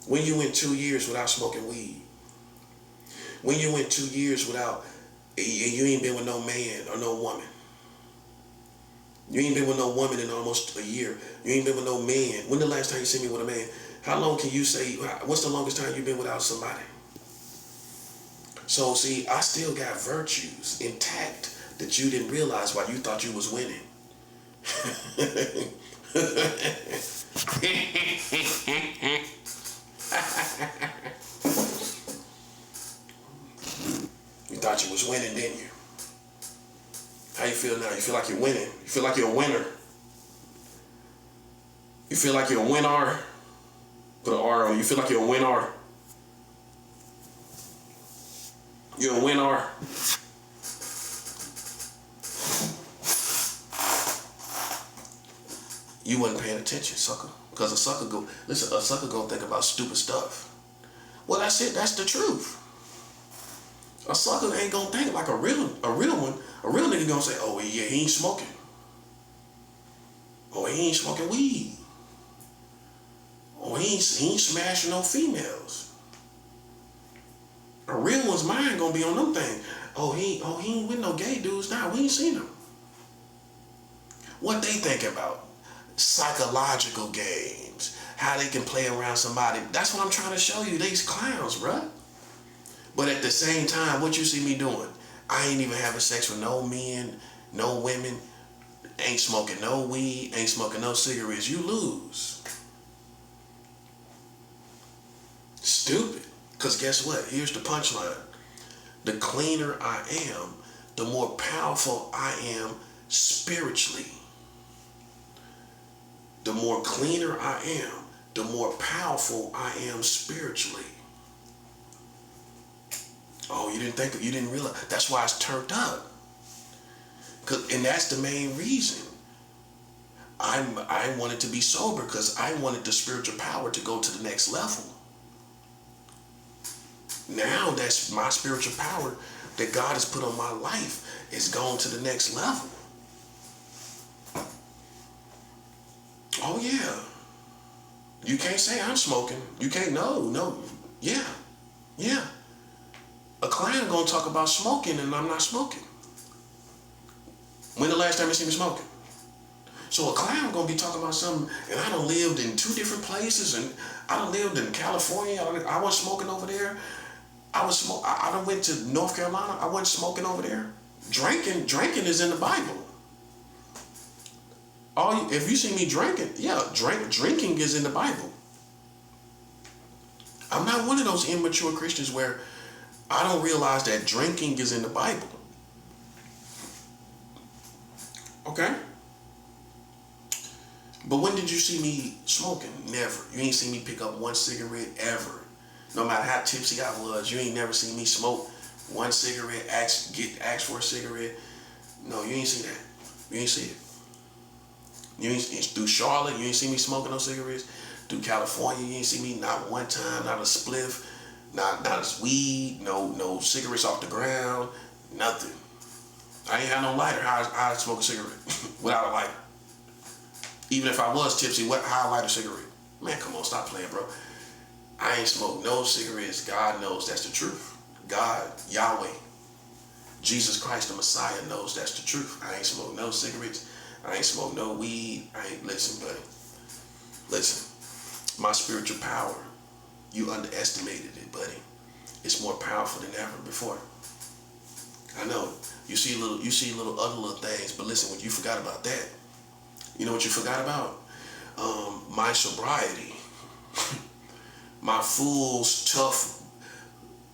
When you went 2 years without smoking weed. When you went 2 years without, you ain't been with no man or no woman. You ain't been with no woman in almost a year. You ain't been with no man. When the last time you seen me with a man? How long can you say, what's the longest time you've been without somebody? So see, I still got virtues intact that you didn't realize while you thought you was winning. You thought you was winning, didn't you? How you feel now? You feel like you're winning? You feel like you're a winner? You feel like you're a winner? Put an R on. You feel like you're a winner? You're a winner? You wasn't paying attention, sucker. Because a sucker gonna think about stupid stuff. Well, that's it. That's the truth. A sucker ain't gonna think like a real one. A real nigga gonna say, oh yeah, he ain't smoking. Oh, he ain't smoking weed. Oh, he ain't smashing no females. A real one's mind gonna be on them things. Oh, he ain't with no gay dudes now. We ain't seen him. What they think about? Psychological games. How they can play around somebody. That's what I'm trying to show you. These clowns, bruh. But at the same time, what you see me doing? I ain't even having sex with no men, no women. Ain't smoking no weed. Ain't smoking no cigarettes. You lose. Stupid. Because guess what? Here's the punchline. The cleaner I am, the more powerful I am spiritually. The more cleaner I am, the more powerful I am spiritually. Oh, you didn't realize. That's why it's turned up. And that's the main reason. I wanted to be sober because I wanted the spiritual power to go to the next level. Now that's my spiritual power that God has put on my life is gone to the next level. Oh yeah. You can't say I'm smoking. You can't, no. Yeah. A client gonna talk about smoking and I'm not smoking. When the last time you seen me smoking? So a clown gonna be talking about something, and I done lived in 2 different places, and I done lived in California. I wasn't smoking over there. I done went to North Carolina. I wasn't smoking over there. Drinking is in the Bible. If you see me drinking, yeah, drinking is in the Bible. I'm not one of those immature Christians where I don't realize that drinking is in the Bible. Okay? But when did you see me smoking? Never. You ain't seen me pick up 1 cigarette ever. No matter how tipsy I was, you ain't never seen me smoke 1 cigarette, ask for a cigarette. No, you ain't see that. You ain't see it. You ain't through Charlotte, you ain't see me smoking no cigarettes. Through California, you ain't see me not one time, not a spliff, not a weed, no cigarettes off the ground, nothing. I ain't had no lighter. How I smoke a cigarette without a lighter? Even if I was tipsy, how I light a cigarette? Man, come on, stop playing, bro. I ain't smoked no cigarettes. God knows that's the truth. God, Yahweh, Jesus Christ, the Messiah, knows that's the truth. I ain't smoked no cigarettes. I ain't smoked no weed. Listen, buddy. Listen, my spiritual power, you underestimated it, buddy. It's more powerful than ever before. I know. You see other little things, but listen, when you forgot about that, you know what you forgot about? My sobriety. My fool's tough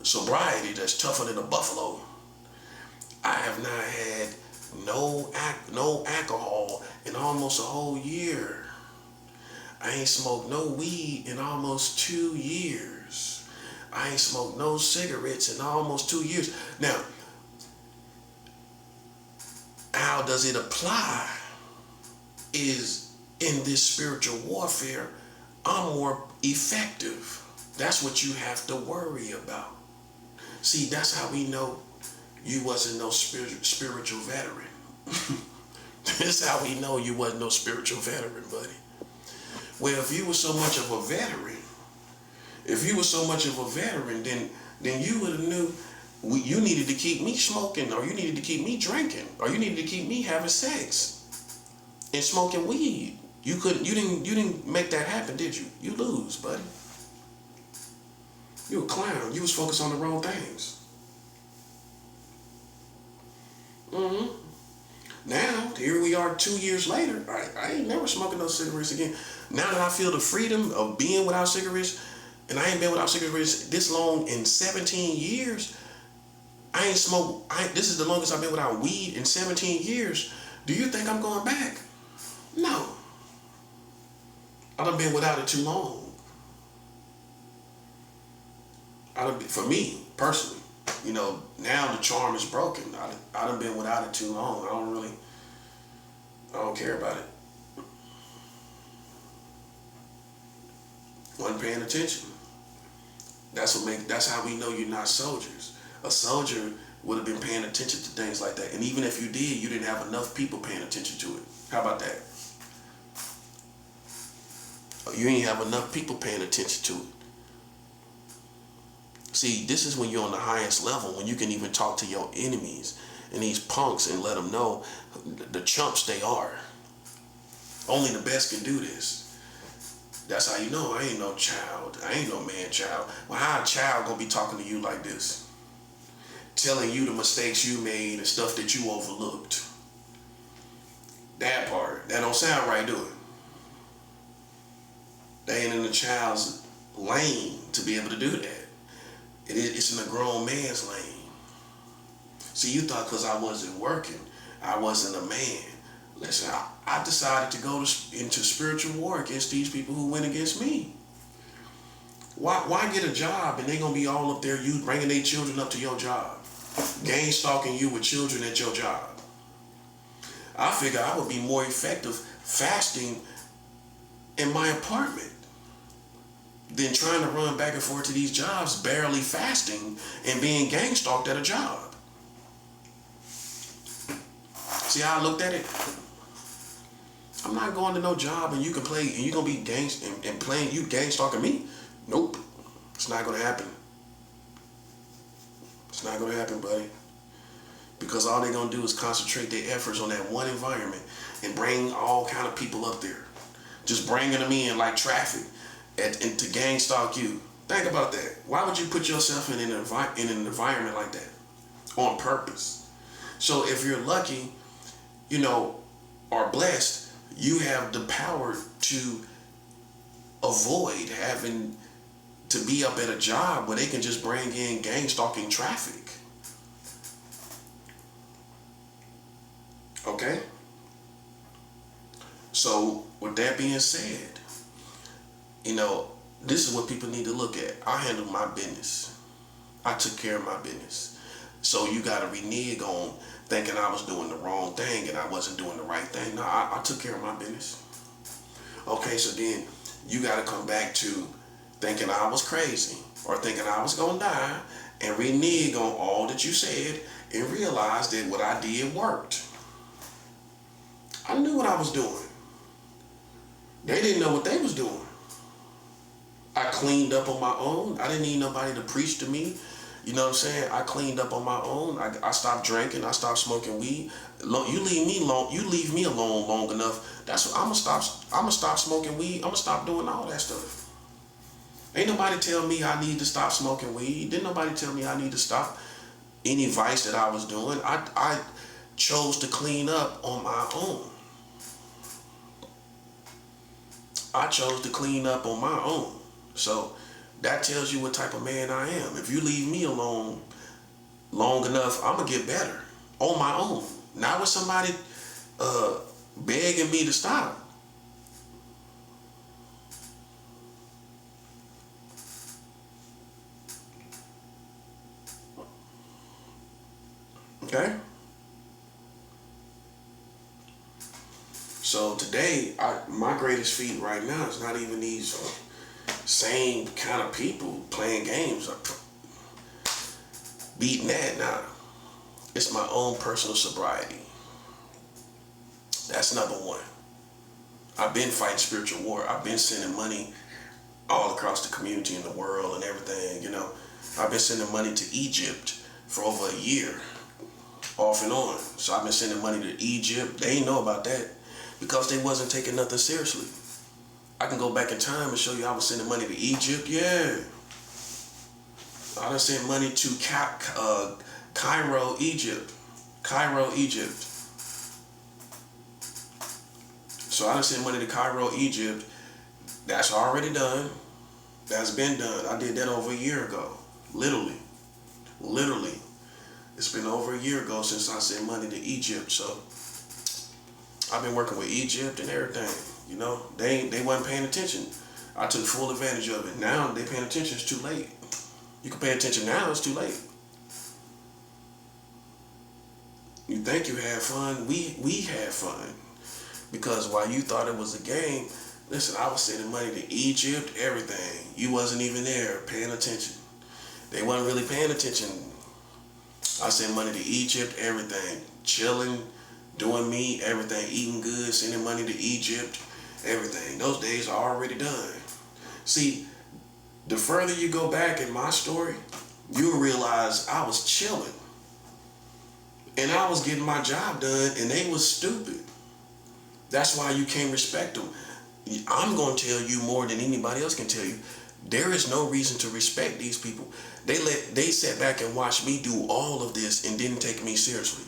sobriety that's tougher than a buffalo. I have not had no alcohol in almost a whole year. I ain't smoked no weed in almost 2 years. I ain't smoked no cigarettes in almost 2 years. Now, how does it apply? Is in this spiritual warfare, I'm more effective. That's what you have to worry about. See, that's how we know you wasn't no spiritual veteran. This is how we know you wasn't no spiritual veteran, buddy. Well, if you were so much of a veteran, then you would have knew you needed to keep me smoking, or you needed to keep me drinking, or you needed to keep me having sex and smoking weed. You didn't make that happen, did you? You lose, buddy. You a clown. You was focused on the wrong things. Now, here we are 2 years later. I ain't never smoking those cigarettes again. Now that I feel the freedom of being without cigarettes, and I ain't been without cigarettes this long in 17 years, I ain't smoked. This is the longest I've been without weed in 17 years. Do you think I'm going back? No. I done been without it too long. For me, personally, now the charm is broken. I done been without it too long. I don't care about it. Wasn't paying attention. That's how we know you're not soldiers. A soldier would have been paying attention to things like that. And even if you did, you didn't have enough people paying attention to it. How about that? You ain't have enough people paying attention to it. See, this is when you're on the highest level, when you can even talk to your enemies and these punks and let them know the chumps they are. Only the best can do this. That's how you know I ain't no child. I ain't no man child. Well, how a child gonna be talking to you like this? Telling you the mistakes you made and stuff that you overlooked. That part, that don't sound right, do it? They ain't in the child's lane to be able to do that. It's in a grown man's lane. See, you thought because I wasn't working, I wasn't a man. Listen, I decided to go into spiritual war against these people who went against me. Why get a job and they gonna be all up there, you bringing their children up to your job, gang stalking you with children at your job? I figure I would be more effective fasting in my apartment than trying to run back and forth to these jobs, barely fasting and being gang stalked at a job. See how I looked at it? I'm not going to no job and you can play and you gonna be gang and playing you gang stalking me. Nope, it's not gonna happen. It's not gonna happen, buddy. Because all they're gonna do is concentrate their efforts on that one environment and bring all kind of people up there, just bringing them in like traffic and to gang stalk you. Think about that. Why would you put yourself in an environment like that on purpose? So if you're lucky, you know, or blessed, you have the power to avoid having to be up at a job where they can just bring in gang stalking traffic. Okay? So with that being said, you know, this is what people need to look at. I handled my business. I took care of my business. So you got to renege on thinking I was doing the wrong thing and I wasn't doing the right thing. No, I took care of my business. Okay, so then you got to come back to thinking I was crazy or thinking I was going to die and renege on all that you said and realize that what I did worked. I knew what I was doing. They didn't know what they was doing. I cleaned up on my own. I didn't need nobody to preach to me. You know what I'm saying? I cleaned up on my own. I stopped drinking. I stopped smoking weed. You leave me alone long enough. That's what I'm gonna stop smoking weed. I'm gonna stop doing all that stuff. Ain't nobody tell me I need to stop smoking weed. Didn't nobody tell me I need to stop any vice that I was doing. I chose to clean up on my own. I chose to clean up on my own. So that tells you what type of man I am. If you leave me alone long enough, I'm going to get better on my own. Not with somebody begging me to stop. Okay? So today, my greatest feat right now is not even these same kind of people playing games. Beating that now. It's my own personal sobriety. That's number one. I've been fighting spiritual war. I've been sending money all across the community and the world and everything, you know. I've been sending money to Egypt for over a year, off and on. So I've been sending money to Egypt. They didn't know about that because they wasn't taking nothing seriously. I can go back in time and show you I was sending money to Egypt. Yeah. I done sent money to Cairo, Egypt. Cairo, Egypt. So I done sent money to Cairo, Egypt. That's already done. That's been done. I did that over a year ago. Literally. It's been over a year ago since I sent money to Egypt. So I've been working with Egypt and everything. You know, they wasn't paying attention. I took full advantage of it. Now they paying attention. It's too late. You can pay attention now. It's too late. You think you had fun? We had fun because while you thought it was a game, listen, I was sending money to Egypt, everything. You wasn't even there paying attention. They wasn't really paying attention. I send money to Egypt, everything. Chilling, doing me, everything. Eating good, sending money to Egypt, everything. Those days are already done. See, the further you go back in my story, you'll realize I was chilling. And I was getting my job done, and they was stupid. That's why you can't respect them. I'm going to tell you more than anybody else can tell you. There is no reason to respect these people. They sat back and watched me do all of this and didn't take me seriously.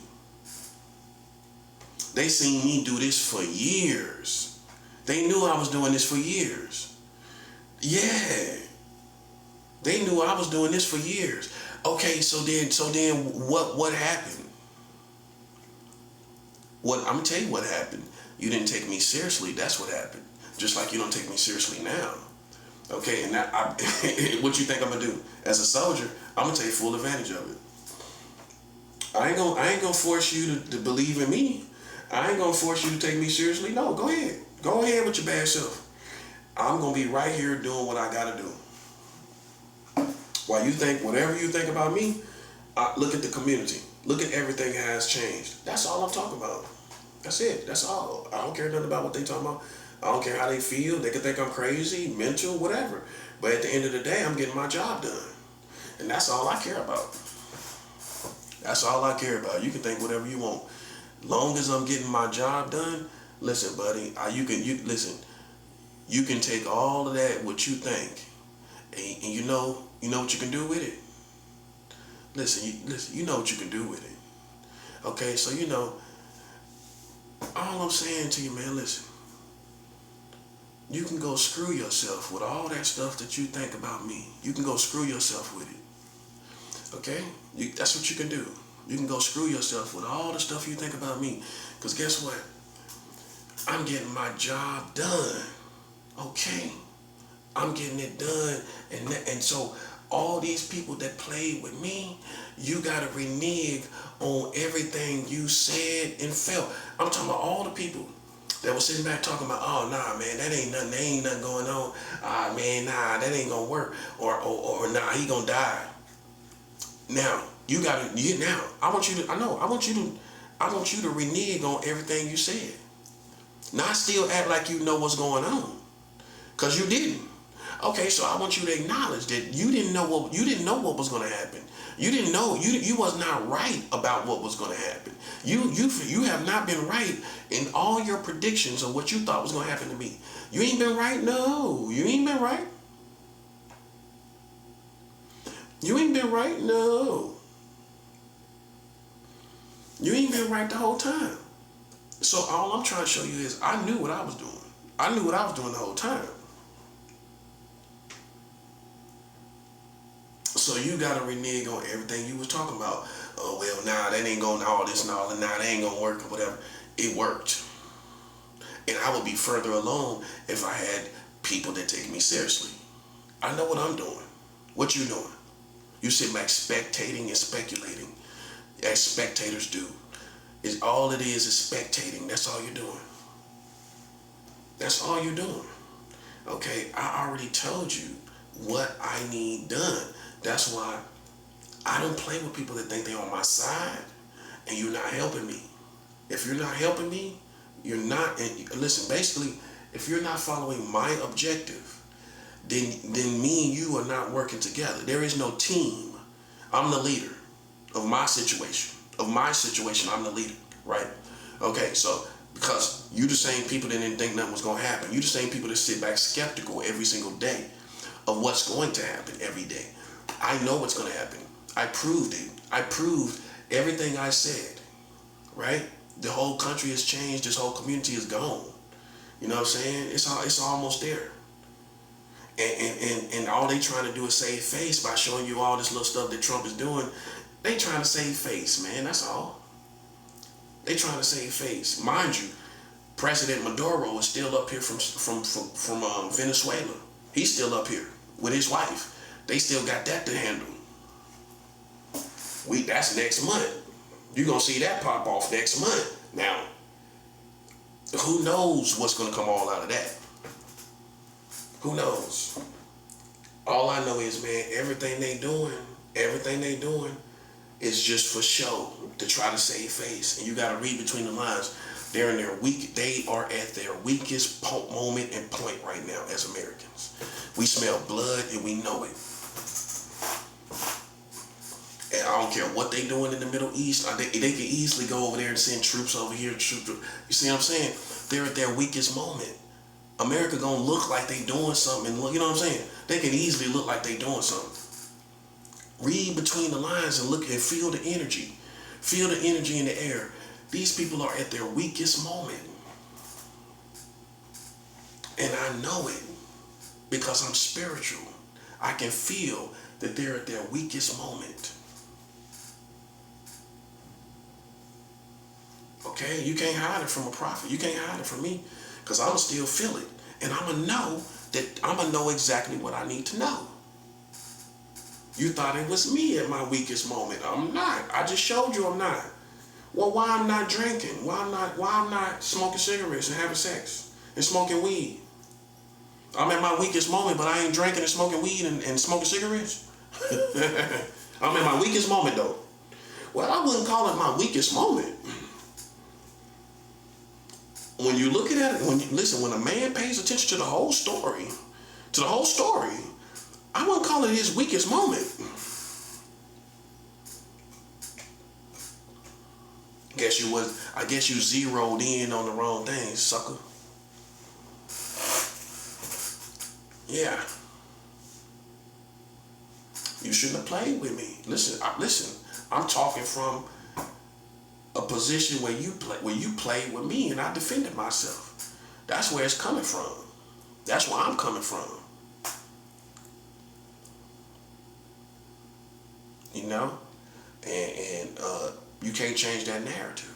They seen me do this for years. They knew I was doing this for years. Yeah. They knew I was doing this for years. Okay, so then what happened? I'm gonna tell you what happened. You didn't take me seriously. That's what happened. Just like you don't take me seriously now. Okay, and what you think I'm gonna do? As a soldier, I'm gonna take full advantage of it. I ain't gonna force you to believe in me. I ain't gonna force you to take me seriously. No, go ahead. Go ahead with your bad self. I'm gonna be right here doing what I gotta do. While you think whatever you think about me, look at the community. Look at everything has changed. That's all I'm talking about. That's it. That's all. I don't care nothing about what they talking about. I don't care how they feel. They can think I'm crazy, mental, whatever. But at the end of the day, I'm getting my job done. And that's all I care about. That's all I care about. You can think whatever you want. Long as I'm getting my job done, listen, buddy, listen. You can take all of that, what you think, and you know what you can do with it. Listen, you know what you can do with it. Okay, so all I'm saying to you, man, listen. You can go screw yourself with all that stuff that you think about me. You can go screw yourself with it. Okay? That's what you can do. You can go screw yourself with all the stuff you think about me. Because guess what? I'm getting my job done. Okay? I'm getting it done. And so all these people that played with me, you got to renege on everything you said and felt. I'm talking about all the people that was sitting back talking about, oh, nah, man, that ain't nothing. There ain't nothing going on. Man, nah, that ain't going to work. Or nah, he going to die. Now, I want you to renege on everything you said. Not still act like you know what's going on. Because you didn't. Okay, so I want you to acknowledge that you didn't know what was going to happen. You didn't know. You was not right about what was going to happen. You have not been right in all your predictions of what you thought was going to happen to me. You ain't been right. No, you ain't been right. You ain't been right. No, you ain't been right the whole time. So all I'm trying to show you is I knew what I was doing. I knew what I was doing the whole time. So you got to renege on everything you was talking about. Oh, well, nah, that ain't going to all this and all that. Nah, that ain't going to work or whatever. It worked. And I would be further along if I had people that take me seriously. I know what I'm doing. What you doing? You sit back spectating and speculating, as spectators do. All it is spectating. That's all you're doing. That's all you're doing. Okay, I already told you what I need done. That's why I don't play with people that think they're on my side and you're not helping me. If you're not helping me, you're not, and listen, basically, if you're not following my objective, then me and you are not working together. There is no team. I'm the leader of my situation. I'm the leader, right? Okay, so because you the same people that didn't think nothing was going to happen. You the same people that sit back skeptical every single day of what's going to happen every day. I know what's going to happen. I proved it. I proved everything I said, right? The whole country has changed. This whole community is gone. You know what I'm saying? It's almost there. And all they trying to do is save face by showing you all this little stuff that Trump is doing. They trying to save face, man. That's all. They trying to save face. Mind you, President Maduro is still up here from Venezuela. He's still up here with his wife. They still got that to handle. That's next month. You're going to see that pop off next month. Now, who knows what's going to come all out of that? Who knows? All I know is, man, everything they doing, is just for show to try to save face. And you got to read between the lines. They're in their weak. They are at their weakest moment and point right now as Americans. We smell blood and we know it. And I don't care what they doing in the Middle East. They can easily go over there and send troops over here. You see what I'm saying? They're at their weakest moment. America gonna look like they doing something. And look, you know what I'm saying? They can easily look like they doing something. Read between the lines and look and feel the energy. Feel the energy in the air. These people are at their weakest moment. And I know it because I'm spiritual. I can feel that they're at their weakest moment. Okay? You can't hide it from a prophet. You can't hide it from me because I'm going to still feel it. And I'm going to know that I'm going to know exactly what I need to know. You thought it was me at my weakest moment. I'm not. I just showed you I'm not. Well, why I'm not drinking? Why I'm not smoking cigarettes and having sex and smoking weed? I'm at my weakest moment, but I ain't drinking and smoking weed and smoking cigarettes. I'm at my weakest moment though. Well, I wouldn't call it my weakest moment. When you look at it, when a man pays attention to the whole story, I wouldn't call it his weakest moment. I guess you zeroed in on the wrong thing, sucker. Yeah. You shouldn't have played with me. Listen, I'm talking from a position where you played with me and I defended myself. That's where it's coming from. That's where I'm coming from. You know? And you can't change that narrative.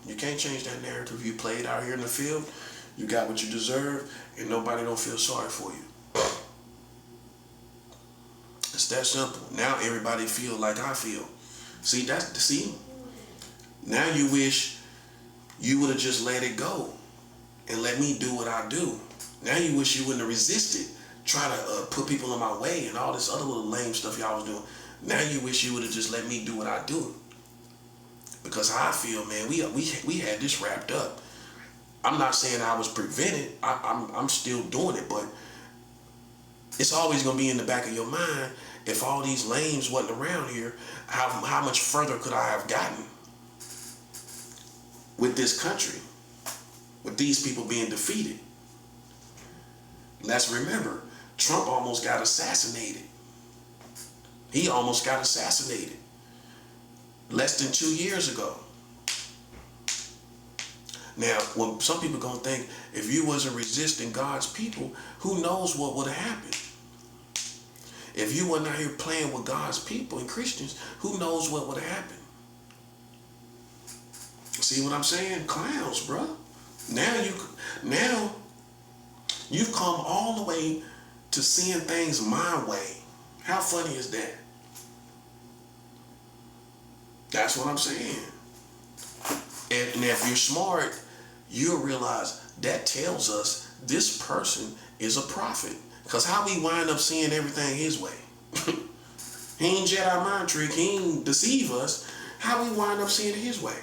You can't change that narrative. You played out here in the field, you got what you deserve, and nobody don't feel sorry for you. It's that simple. Now everybody feel like I feel. See? Now you wish you would have just let it go and let me do what I do. Now you wish you wouldn't have resisted, try to put people in my way and all this other little lame stuff y'all was doing. Now you wish you would have just let me do what I do. Because how I feel, man, we had this wrapped up. I'm not saying I was prevented. I'm still doing it, but it's always gonna be in the back of your mind. If all these lames wasn't around here, how much further could I have gotten with this country, with these people being defeated? Let's remember, Trump almost got assassinated. He almost got assassinated less than 2 years ago. Now, when some people gonna think if you wasn't resisting God's people, who knows what would have happened? If you weren't out here playing with God's people and Christians, who knows what would have happened? See what I'm saying? Clowns, bro. Now you've come all the way to seeing things my way. How funny is that? That's what I'm saying. And if you're smart, you'll realize that tells us this person is a prophet. Because how we wind up seeing everything his way? He ain't Jedi mind trick. He ain't deceive us. How we wind up seeing it his way?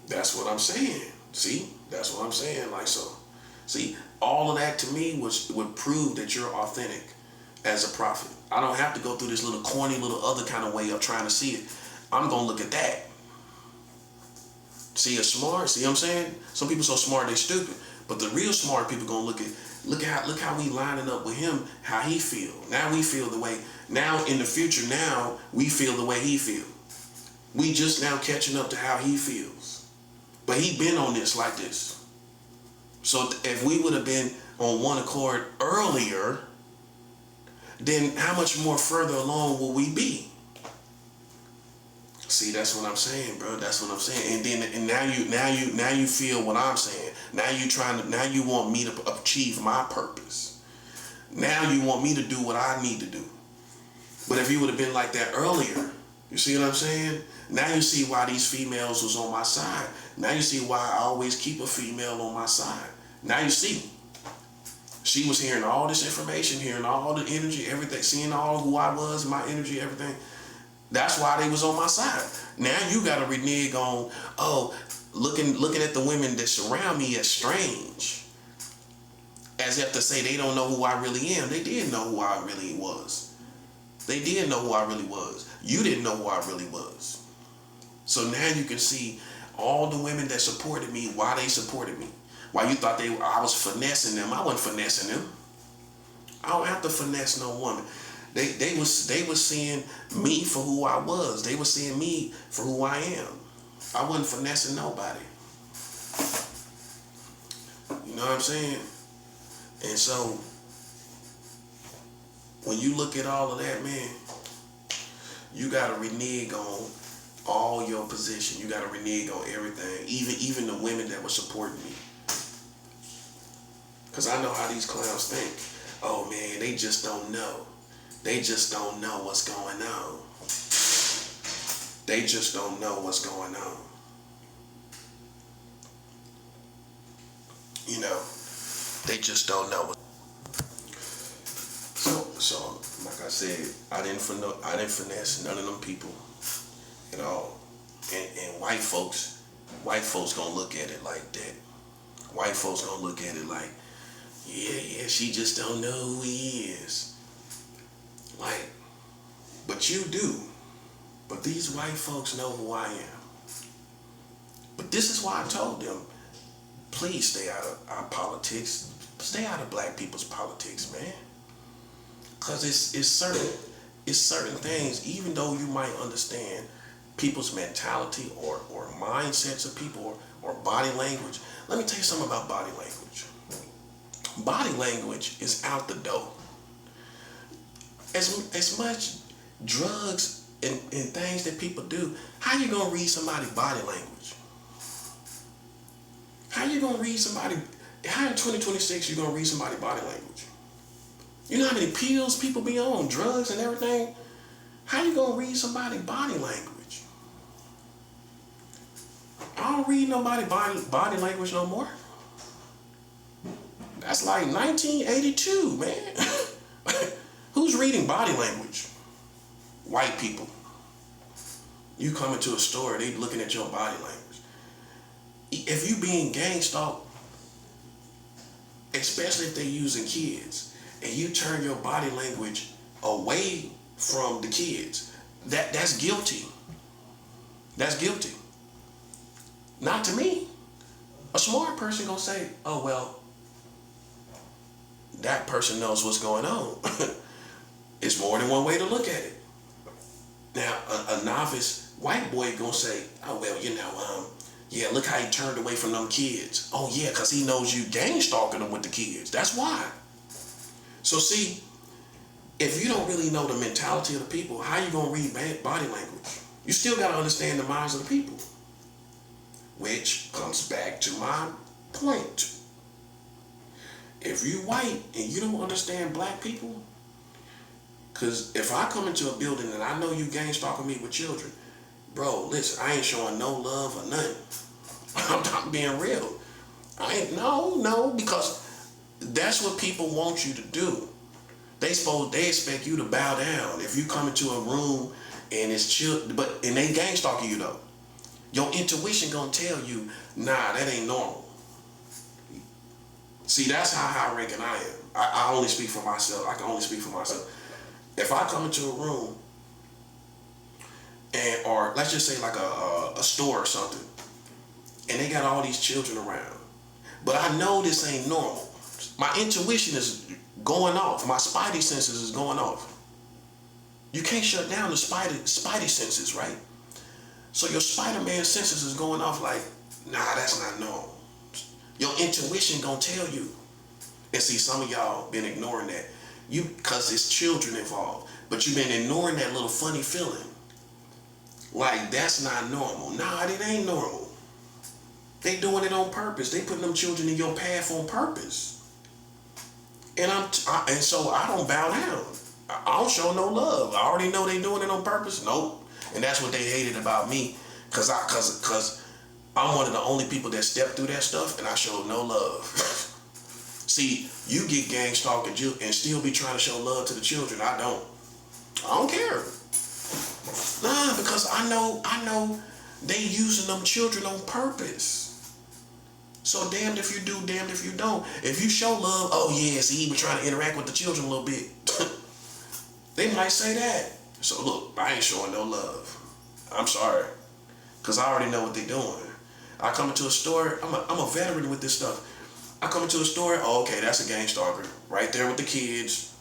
That's what I'm saying. See? That's what I'm saying. Like so. See, all of that to me would prove that you're authentic as a prophet. I don't have to go through this little corny little other kind of way of trying to see it. I'm going to look at that. See, smart, see what I'm saying? Some people so smart, they stupid. But the real smart people going to look how we lining up with him, how he feel. Now we feel the way, now in the future, now we feel the way he feel. We just now catching up to how he feels. But he been on this like this. So if we would have been on one accord earlier, then how much more further along will we be? See, that's what I'm saying, bro. That's what I'm saying. And now you feel what I'm saying. Now you want me to achieve my purpose. Now you want me to do what I need to do. But if you would have been like that earlier, you see what I'm saying? Now you see why these females was on my side. Now you see why I always keep a female on my side. Now you see. She was hearing all this information, hearing all the energy, everything, seeing all who I was, my energy, everything. That's why they was on my side. Now you got to renege on, looking at the women that surround me as strange. As if to say they don't know who I really am. They did know who I really was. They did know who I really was. You didn't know who I really was. So now you can see all the women that supported me, why they supported me. Why you thought I was finessing them. I wasn't finessing them. I don't have to finesse no woman. They was seeing me for who I was. They were seeing me for who I am. I wasn't finessing nobody. You know what I'm saying? And so when you look at all of that, man, you gotta renege on all your position. You gotta renege on everything, even the women that were supporting me. Cause I know how these clowns think. Oh man, they just don't know. They just don't know what's going on. They just don't know what's going on. You know, they just don't know. So like I said, I didn't finesse none of them people at all. And white folks gonna look at it like that. White folks gonna look at it like, yeah, she just don't know who he is. Like, but you do. But these white folks know who I am. But this is why I told them, please stay out of our politics. Stay out of black people's politics, man. Cause it's certain things, even though you might understand people's mentality or mindsets of people or body language. Let me tell you something about body language. Body language is out the door. As much drugs and things that people do, how you gonna read somebody's body language? How in 2026 you gonna read somebody's body language? You know how many pills people be on, drugs and everything? How you gonna read somebody's body language? I don't read nobody's body language no more. That's like 1982, man. Who's reading body language? White people. You come into a store, they looking at your body language. If you being gang stalked, especially if they using kids, and you turn your body language away from the kids, that's guilty. That's guilty. Not to me. A smart person gonna say, oh well, that person knows what's going on. It's more than one way to look at it. Now, a novice white boy gonna say, oh well, yeah, look how he turned away from them kids. Oh yeah, cause he knows you gang stalking them with the kids. That's why. So see, if you don't really know the mentality of the people, how you gonna read body language? You still gotta understand the minds of the people. Which comes back to my point. If you white and you don't understand black people, because if I come into a building and I know you gang stalking me with children, bro, listen, I ain't showing no love or nothing. I'm not being real. No, because that's what people want you to do. They expect you to bow down. If you come into a room and it's children, and they gang stalking you though, your intuition gonna tell you, nah, that ain't normal. See, that's how high ranking I am. I only speak for myself. I can only speak for myself. If I come into a room or let's just say like a store or something, and they got all these children around, but I know this ain't normal. My intuition is going off. My spidey senses is going off. You can't shut down the spidey senses, right? So your Spider-Man senses is going off like, nah, that's not normal. Your intuition gonna tell you. And see, some of y'all been ignoring that. Cause it's children involved, but you've been ignoring that little funny feeling. Like, that's not normal. Nah, it ain't normal. They doing it on purpose. They putting them children in your path on purpose. And so I don't bow down. I don't show no love. I already know they doing it on purpose. Nope. And that's what they hated about me, cause I'm one of the only people that stepped through that stuff, and I showed no love. See, you get gang stalked and still be trying to show love to the children. I don't care. Nah, because I know they using them children on purpose. So damned if you do, damned if you don't. If you show love, oh yeah, see, he was trying to interact with the children a little bit. They might say that. So look, I ain't showing no love. I'm sorry. Because I already know what they're doing. I come into a store, I'm a veteran with this stuff. I come into a store, oh, okay, that's a gang stalker. Right there with the kids.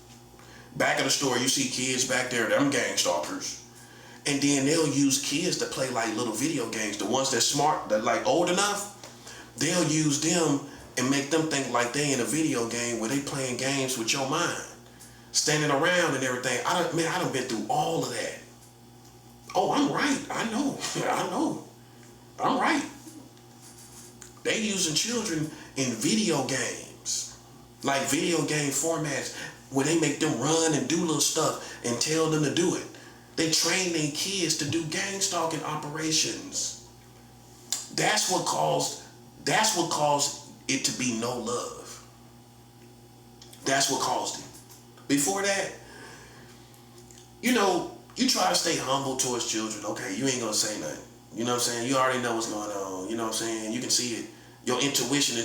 Back of the store, you see kids back there, them gang stalkers. And then they'll use kids to play like little video games. The ones that's smart, that like old enough, they'll use them and make them think like they in a video game where they playing games with your mind. Standing around and everything. I done been through all of that. Oh, I'm right. I know. I know. I'm right. They using children in video games. Like video game formats where they make them run and do little stuff and tell them to do it. They train their kids to do gang stalking operations. That's what caused it to be no love. That's what caused it. Before that, you try to stay humble towards children. Okay, you ain't gonna say nothing. You know what I'm saying? You already know what's going on. You know what I'm saying? You can see it. Your intuition.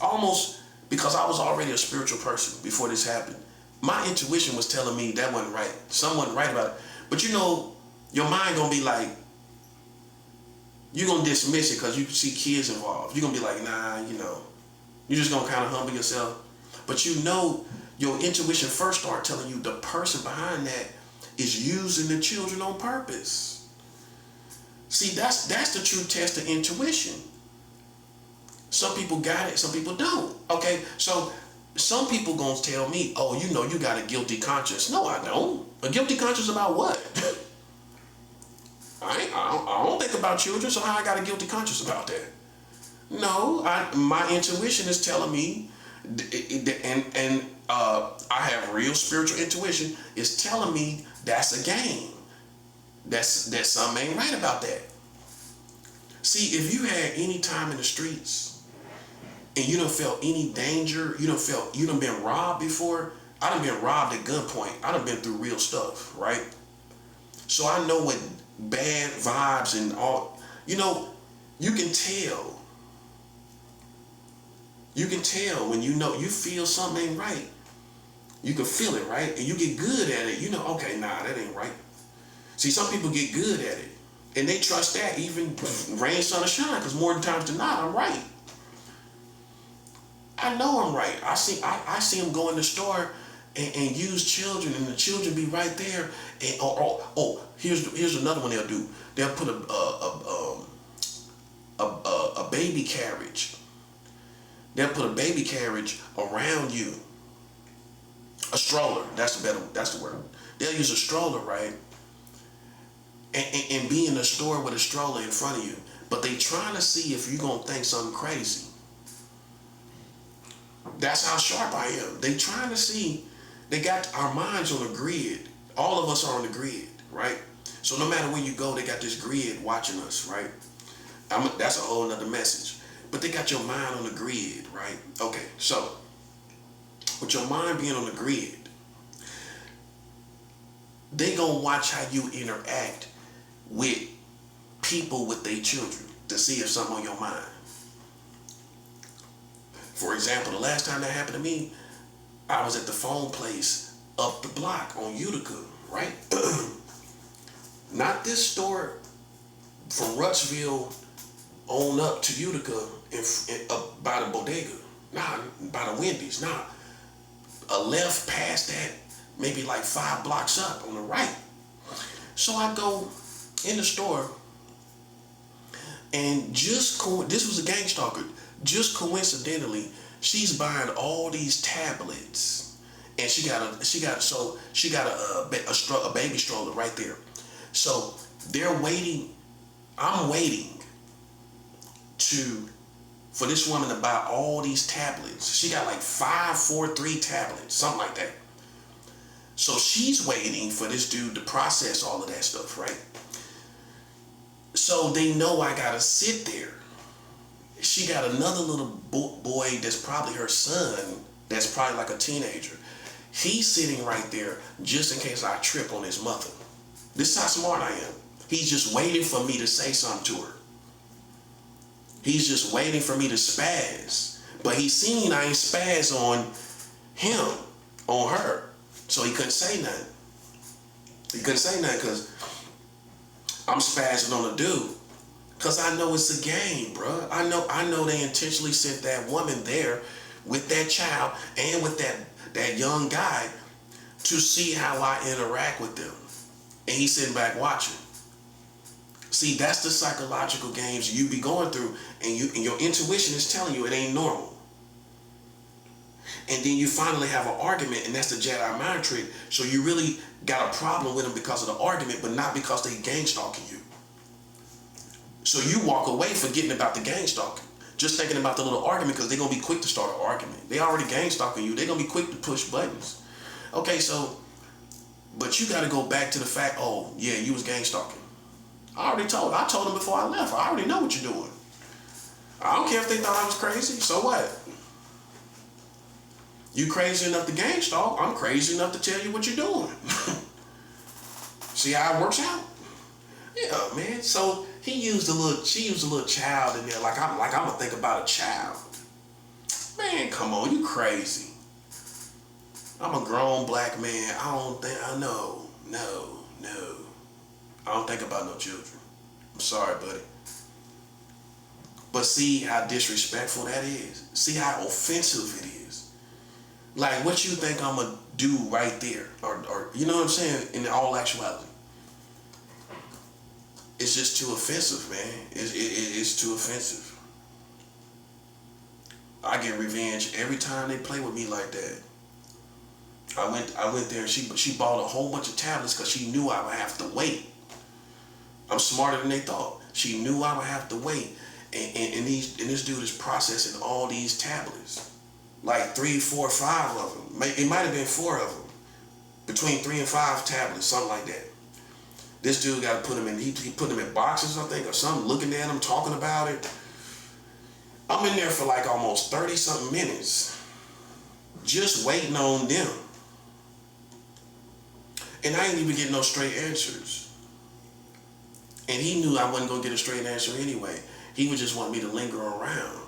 Almost because I was already a spiritual person before this happened. My intuition was telling me that wasn't right. Something wasn't right about it. But your mind gonna be like, you're gonna dismiss it because you see kids involved. You're gonna be like, nah, you're just gonna kind of humble yourself. But your intuition first start telling you the person behind that is using the children on purpose. See, that's the true test of intuition. Some people got it, some people don't. Okay, so some people gonna tell me, oh, you got a guilty conscience. No, I don't. A guilty conscience about what? I don't think about children, so how I got a guilty conscience about that? No, my intuition is telling me, and I have real spiritual intuition, is telling me that's a game. That something ain't right about that. See, if you had any time in the streets and you don't felt any danger, you done been robbed before. I done been robbed at gunpoint. I done been through real stuff, right? So I know what bad vibes and all, you can tell. You can tell when you feel something ain't right. You can feel it, right? And you get good at it. Okay, nah, that ain't right. See, some people get good at it. And they trust that even rain, sun, or shine, because more times than not, I'm right. I know I'm right. I see them go in the store and use children, and the children be right there. And here's another one they'll do. They'll put a baby carriage. They'll put a baby carriage around you. A stroller. That's the word. They'll use a stroller, right? And be in the store with a stroller in front of you. But they trying to see if you're going to think something crazy. That's how sharp I am. They trying to see. They got our minds on a grid. All of us are on the grid, right? So no matter where you go, they got this grid watching us, right? That's a whole nother message. But they got your mind on the grid, right? Okay, so with your mind being on the grid, they gonna watch how you interact with people with their children to see if something on your mind. For example, the last time that happened to me, I was at the phone place up the block on Utica, right? Not this store from Rutsville on up to Utica up by the bodega. Nah, by the Wendy's. Nah, a left past that, maybe like 5 blocks up on the right. So I go in the store, and this was a gang stalker. Just coincidentally, she's buying all these tablets, and she got a baby stroller right there. So they're waiting. I'm waiting for this woman to buy all these tablets. She got like 5, 4, 3 tablets, something like that. So she's waiting for this dude to process all of that stuff, right? So they know I gotta sit there. She got another little boy that's probably her son that's probably like a teenager. He's sitting right there just in case I trip on his mother. This is how smart I am. He's just waiting for me to say something to her. He's just waiting for me to spaz. But he seen I ain't spaz on him, on her. So he couldn't say nothing. He couldn't say nothing because I'm spazzing on a dude. Because I know it's a game, bro. I know they intentionally sent that woman there with that child and with that young guy to see how I interact with them. And he's sitting back watching. See, that's the psychological games you be going through, and your intuition is telling you it ain't normal. And then you finally have an argument, and that's the Jedi mind trick. So you really got a problem with them because of the argument, but not because they gang stalking you. So you walk away forgetting about the gang stalking, just thinking about the little argument because they're going to be quick to start an argument. They already gang stalking you. They're going to be quick to push buttons. Okay, so, but you got to go back to the fact, oh, yeah, you was gang stalking. I told them before I left. I already know what you're doing. I don't care if they thought I was crazy. So what? You crazy enough to gang stalk. I'm crazy enough to tell you what you're doing. See how it works out? Yeah, man. So she used a little child in there, like I'm gonna think about a child. Man, come on, you crazy. I'm a grown black man. I know. I don't think about no children. I'm sorry, buddy. But see how disrespectful that is. See how offensive it is. Like what you think I'm gonna do right there, or you know what I'm saying? In all actuality, it's just too offensive, man. It's too offensive. I get revenge every time they play with me like that. I went there and she bought a whole bunch of tablets because she knew I would have to wait. I'm smarter than they thought. She knew I would have to wait. And this dude is processing all these tablets. Like 3, 4, 5 of them. It might have been 4 of them. Between 3 and 5 tablets, something like that. This dude got to put them in, he put them in boxes, I think, or something, looking at them, talking about it. I'm in there for like almost 30-something minutes. Just waiting on them. And I ain't even getting no straight answers. And he knew I wasn't going to get a straight answer anyway. He would just want me to linger around.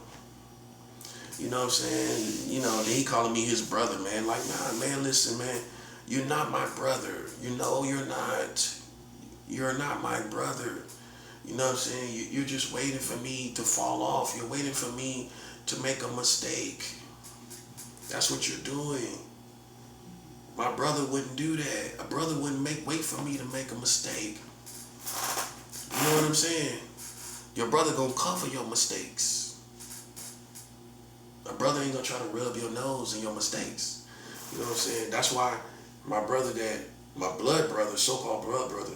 You know what I'm saying? You know, he calling me his brother, man. Like, nah, man, listen, man. You're not my brother. You know you're not. You're not my brother. You know what I'm saying? You're just waiting for me to fall off. You're waiting for me to make a mistake. That's what you're doing. My brother wouldn't do that. A brother wouldn't wait for me to make a mistake. You know what I'm saying? Your brother gonna cover your mistakes. A brother ain't gonna try to rub your nose in your mistakes. You know what I'm saying? That's why my brother, my blood brother, so-called blood brother,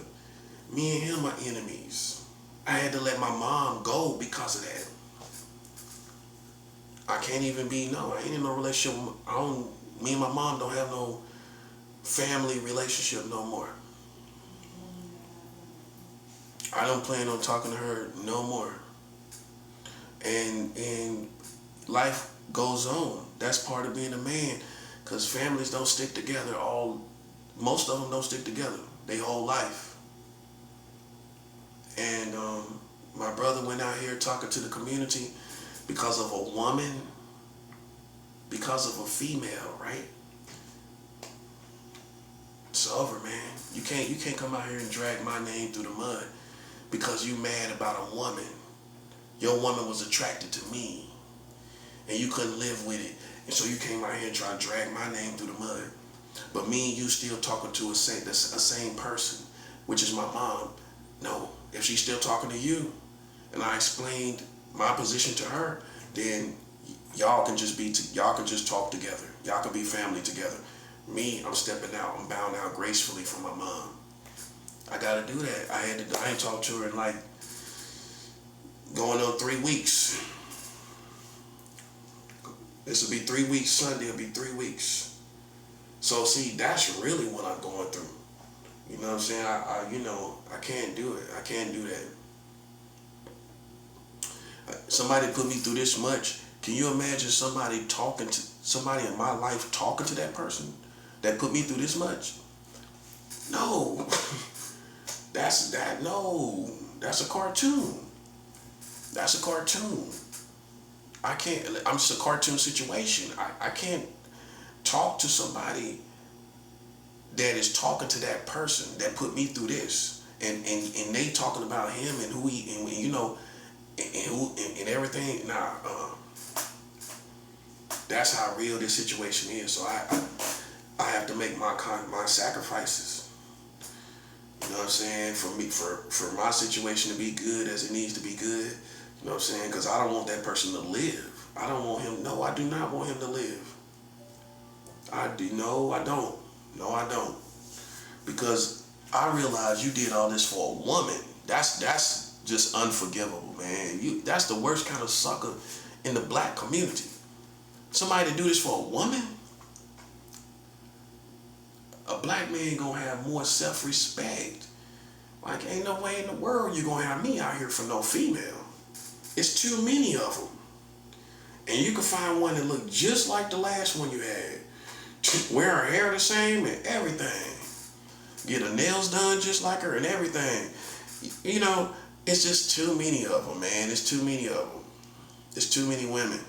me and him are enemies. I had to let my mom go because of that. I can't even I ain't in no relationship. Me and my mom don't have no family relationship no more. I don't plan on talking to her no more. And life goes on. That's part of being a man, because families don't stick together. Most of them don't stick together their whole life. And my brother went out here talking to the community because of a woman, because of a female, right? It's over, man. You can't come out here and drag my name through the mud because you mad about a woman. Your woman was attracted to me and you couldn't live with it. And so you came out here and tried to drag my name through the mud. But me and you still talking to a same person, which is my mom. No, if she's still talking to you and I explained my position to her, then y'all can just talk together. Y'all can be family together. Me, I'm stepping out. I'm bowing out gracefully from my mom. I gotta do that. I ain't talked to her in like going on 3 weeks. This will be 3 weeks. Sunday will be 3 weeks. So see, that's really what I'm going through. You know what I'm saying? I can't do it. I can't do that. Somebody put me through this much. Can you imagine somebody talking to somebody in my life talking to that person that put me through this much? No. That's a cartoon. That's a cartoon. I can't, I'm just a cartoon situation. I can't talk to somebody that is talking to that person that put me through this. And they talking about him and who he, and you know, and everything. Nah, that's how real this situation is. So I have to make my sacrifices. You know what I'm saying? For me, for my situation to be good as it needs to be good. You know what I'm saying? Because I don't want that person to live. I don't want him. No, I do not want him to live. I do. No, I don't. No, I don't. Because I realize you did all this for a woman. That's just unforgivable, man. That's the worst kind of sucker in the black community. Somebody to do this for a woman? A black man gonna have more self-respect. Like, ain't no way in the world you gonna have me out here for no female. It's too many of them. And you can find one that look just like the last one you had. Wear her hair the same and everything. Get her nails done just like her and everything. You know, it's just too many of them, man. It's too many of them. It's too many women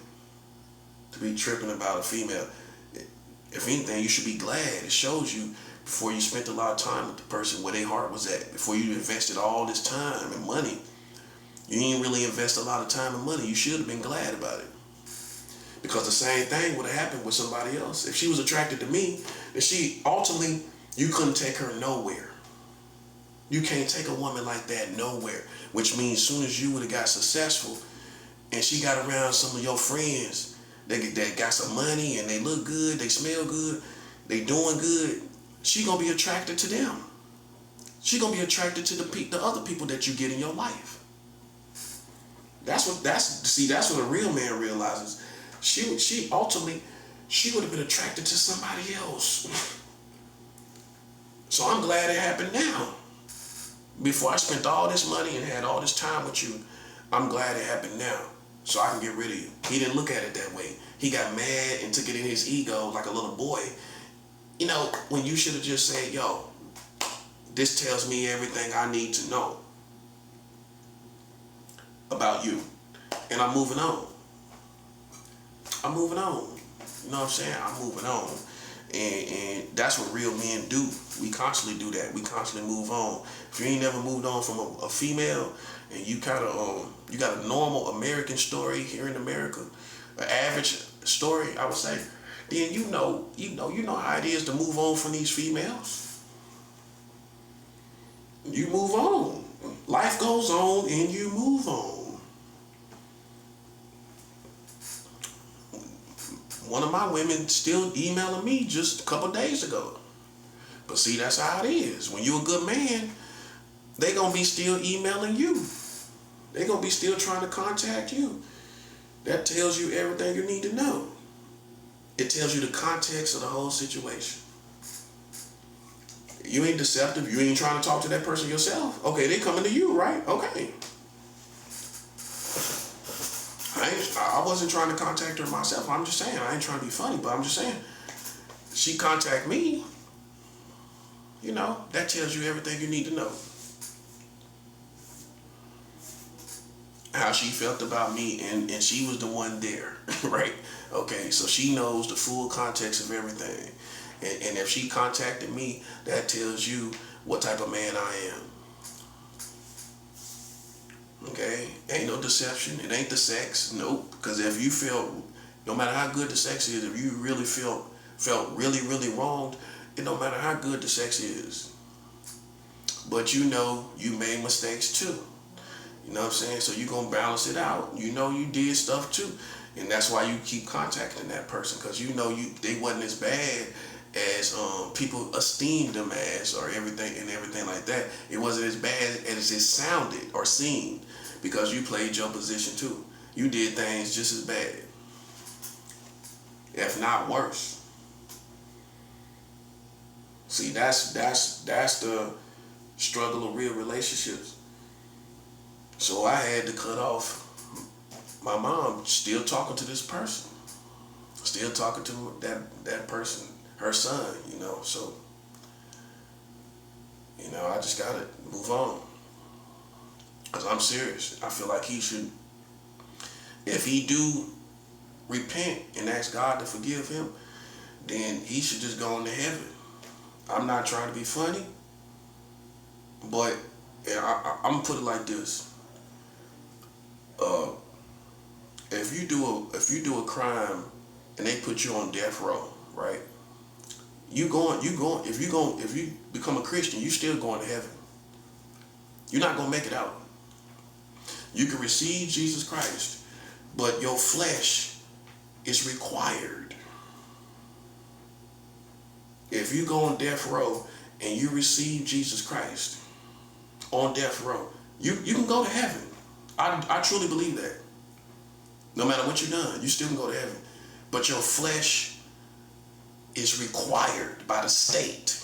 to be tripping about a female. If anything, you should be glad. It shows you before you spent a lot of time with the person where their heart was at. Before you invested all this time and money. You didn't really invest a lot of time and money. You should have been glad about it. Because the same thing would have happened with somebody else. If she was attracted to me, then she ultimately, you couldn't take her nowhere. You can't take a woman like that nowhere. Which means as soon as you would have got successful and she got around some of your friends that got some money and they look good, they smell good, they doing good, she gonna be attracted to them. She gonna be attracted to the other people that you get in your life. That's what a real man realizes. She ultimately, she would have been attracted to somebody else. So I'm glad it happened now. Before I spent all this money and had all this time with you, I'm glad it happened now. So I can get rid of you. He didn't look at it that way. He got mad and took it in his ego like a little boy. You know, when you should have just said, yo, this tells me everything I need to know about you. And I'm moving on. I'm moving on. You know what I'm saying? I'm moving on. And that's what real men do. We constantly do that. We constantly move on. If you ain't never moved on from a female and you kind of you got a normal American story here in America, an average story, I would say, then you know how it is to move on from these females. You move on. Life goes on and you move on. One of my women still emailing me just a couple days ago. But see, that's how it is. When you're a good man, they gonna be still emailing you. They gonna be still trying to contact you. That tells you everything you need to know. It tells you the context of the whole situation. You ain't deceptive. You ain't trying to talk to that person yourself. Okay, they coming to you, right? Okay. I wasn't trying to contact her myself. I'm just saying, I ain't trying to be funny, but I'm just saying, she contact me, you know, that tells you everything you need to know. How she felt about me, and she was the one there, right? Okay, so she knows the full context of everything. And if she contacted me, that tells you what type of man I am. Okay, ain't no deception. It ain't the sex. Nope. Because if you felt, no matter how good the sex is, if you really felt really, really wronged, it don't matter how good the sex is. But you know you made mistakes too. You know what I'm saying? So you gonna balance it out. You know you did stuff too. And that's why you keep contacting that person, because you know they wasn't as bad as people esteemed them as, or everything like that. It wasn't as bad as it sounded or seemed, because you played your position too. You did things just as bad, if not worse. See, that's the struggle of real relationships. So I had to cut off my mom still talking to this person. Still talking to that person, her son, So, I just gotta move on. Cause I'm serious. I feel like he should, if he do repent and ask God to forgive him, then he should just go into heaven. I'm not trying to be funny, but I'm gonna put it like this. If you do a crime and they put you on death row, right? If you become a Christian, you still going to heaven. You're not gonna make it out. You can receive Jesus Christ, but your flesh is required. If you go on death row and you receive Jesus Christ on death row, you can go to heaven. I truly believe that. No matter what you've done, you still can go to heaven. But your flesh is required by the state.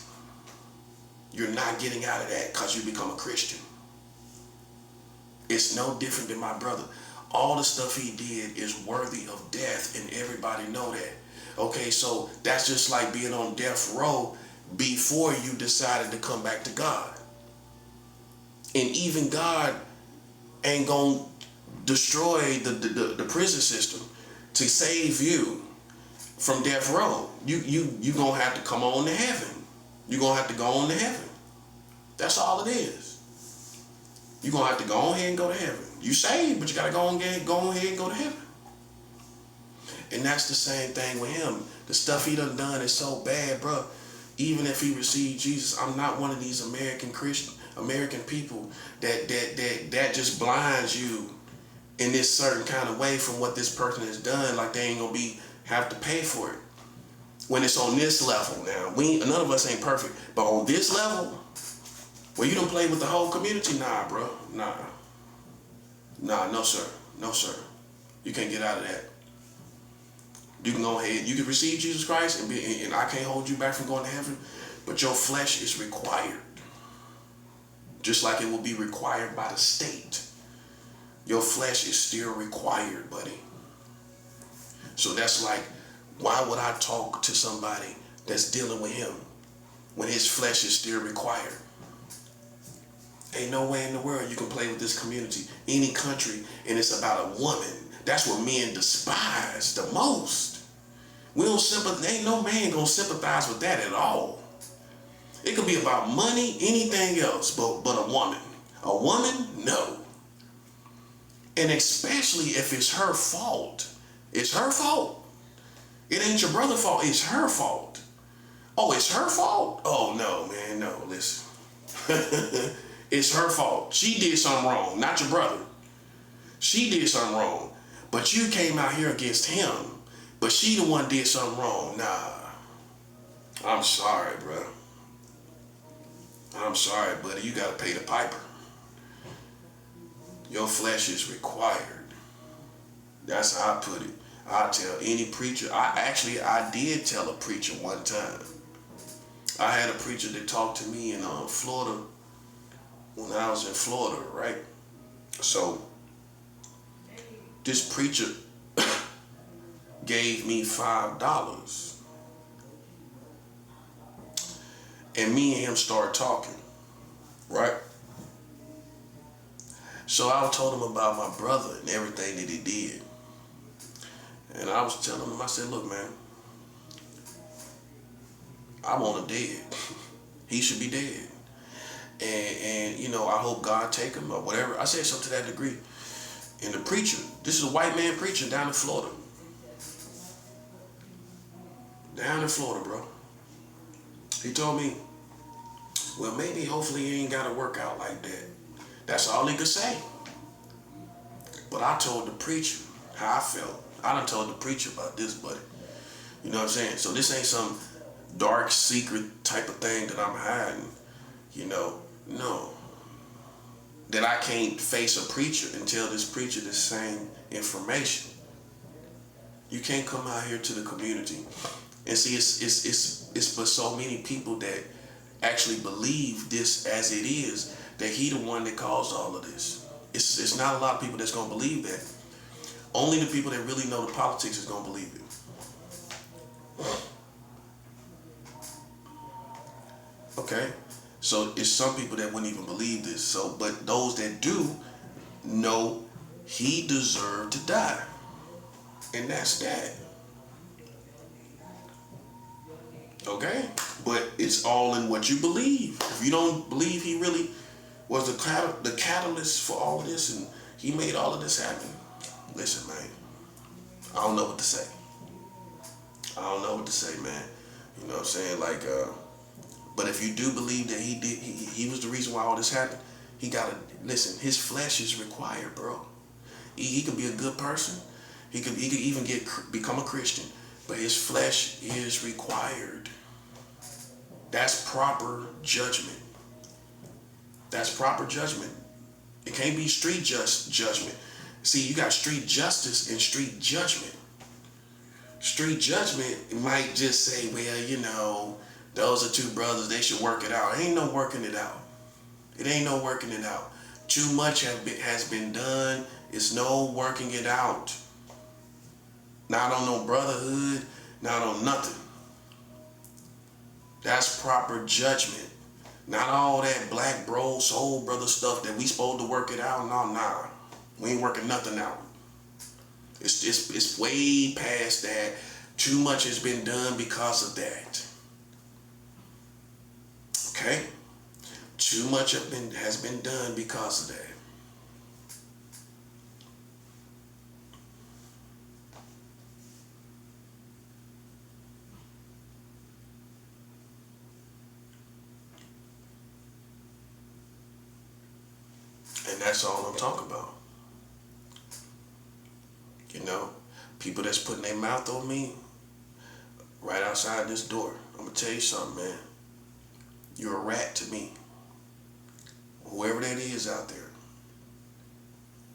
You're not getting out of that because you become a Christian. It's no different than my brother. All the stuff he did is worthy of death, and everybody know that. Okay, so that's just like being on death row before you decided to come back to God. And even God ain't gonna destroy the prison system to save you from death row. You gonna have to come on to heaven. You're gonna have to go on to heaven. That's all it is. You're gonna have to go ahead and go to heaven. You saved, but you gotta go ahead and go to heaven. And that's the same thing with him. The stuff he done is so bad, bro. Even if he received Jesus, I'm not one of these American people that just blinds you in this certain kind of way from what this person has done, like they ain't gonna have to pay for it. When it's on this level now, none of us ain't perfect, but on this level, where you don't play with the whole community, nah, bro, nah, no sir, you can't get out of that. You can go ahead, you can receive Jesus Christ, and I can't hold you back from going to heaven, but your flesh is required, just like it will be required by the state. Your flesh is still required, buddy. So that's like, why would I talk to somebody that's dealing with him when his flesh is still required? Ain't no way in the world you can play with this community, any country, and it's about a woman. That's what men despise the most. Ain't no man gonna sympathize with that at all. It could be about money, anything else, but a woman. A woman, no. And especially if it's her fault. It's her fault. It ain't your brother's fault, it's her fault. Oh, it's her fault? Oh, no, man, no, listen. It's her fault. She did something wrong, not your brother. She did something wrong, but you came out here against him, but she the one did something wrong. Nah, I'm sorry, bro. I'm sorry, buddy, you gotta pay the piper. Your flesh is required. That's how I put it. I tell any preacher, I did tell a preacher one time. I had a preacher that talked to me in Florida when I was in Florida, right? So this preacher gave me $5. And me and him started talking, right? So I told him about my brother and everything that he did. And I was telling him, I said, look, man, I want him dead. He should be dead. And I hope God take him or whatever. I said something to that degree. And the preacher, this is a white man preacher down in Florida. Down in Florida, bro. He told me, well, maybe hopefully he ain't got to work out like that. That's all he could say. But I told the preacher how I felt. I done told the preacher about this, buddy. You know what I'm saying? So this ain't some dark secret type of thing that I'm hiding. No. That I can't face a preacher and tell this preacher the same information. You can't come out here to the community and see it's for so many people that actually believe this as it is, that he the one that caused all of this. It's not a lot of people that's gonna believe that. Only the people that really know the politics is gonna believe it. Okay? So it's some people that wouldn't even believe this. So, but those that do know he deserved to die. And that's that. Okay? But it's all in what you believe. If you don't believe he really was the catalyst for all of this and he made all of this happen, listen, man, I don't know what to say. I don't know what to say, man. You know what I'm saying? Like, but if you do believe that he was the reason why all this happened, he gotta listen. His flesh is required, bro. He can be a good person. He could even become a Christian, but his flesh is required. That's proper judgment. That's proper judgment. It can't be street judgment. See, you got street justice and street judgment. Street judgment might just say, well, you know, those are two brothers, they should work it out. Ain't no working it out. It ain't no working it out. Too much has been done. It's no working it out. Not on no brotherhood, not on nothing. That's proper judgment. Not all that black bro, soul brother stuff that we supposed to work it out. No, nah. We ain't working nothing out. It's way past that. Too much has been done because of that. Okay? Too much has been done because of that. And that's all I'm talking about. You know, people that's putting their mouth on me right outside this door. I'm gonna tell you something, man. You're a rat to me. Whoever that is out there,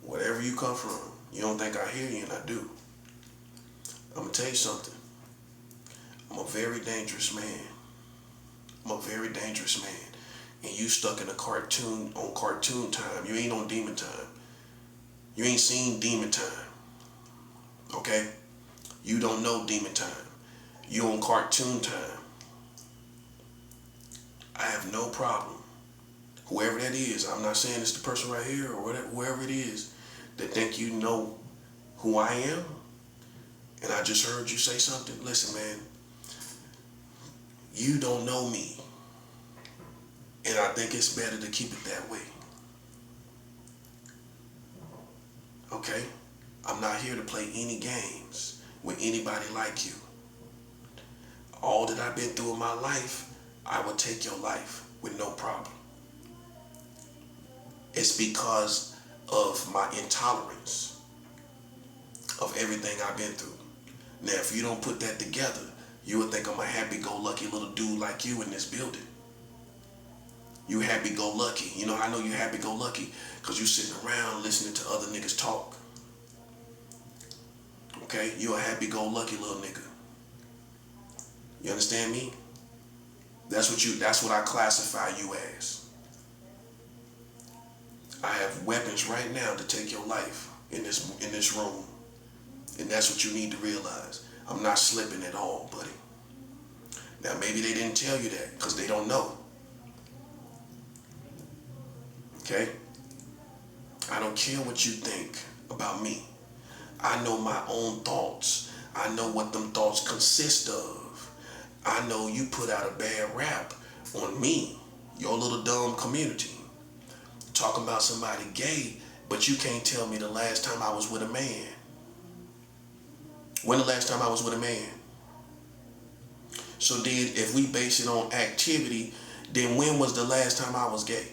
wherever you come from, you don't think I hear you, and I do. I'm gonna tell you something. I'm a very dangerous man. I'm a very dangerous man. And you stuck in a cartoon time. You ain't on demon time. You ain't seen demon time. Okay? You don't know demon time. You on cartoon time. I have no problem. Whoever that is, I'm not saying it's the person right here or whatever, whoever it is that think you know who I am, and I just heard you say something. Listen, man, you don't know me. And I think it's better to keep it that way. Okay? I'm not here to play any games with anybody like you. All that I've been through in my life, I would take your life with no problem. It's because of my intolerance of everything I've been through. Now, if you don't put that together, you would think I'm a happy-go-lucky little dude like you in this building. You happy-go-lucky. You know, I know you happy-go-lucky because you sitting around listening to other niggas talk. Okay? You a happy-go-lucky little nigga. You understand me? That's what I classify you as. I have weapons right now to take your life in this room. And that's what you need to realize. I'm not slipping at all, buddy. Now, maybe they didn't tell you that because they don't know. Okay? I don't care what you think about me. I know my own thoughts. I know what them thoughts consist of. I know you put out a bad rap on me, your little dumb community, talking about somebody gay, but you can't tell me the last time I was with a man. When the last time I was with a man? So then if we base it on activity, then when was the last time I was gay?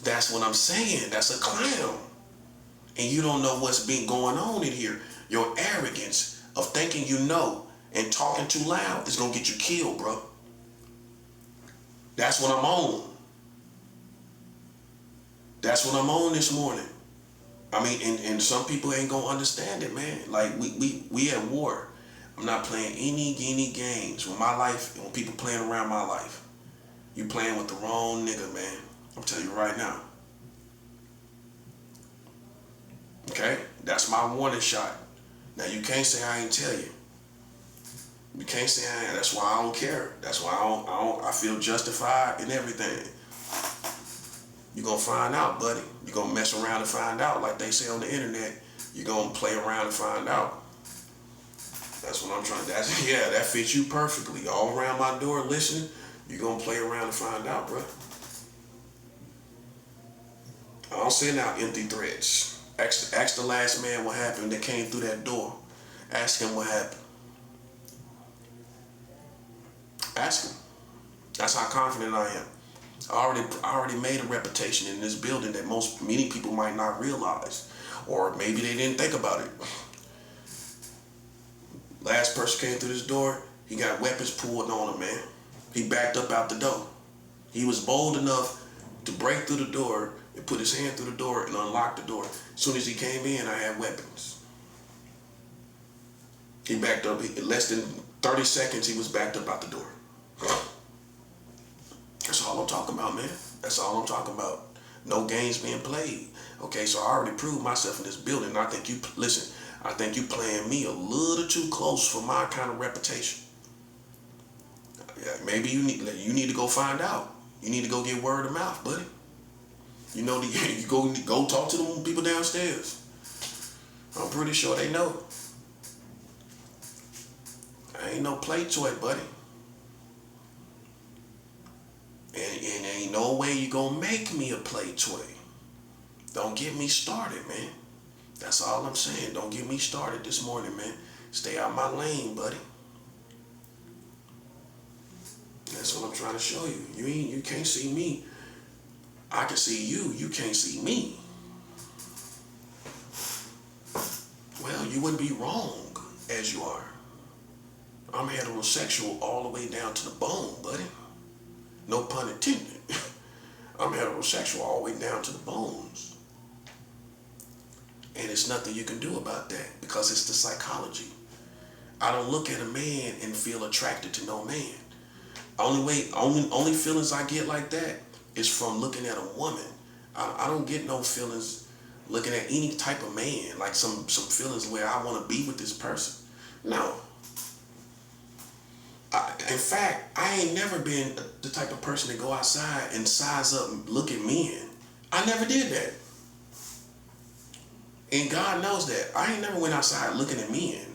That's what I'm saying. That's a clown. And you don't know what's been going on in here. Your arrogance of thinking you know and talking too loud is going to get you killed, bro. That's what I'm on. That's what I'm on this morning. I mean, and some people ain't going to understand it, man. Like, we at war. I'm not playing any games with my life and when people playing around my life. You playing with the wrong nigga, man. I'm telling you right now. Okay? That's my warning shot. Now, you can't say I ain't tell you. You can't say, that's why I don't care. That's why I feel justified in everything. You're going to find out, buddy. You're going to mess around and find out. Like they say on the internet, you're going to play around and find out. That's what I'm trying to, that fits you perfectly. All around my door listening, you're going to play around and find out, bro. I don't send out empty threats. Ask the last man what happened that came through that door. Ask him what happened. Ask him. That's how confident I am. I already made a reputation in this building that many people might not realize, or maybe they didn't think about it. Last person came through this door, he got weapons pulled on him, man. He backed up out the door. He was bold enough to break through the door and put his hand through the door and unlock the door. As soon as he came in, I had weapons. He backed up. In less than 30 seconds, he was backed up out the door. That's all I'm talking about, man. That's all I'm talking about. No games being played. Okay, so I already proved myself in this building. I think you playing me a little too close for my kind of reputation. Yeah, maybe you need to go find out. You need to go get word of mouth, buddy. You know, you go talk to them people downstairs. I'm pretty sure they know. I ain't no play toy, buddy. And ain't no way you gonna make me a play toy. Don't get me started, man. That's all I'm saying. Don't get me started this morning, man. Stay out my lane, buddy. That's what I'm trying to show you. You can't see me. I can see you. You can't see me. Well, you wouldn't be wrong as you are. I'm heterosexual all the way down to the bone, buddy. No pun intended. I'm heterosexual all the way down to the bones. And there's nothing you can do about that because it's the psychology. I don't look at a man and feel attracted to no man. Only feelings I get like that is from looking at a woman. I don't get no feelings looking at any type of man, like some feelings where I want to be with this person. No. In fact, I ain't never been the type of person to go outside and size up and look at men. I never did that. And God knows that. I ain't never went outside looking at men.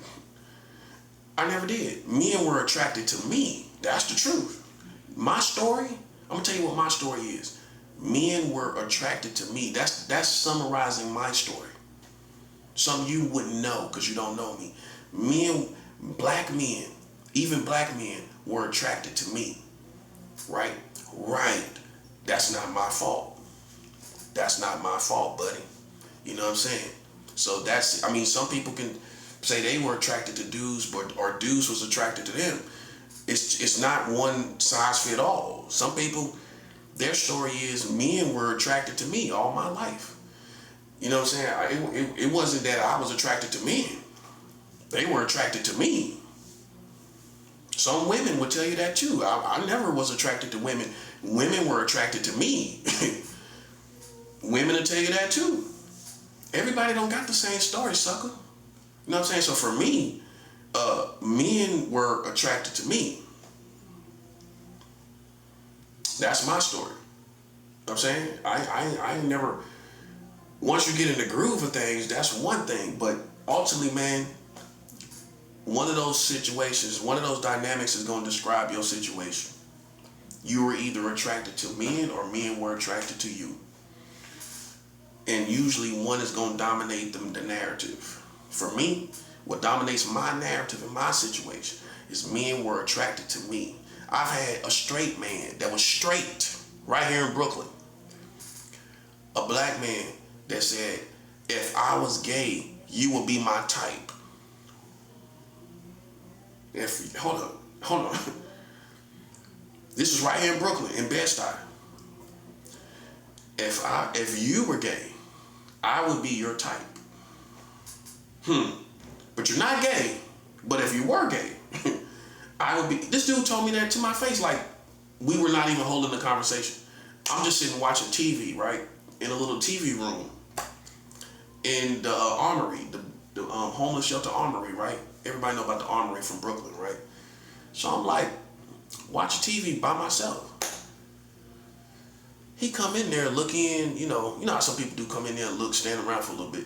I never did. Men were attracted to me. That's the truth. My story, I'm gonna tell you what my story is. Men were attracted to me. That's summarizing my story. Some of you wouldn't know because you don't know me. Black men, even black men were attracted to me. Right? Right. That's not my fault. That's not my fault, buddy. You know what I'm saying? So some people can say they were attracted to dudes, or dudes was attracted to them. It's not one size fit all. Some people, their story is men were attracted to me all my life. You know what I'm saying? It wasn't that I was attracted to men. They were attracted to me. Some women would tell you that too. I never was attracted to women. Women were attracted to me. Women will tell you that too. Everybody don't got the same story, sucker. You know what I'm saying? So for me, men were attracted to me. That's my story. You know what I'm saying? I ain't never, once you get in the groove of things, that's one thing. But ultimately, man, one of those situations, one of those dynamics is going to describe your situation. You were either attracted to men or men were attracted to you. And usually one is going to dominate the narrative. For me, what dominates my narrative in my situation is men were attracted to me. I've had a straight man that was straight right here in Brooklyn. A black man that said, if I was gay, you would be my type. Hold on. This is right here in Brooklyn, in Bed-Stuy. If you were gay, I would be your type. But you're not gay. But if you were gay, I would be. This dude told me that to my face, like we were not even holding the conversation. I'm just sitting watching TV, right, in a little TV room in the Armory, the homeless shelter Armory, right? Everybody know about the Armory from Brooklyn, right? So I'm like, watching TV by myself. He come in there, look in, you know how some people do come in there and look, stand around for a little bit.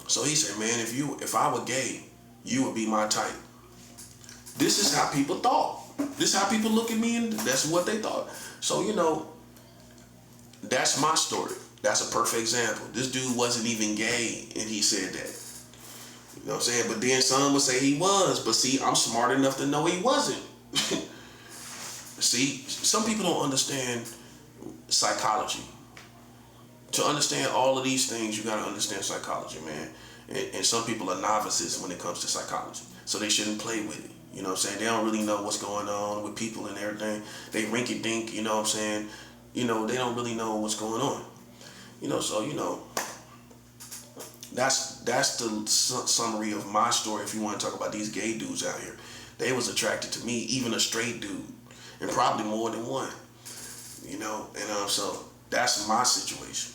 So he said, man, if I were gay, you would be my type. This is how people thought. This is how people look at me, and that's what they thought. So, that's my story. That's a perfect example. This dude wasn't even gay, and he said that. You know what I'm saying? But then some would say he was. But see, I'm smart enough to know he wasn't. See, some people don't understand psychology. To understand all of these things, you got to understand psychology, man. And some people are novices when it comes to psychology. So they shouldn't play with it. You know what I'm saying? They don't really know what's going on with people and everything. They rinky dink, you know what I'm saying? They don't really know what's going on. So that's the summary of my story. If you want to talk about these gay dudes out here, they was attracted to me, even a straight dude, and probably more than one. So that's my situation.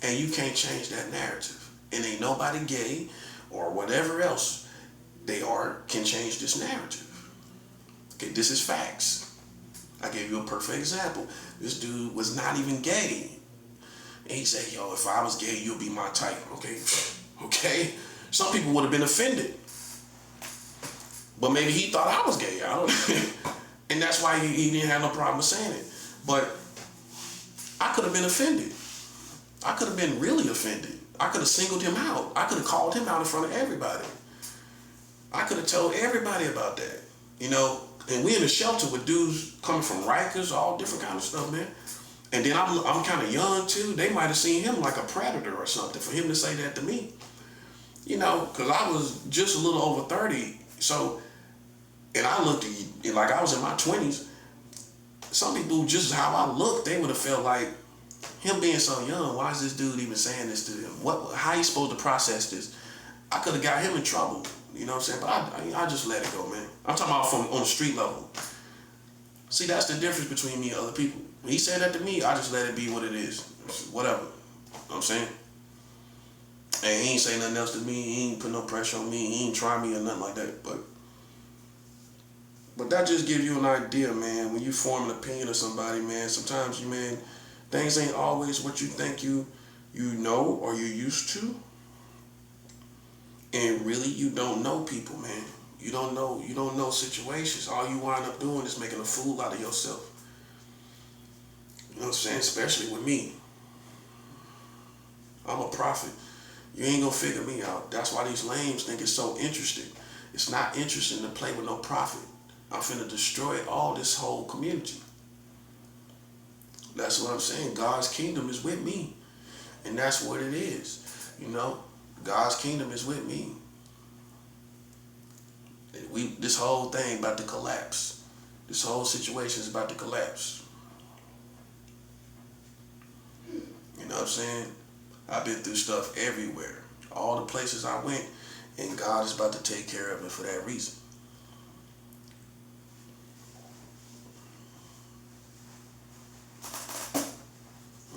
And you can't change that narrative. And ain't nobody gay or whatever else they are can change this narrative. Okay, this is facts. I gave you a perfect example. This dude was not even gay. And he said, yo, if I was gay, you'll be my type. Okay. Some people would have been offended. But maybe he thought I was gay. I don't know. And that's why he didn't have no problem with saying it. But I could have been offended. I could have been really offended. I could have singled him out. I could have called him out in front of everybody. I could have told everybody about that. And we in a shelter with dudes coming from Rikers, all different kind of stuff, man. And then I'm kind of young too. They might have seen him like a predator or something for him to say that to me. Because I was just a little over 30. So, and I looked like I was in my 20s. Some people, just how I looked, they would have felt like, him being so young, why is this dude even saying this to them? How he supposed to process this? I could have got him in trouble. You know what I'm saying? But I just let it go, man. I'm talking about on the street level. See, that's the difference between me and other people. When he said that to me, I just let it be what it is. Whatever. You know what I'm saying? And he ain't say nothing else to me. He ain't put no pressure on me. He ain't try me or nothing like that. But that just gives you an idea, man. When you form an opinion of somebody, man, sometimes things ain't always what you think you know or you're used to. And really, you don't know people, man. You don't know situations. All you wind up doing is making a fool out of yourself. You know what I'm saying? Especially with me. I'm a prophet. You ain't gonna figure me out. That's why these lames think it's so interesting. It's not interesting to play with no prophet. I'm finna destroy all this whole community. That's what I'm saying. God's kingdom is with me. And that's what it is. God's kingdom is with me. This whole thing about to collapse. This whole situation is about to collapse. You know what I'm saying? I've been through stuff everywhere. All the places I went, and God is about to take care of it for that reason.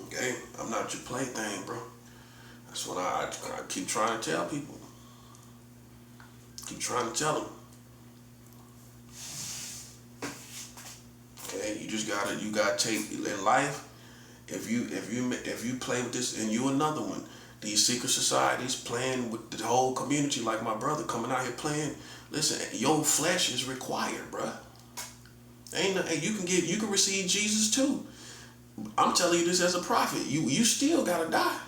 Okay? I'm not your plaything, bro. That's what I keep trying to tell people. Keep trying to tell them. Okay, you gotta take in life. If you play with this, and you another one, these secret societies playing with the whole community, like my brother coming out here playing. Listen, your flesh is required, bruh. You can receive Jesus too. I'm telling you this as a prophet. You still gotta die.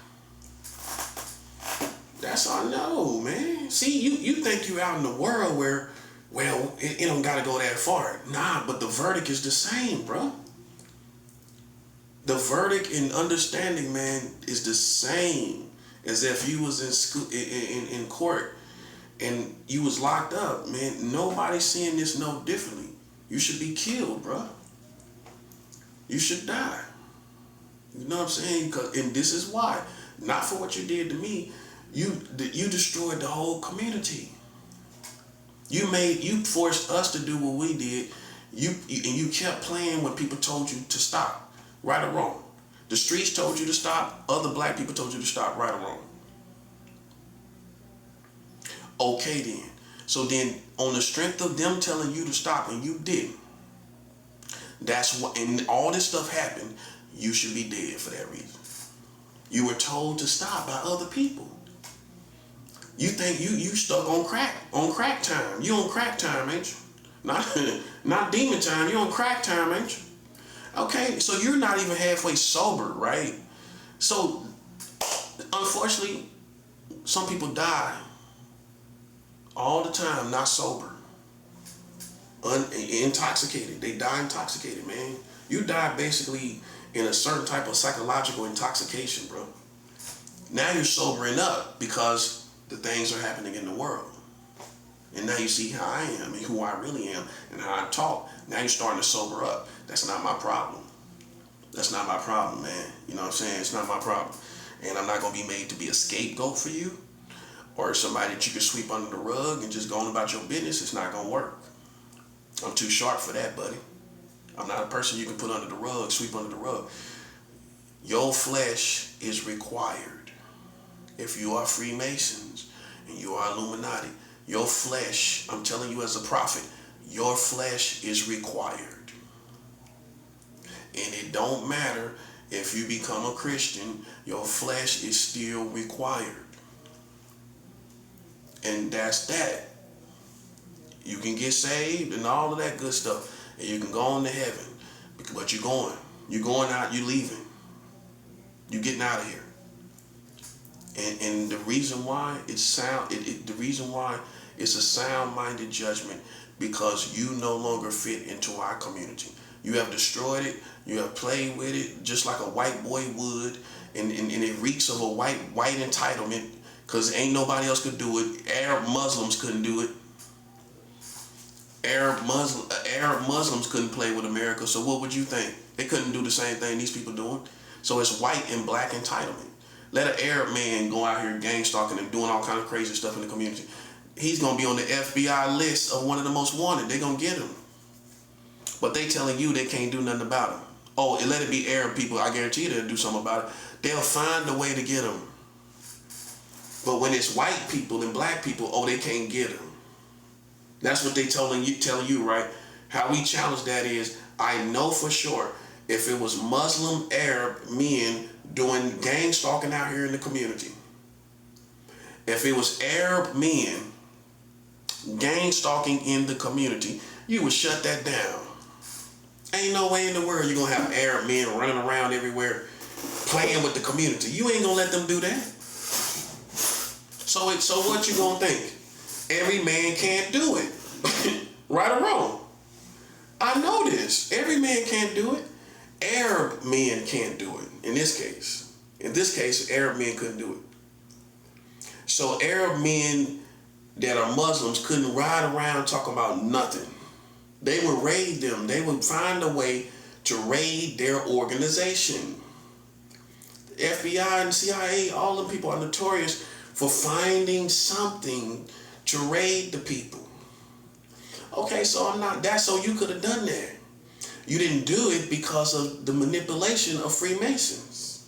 That's all I know, man. See, you think you out in the world where, well, it don't gotta go that far. Nah, but the verdict is the same, bro. The verdict and understanding, man, is the same as if you was in school, in court, and you was locked up, man. Nobody's seeing this no differently. You should be killed, bro. You should die. You know what I'm saying? And this is why. Not for what you did to me. You destroyed the whole community. You forced us to do what we did. You kept playing when people told you to stop. Right or wrong. The streets told you to stop. Other black people told you to stop. Right or wrong. Okay then. So then, on the strength of them telling you to stop and you didn't, that's what, and all this stuff happened, you should be dead for that reason. You were told to stop by other people. You think you stuck on crack time. You on crack time, ain't you? Not demon time. You on crack time, ain't you? Okay, so you're not even halfway sober, right? So, unfortunately, some people die all the time, not sober, intoxicated. They die intoxicated, man. You die basically in a certain type of psychological intoxication, bro. Now you're sobering up because the things are happening in the world. And now you see how I am and who I really am and how I talk. Now you're starting to sober up. That's not my problem. That's not my problem, man. You know what I'm saying? It's not my problem. And I'm not going to be made to be a scapegoat for you or somebody that you can sweep under the rug and just go on about your business. It's not going to work. I'm too sharp for that, buddy. I'm not a person you can put under the rug, sweep under the rug. Your flesh is required. If you are Freemasons and you are Illuminati, your flesh, I'm telling you as a prophet, your flesh is required. And it don't matter if you become a Christian, your flesh is still required. And that's that. You can get saved and all of that good stuff, and you can go on to heaven. But you're going. You're going out, you're leaving. You're getting out of here. And the reason why it's sound, the reason why it's a sound-minded judgment, because you no longer fit into our community. You have destroyed it. You have played with it just like a white boy would, and it reeks of a white entitlement, because ain't nobody else could do it. Arab Muslims couldn't do it. Arab Muslims couldn't play with America. So what would you think? They couldn't do the same thing these people doing. So it's white and black entitlement. Let an Arab man go out here gang stalking and doing all kind of crazy stuff in the community. He's gonna be on the FBI list of one of the most wanted. They're gonna get him. But they telling you they can't do nothing about him. Oh, and let it be Arab people. I guarantee you they'll do something about it. They'll find a way to get him. But when it's white people and black people, oh, they can't get him. That's what they telling you, right? How we challenge that is, I know for sure if it was Muslim Arab men doing gang stalking out here in the community, if it was Arab men gang stalking in the community, you would shut that down. Ain't no way in the world you're gonna have Arab men running around everywhere playing with the community. You ain't gonna let them do that. So what you gonna think? Every man can't do it. Right or wrong? I know this. Every man can't do it. Arab men can't do it in this case. In this case, Arab men couldn't do it. So Arab men that are Muslims couldn't ride around talking about nothing. They would raid them. They would find a way to raid their organization. The FBI and CIA, all the people are notorious for finding something to raid the people. Okay, so I'm not that, so you could have done that. You didn't do it because of the manipulation of Freemasons.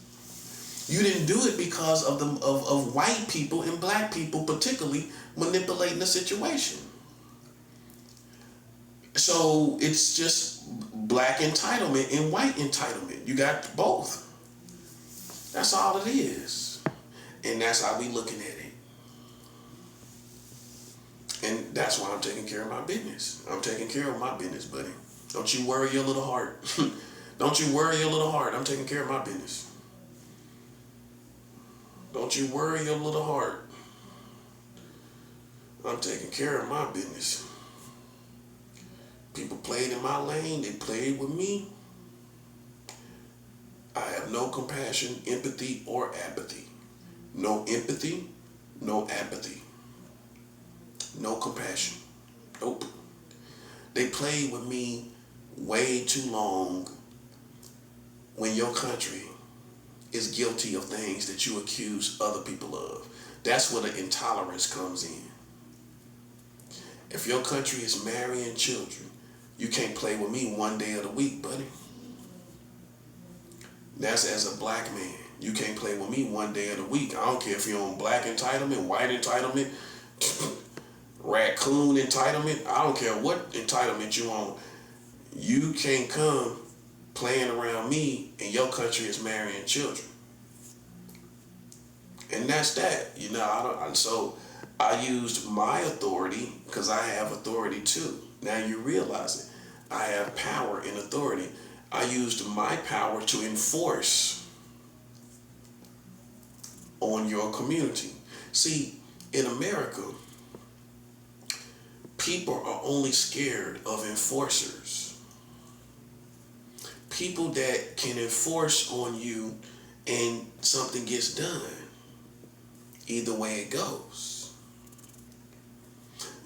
You didn't do it because of of white people and black people particularly manipulating the situation. So it's just black entitlement and white entitlement. You got both. That's all it is. And that's how we looking at it. And that's why I'm taking care of my business. I'm taking care of my business, buddy. Don't you worry your little heart. Don't you worry your little heart. I'm taking care of my business. Don't you worry your little heart. I'm taking care of my business. People played in my lane. They played with me. I have no compassion, empathy, or apathy. No empathy, no apathy. No compassion. Nope. They played with me way too long when your country is guilty of things that you accuse other people of. That's where the intolerance comes in. If your country is marrying children, you can't play with me one day of the week, buddy. That's as a black man. You can't play with me one day of the week. I don't care if you're on black entitlement, white entitlement, raccoon entitlement. I don't care what entitlement you want. You can't come playing around me and your country is marrying children. And that's that. So I used my authority because I have authority too. Now you realize it. I have power and authority. I used my power to enforce on your community. See, in America, people are only scared of enforcers. People that can enforce on you and something gets done. Either way it goes.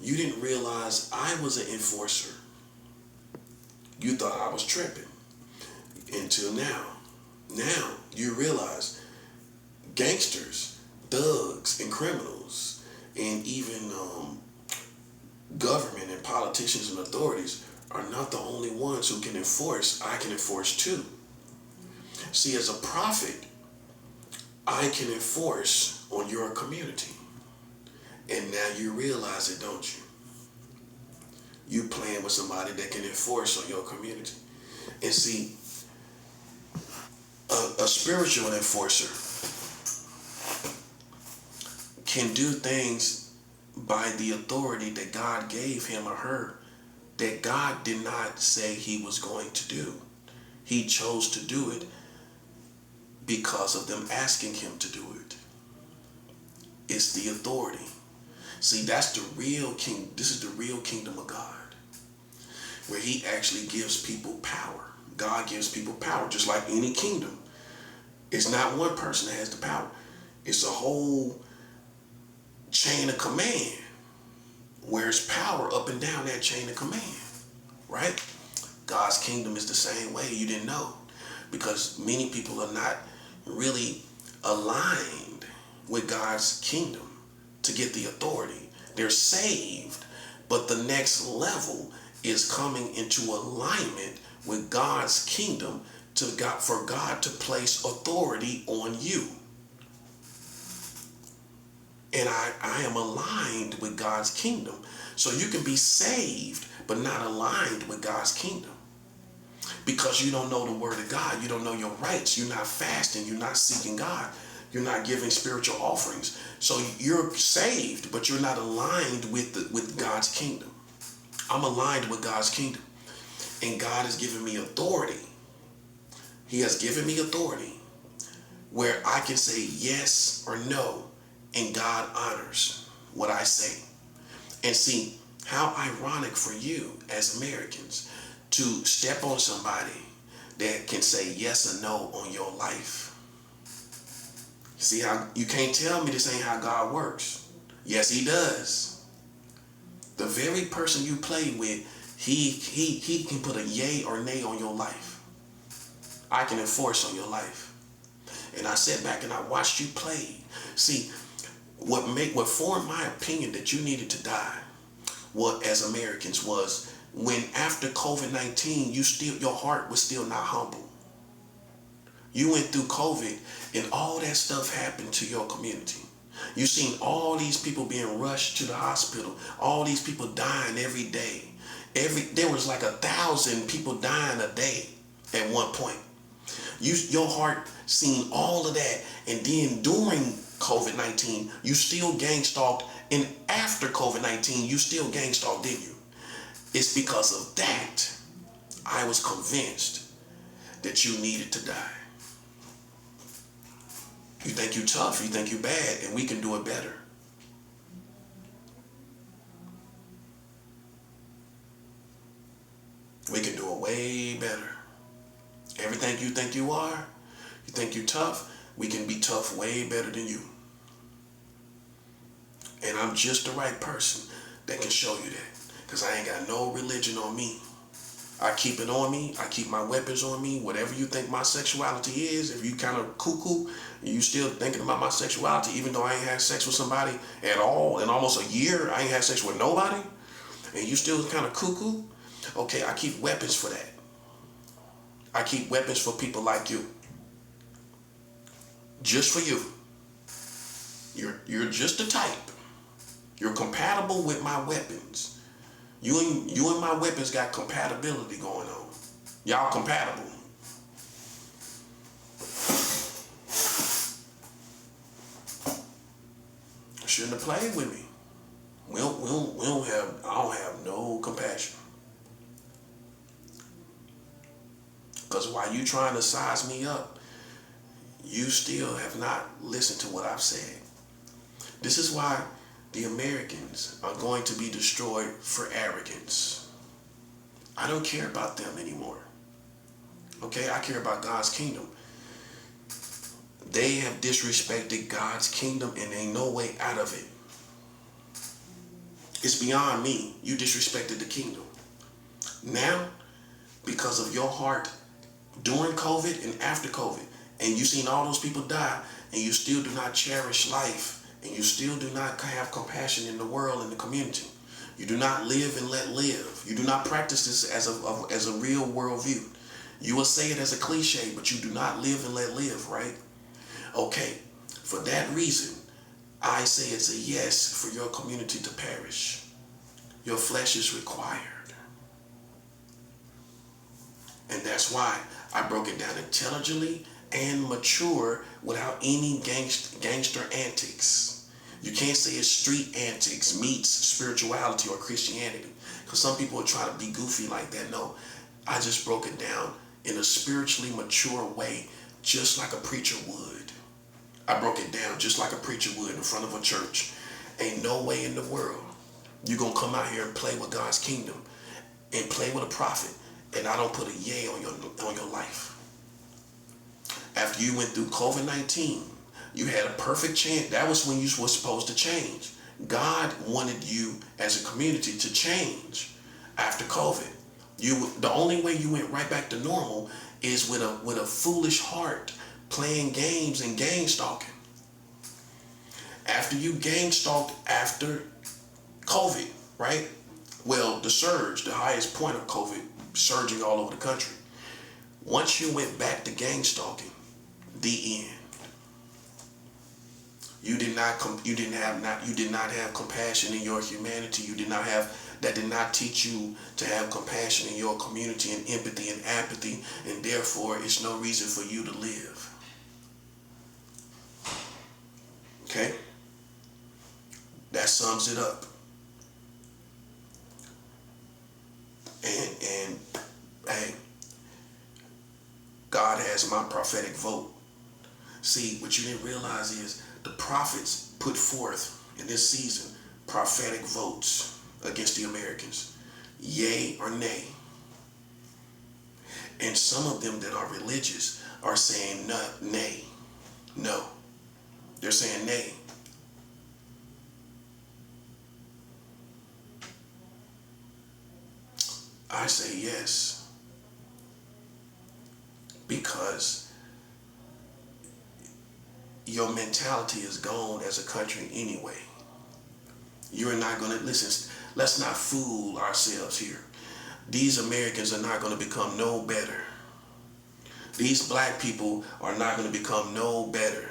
You didn't realize I was an enforcer. You thought I was tripping. Until now. Now you realize gangsters, thugs, and criminals, and even government and politicians and authorities are not the only ones who can enforce. I can enforce too. See, as a prophet, I can enforce on your community. And now you realize it, don't you? You playing with somebody that can enforce on your community. And see, a spiritual enforcer can do things by the authority that God gave him or her that God did not say he was going to do. He chose to do it because of them asking him to do it. It's the authority. See, that's the real king. This is the real kingdom of God, where he actually gives people power. God gives people power, just like any kingdom. It's not one person that has the power. It's a whole chain of command where it's power up and down that chain of command, right? God's kingdom is the same way. You didn't know, because many people are not really aligned with God's kingdom to get the authority. They're saved, but the next level is coming into alignment with God's kingdom for God to place authority on you. And I am aligned with God's kingdom. So you can be saved, but not aligned with God's kingdom. Because you don't know the word of God. You don't know your rights. You're not fasting. You're not seeking God. You're not giving spiritual offerings. So you're saved, but you're not aligned with God's kingdom. I'm aligned with God's kingdom. And God has given me authority. He has given me authority where I can say yes or no, and God honors what I say. And see, how ironic for you as Americans to step on somebody that can say yes or no on your life. See how you can't tell me this ain't how God works. Yes, he does. The very person you play with, he can put a yay or nay on your life. I can enforce on your life. And I sat back and I watched you play. See, what formed my opinion that you needed to die, as Americans, was when after COVID-19, your heart was still not humble. You went through COVID and all that stuff happened to your community. You seen all these people being rushed to the hospital, all these people dying every day. There was like 1,000 people dying a day at one point. Your heart seen all of that, and then during COVID-19, you still gang stalked, and after COVID-19, you still gang stalked, didn't you? It's because of that I was convinced that you needed to die. You think you tough, you think you bad, and we can do it better. We can do it way better. Everything you think you are, you think you tough, we can be tough way better than you. And I'm just the right person that can show you that. Because I ain't got no religion on me. I keep it on me. I keep my weapons on me. Whatever you think my sexuality is, if you kind of cuckoo, and you still thinking about my sexuality, even though I ain't had sex with somebody at all in almost a year, I ain't had sex with nobody, and you still kind of cuckoo, okay, I keep weapons for that. I keep weapons for people like you. Just for you. You're just the type You're compatible with my weapons. You and my weapons got compatibility going on. Y'all compatible. Shouldn't have played with me. I don't have no compassion. Because while you trying to size me up, you still have not listened to what I've said. This is why the Americans are going to be destroyed for arrogance. I don't care about them anymore. Okay, I care about God's kingdom. They have disrespected God's kingdom and ain't no way out of it. It's beyond me. You disrespected the kingdom. Now, because of your heart during COVID and after COVID, and you seen all those people die, and you still do not cherish life, and you still do not have compassion in the world and the community. You do not live and let live. You do not practice this as a real worldview. You will say it as a cliche, but you do not live and let live, right? Okay, for that reason, I say it's a yes for your community to perish. Your flesh is required. And that's why I broke it down intelligently and mature without any gangster antics. You can't say it's street antics meets spirituality or Christianity. Because some people are trying to be goofy like that. No, I just broke it down in a spiritually mature way, just like a preacher would. I broke it down just like a preacher would in front of a church. Ain't no way in the world you're going to come out here and play with God's kingdom and play with a prophet and I don't put a yay on your life. After you went through COVID-19, you had a perfect chance. That was when you were supposed to change. God wanted you as a community to change after COVID. The only way you went right back to normal is with a foolish heart, playing games and gang stalking. After you gang stalked after COVID, right? Well, the surge, the highest point of COVID, surging all over the country. Once you went back to gang stalking, the end. You did not have compassion in your humanity. That did not teach you to have compassion in your community and empathy and apathy, and therefore it's no reason for you to live. Okay? That sums it up. And hey, God has my prophetic vote. See, what you didn't realize is the prophets put forth in this season prophetic votes against the Americans. Yay or nay. And some of them that are religious are saying nay. No. They're saying nay. I say yes. Because your mentality is gone as a country anyway. You're not going to, listen, let's not fool ourselves here. These Americans are not going to become no better. These black people are not going to become no better.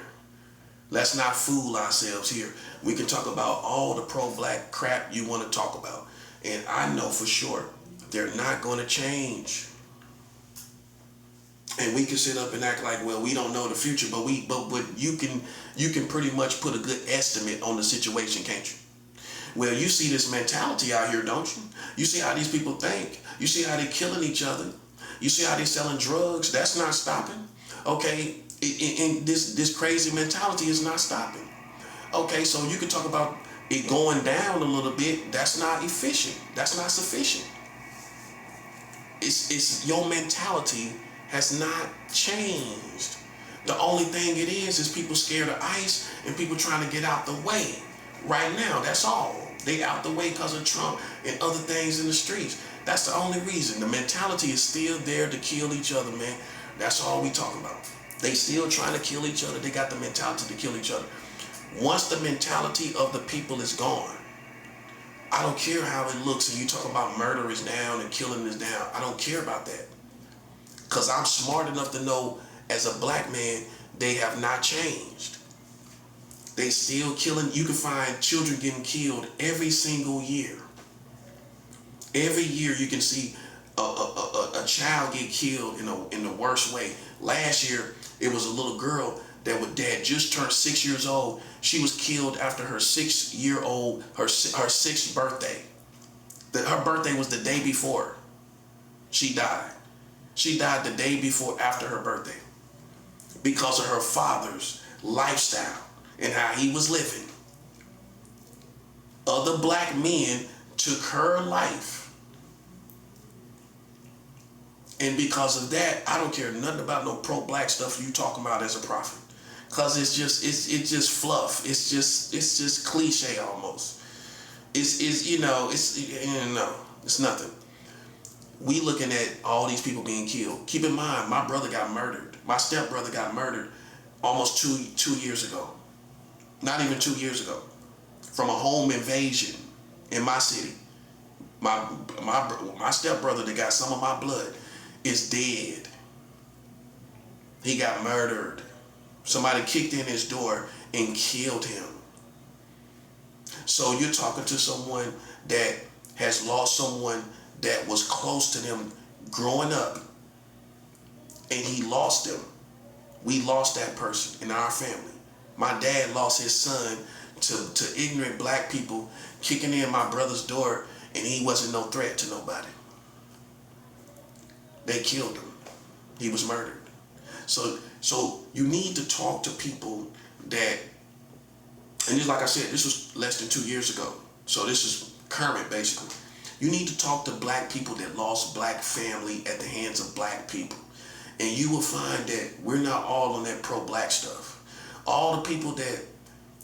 Let's not fool ourselves here. We can talk about all the pro-black crap you want to talk about. And I know for sure they're not going to change. And we can sit up and act like, well, we don't know the future, but you can pretty much put a good estimate on the situation, can't you? Well, you see this mentality out here, don't you? You see how these people think. You see how they're killing each other. You see how they're selling drugs. That's not stopping. Okay, and this crazy mentality is not stopping. Okay, so you can talk about it going down a little bit. That's not efficient. That's not sufficient. It's your mentality has not changed. The only thing it is people scared of ICE and people trying to get out the way. Right now, that's all. They out the way because of Trump and other things in the streets. That's the only reason. The mentality is still there to kill each other, man. That's all we talking about. They still trying to kill each other. They got the mentality to kill each other. Once the mentality of the people is gone, I don't care how it looks and you talk about murder is down and killing is down. I don't care about that. Because I'm smart enough to know as a black man, they have not changed. They still killing. You can find children getting killed every single year. Every year you can see a child get killed in the worst way. Last year it was a little girl that just turned 6 years old. She was killed after her 6-year-old her sixth birthday. Her birthday was the day before she died. She died the day before after her birthday because of her father's lifestyle and how he was living. Other black men took her life. And because of that, I don't care nothing about no pro-black stuff you talking about as a prophet. Cause it's just fluff. It's just cliche almost. It's nothing. We looking at all these people being killed. Keep in mind, my brother got murdered. My stepbrother got murdered almost two years ago. Not even 2 years ago. From a home invasion in my city. My stepbrother that got some of my blood is dead. He got murdered. Somebody kicked in his door and killed him. So you're talking to someone that has lost someone that was close to them growing up, and he lost them. We lost that person in our family. My dad lost his son to ignorant black people kicking in my brother's door, and he wasn't no threat to nobody. They killed him. He was murdered. So you need to talk to people that, and just like I said, this was less than 2 years ago. So this is current basically. You need to talk to black people that lost black family at the hands of black people. And you will find that we're not all on that pro-black stuff. All the people that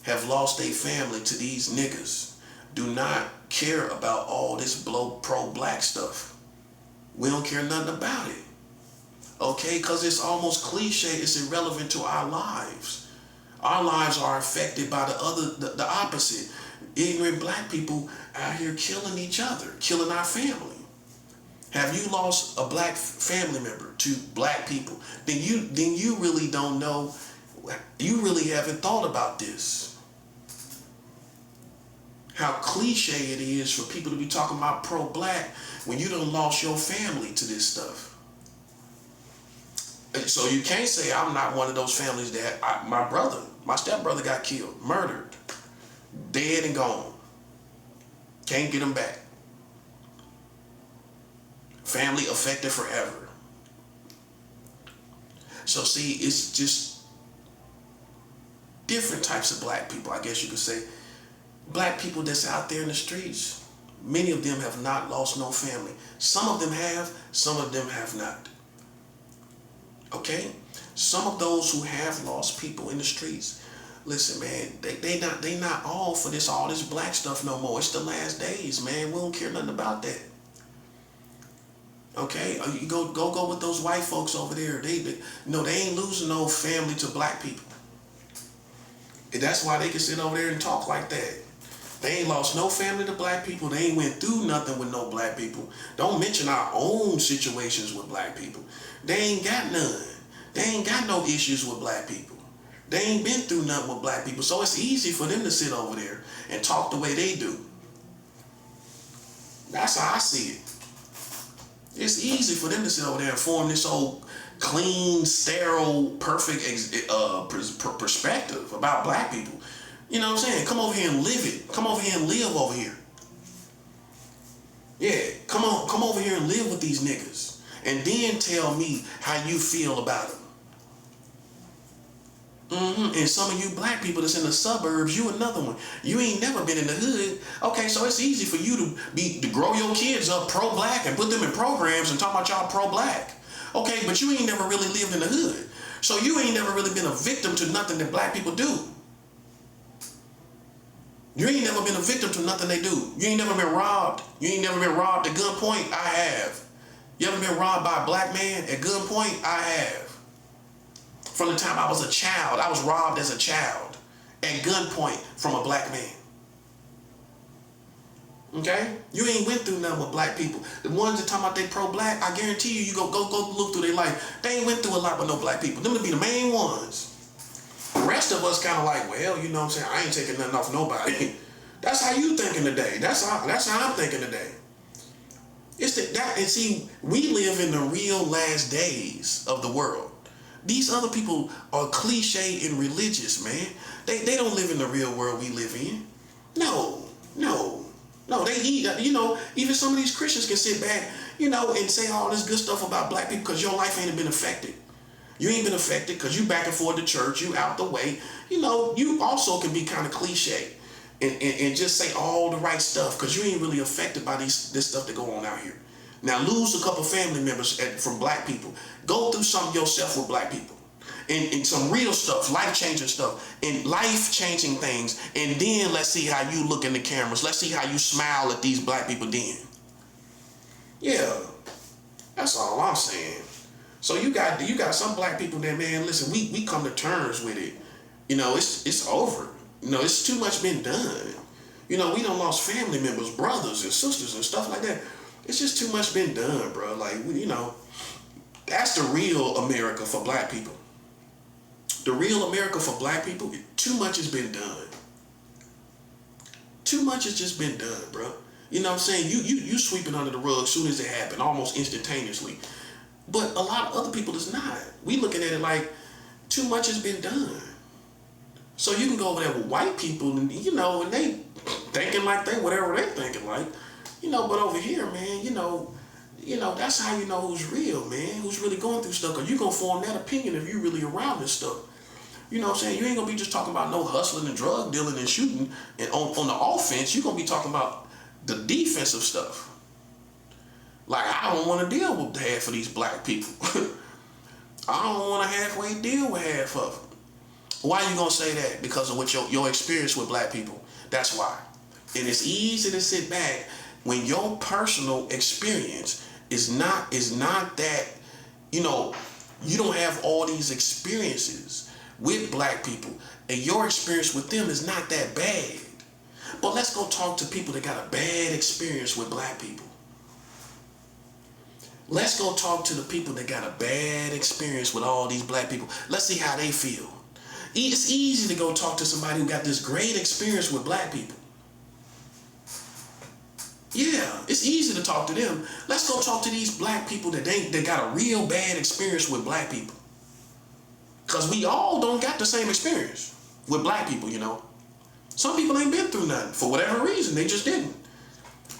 have lost their family to these niggas do not care about all this pro-black stuff. We don't care nothing about it. Okay, because it's almost cliche, it's irrelevant to our lives. Our lives are affected by the opposite. Ignorant black people out here killing each other, killing our family. Have you lost a black family member to black people? Then you really don't know. You really haven't thought about this. How cliche it is for people to be talking about pro-black when you done lost your family to this stuff. So you can't say I'm not one of those families that my stepbrother got killed, murdered, dead and gone. Can't get him back. Family affected forever. So see, it's just different types of black people, I guess you could say. Black people that's out there in the streets, many of them have not lost no family. Some of them have, some of them have not. Okay? Some of those who have lost people in the streets, listen, man, they not all for all this black stuff no more. It's the last days, man. We don't care nothing about that. Okay? You go with those white folks over there. They ain't losing no family to black people. And that's why they can sit over there and talk like that. They ain't lost no family to black people. They ain't went through nothing with no black people. Don't mention our own situations with black people. They ain't got none. They ain't got no issues with black people. They ain't been through nothing with black people. So it's easy for them to sit over there and talk the way they do. That's how I see it. It's easy for them to sit over there and form this old clean, sterile, perfect perspective about black people. You know what I'm saying? Come over here and live it. Come over here and live over here. Yeah, come over here and live with these niggas. And then tell me how you feel about them. And some of you black people that's in the suburbs, you another one. You ain't never been in the hood. Okay, so it's easy for you to grow your kids up pro-black and put them in programs and talk about y'all pro-black. Okay, but you ain't never really lived in the hood. So you ain't never really been a victim to nothing that black people do. You ain't never been a victim to nothing they do. You ain't never been robbed. You ain't never been robbed at gunpoint. I have. You ever been robbed by a black man at gunpoint? I have. From the time I was a child, I was robbed as a child at gunpoint from a black man. Okay? You ain't went through nothing with black people. The ones that talking about they pro-black, I guarantee you go look through their life. They ain't went through a lot with no black people. Them to be the main ones. The rest of us kind of like, well, you know what I'm saying? I ain't taking nothing off nobody. That's how you thinking today. That's how I'm thinking today. It's that, and see, we live in the real last days of the world. These other people are cliche and religious, man. They don't live in the real world we live in. No. They eat. You know, even some of these Christians can sit back, you know, and say all this good stuff about black people because your life ain't been affected. You ain't been affected because you back and forth to church. You out the way. You know, you also can be kind of cliche and just say all the right stuff because you ain't really affected by this stuff that go on out here. Now lose a couple family members from black people. Go through something yourself with black people. And some real stuff, life-changing stuff, and life-changing things. And then let's see how you look in the cameras. Let's see how you smile at these black people then. Yeah, that's all I'm saying. So you got some black people that, man, listen, we come to terms with it. You know, it's over. You know, it's too much been done. You know, we done lost family members, brothers and sisters and stuff like that. It's just too much been done, bro. Like, you know, that's the real America for black people. The real America for black people, too much has been done. Too much has just been done, bro. You know what I'm saying? You sweeping under the rug as soon as it happened, almost instantaneously. But a lot of other people is not. We looking at it like too much has been done. So you can go over there with white people and, you know, and they thinking like they, whatever they thinking like, you know, but over here, man, you know, that's how you know who's real, man, who's really going through stuff. Because you're going to form that opinion if you really around this stuff. You know what I'm saying? You ain't going to be just talking about no hustling and drug dealing and shooting. And on the offense, you're going to be talking about the defensive stuff. Like, I don't want to deal with half of these black people. I don't want to halfway deal with half of them. Why you going to say that? Because of what your experience with black people. That's why. And it's easy to sit back when your personal experience is not that, you know, you don't have all these experiences with black people, and your experience with them is not that bad. But let's go talk to people that got a bad experience with black people. Let's go talk to the people that got a bad experience with all these black people. Let's see how they feel. It's easy to go talk to somebody who got this great experience with black people. Yeah, it's easy to talk to them. Let's go talk to these black people that got a real bad experience with black people. Because we all don't got the same experience with black people, you know. Some people ain't been through nothing. For whatever reason, they just didn't.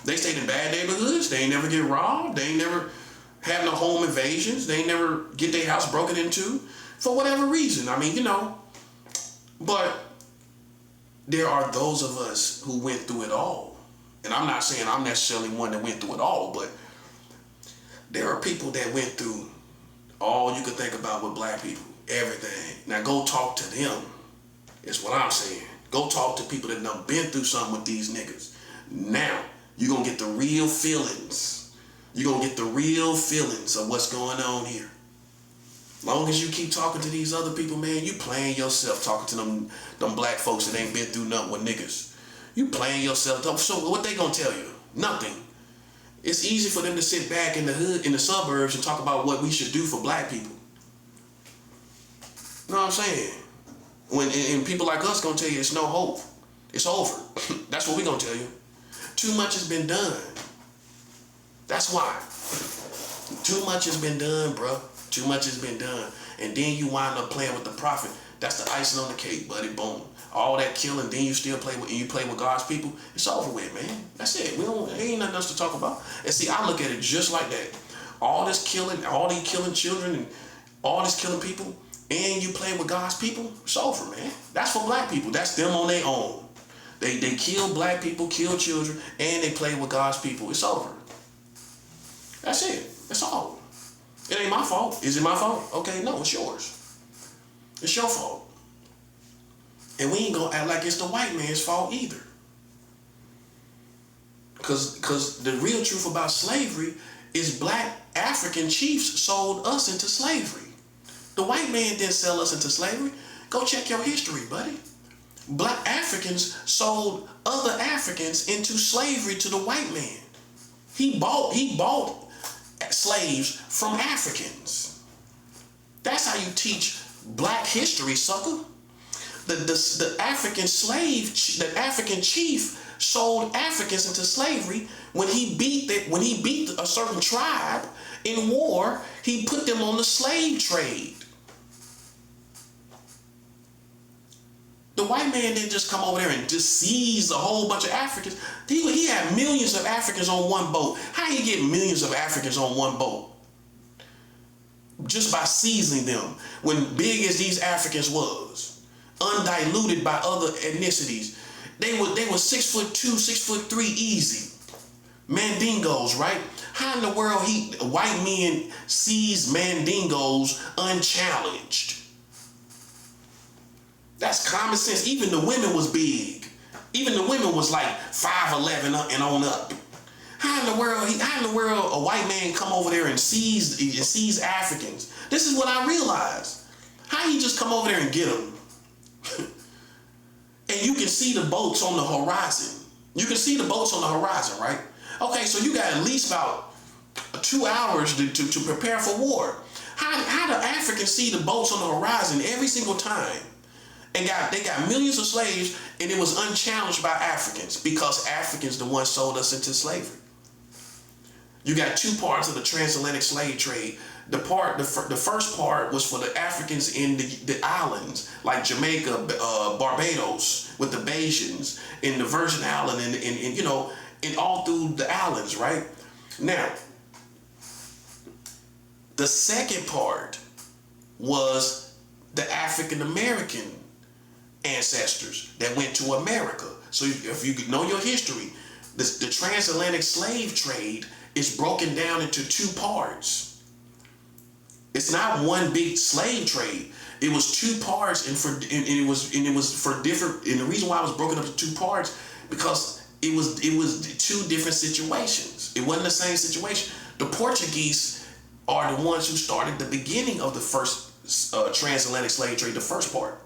They stayed in bad neighborhoods. They ain't never get robbed. They ain't never have no home invasions. They ain't never get their house broken into. For whatever reason. I mean, you know. But there are those of us who went through it all. And I'm not saying I'm necessarily one that went through it all, but there are people that went through all you could think about with black people. Everything. Now go talk to them. Is what I'm saying. Go talk to people that done been through something with these niggas. Now, you're going to get the real feelings. You're going to get the real feelings of what's going on here. Long as you keep talking to these other people, man, you playing yourself talking to them black folks that ain't been through nothing with niggas. You playing yourself. So what they going to tell you? Nothing. It's easy for them to sit back in the hood, in the suburbs, and talk about what we should do for black people. You know what I'm saying? And people like us gonna tell you it's no hope. It's over. That's what we gonna tell you. Too much has been done. That's why. Too much has been done, bro. Too much has been done. And then you wind up playing with the prophet. That's the icing on the cake, buddy. Boom. All that killing, then you still play with God's people. It's over with, man. That's it. There ain't nothing else to talk about. And see, I look at it just like that. All this killing, all these killing children, and all this killing people, and you play with God's people, it's over, man. That's for black people. That's them on their own. They kill black people, kill children, and they play with God's people. It's over. That's it. That's all. It ain't my fault. Is it my fault? Okay, no, it's yours. It's your fault. And we ain't gonna act like it's the white man's fault either. Because the real truth about slavery is black African chiefs sold us into slavery. The white man didn't sell us into slavery. Go check your history, buddy. Black Africans sold other Africans into slavery to the white man. He bought slaves from Africans. That's how you teach black history, sucker. The African chief sold Africans into slavery when he beat a certain tribe in war. He put them on the slave trade. The white man didn't just come over there and just seize a whole bunch of Africans. He had millions of Africans on one boat. How you get millions of Africans on one boat? Just by seizing them. When big as these Africans was, undiluted by other ethnicities, they were 6'2", 6'3" easy. Mandingos, right? How in the world white men seized Mandingos unchallenged? That's common sense. Even the women was big. Even the women was like 5'11" and on up. How in the world a white man come over there and seize Africans? This is what I realized. How he just come over there and get them? And you can see the boats on the horizon. You can see the boats on the horizon, right? Okay, so you got at least about 2 hours to prepare for war. How do Africans see the boats on the horizon every single time? And they got millions of slaves, and it was unchallenged by Africans because Africans the ones sold us into slavery. You got two parts of the transatlantic slave trade. The first part was for the Africans in the islands like Jamaica, Barbados, with the Bajans, in the Virgin Island, and all through the islands, right? Now, the second part was the African American ancestors that went to America. So if you know your history, the transatlantic slave trade is broken down into two parts. It's not one big slave trade. It was two parts, and it was for different. And the reason why it was broken up into two parts because it was two different situations. It wasn't the same situation. The Portuguese are the ones who started the beginning of the first transatlantic slave trade, the first part,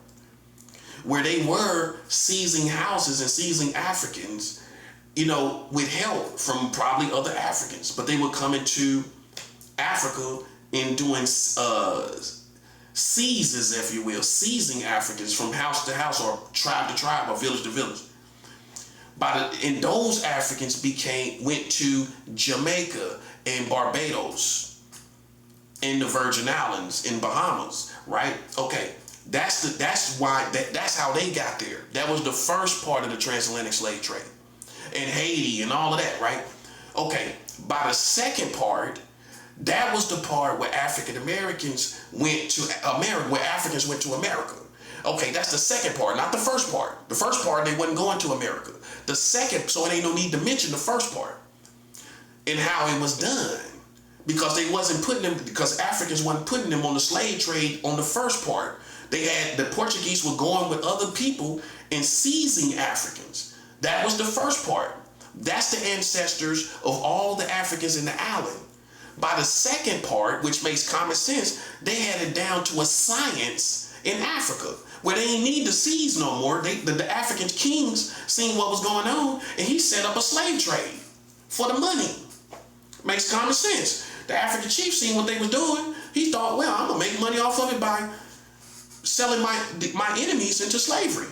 where they were seizing houses and seizing Africans, with help from probably other Africans. But they would come into Africa and doing seizes, if you will, seizing Africans from house to house or tribe to tribe or village to village. And those Africans went to Jamaica and Barbados and the Virgin Islands in Bahamas, right? Okay. That's how they got there. That was the first part of the transatlantic slave trade. And Haiti and all of that, right? Okay, by the second part, that was the part where African Americans went to America, where Africans went to America. Okay, that's the second part, not the first part. The first part, they wasn't going to America. The second, so it ain't no need to mention the first part and how it was done. Because Africans wasn't putting them on the slave trade on the first part. The Portuguese were going with other people and seizing Africans. That was the first part. That's the ancestors of all the Africans in the island. By the second part, which makes common sense, they had it down to a science in Africa, where they didn't need to seize no more. The African kings seen what was going on, and he set up a slave trade for the money. Makes common sense. The African chief seen what they was doing. He thought, well, I'm gonna make money off of it by selling my enemies into slavery.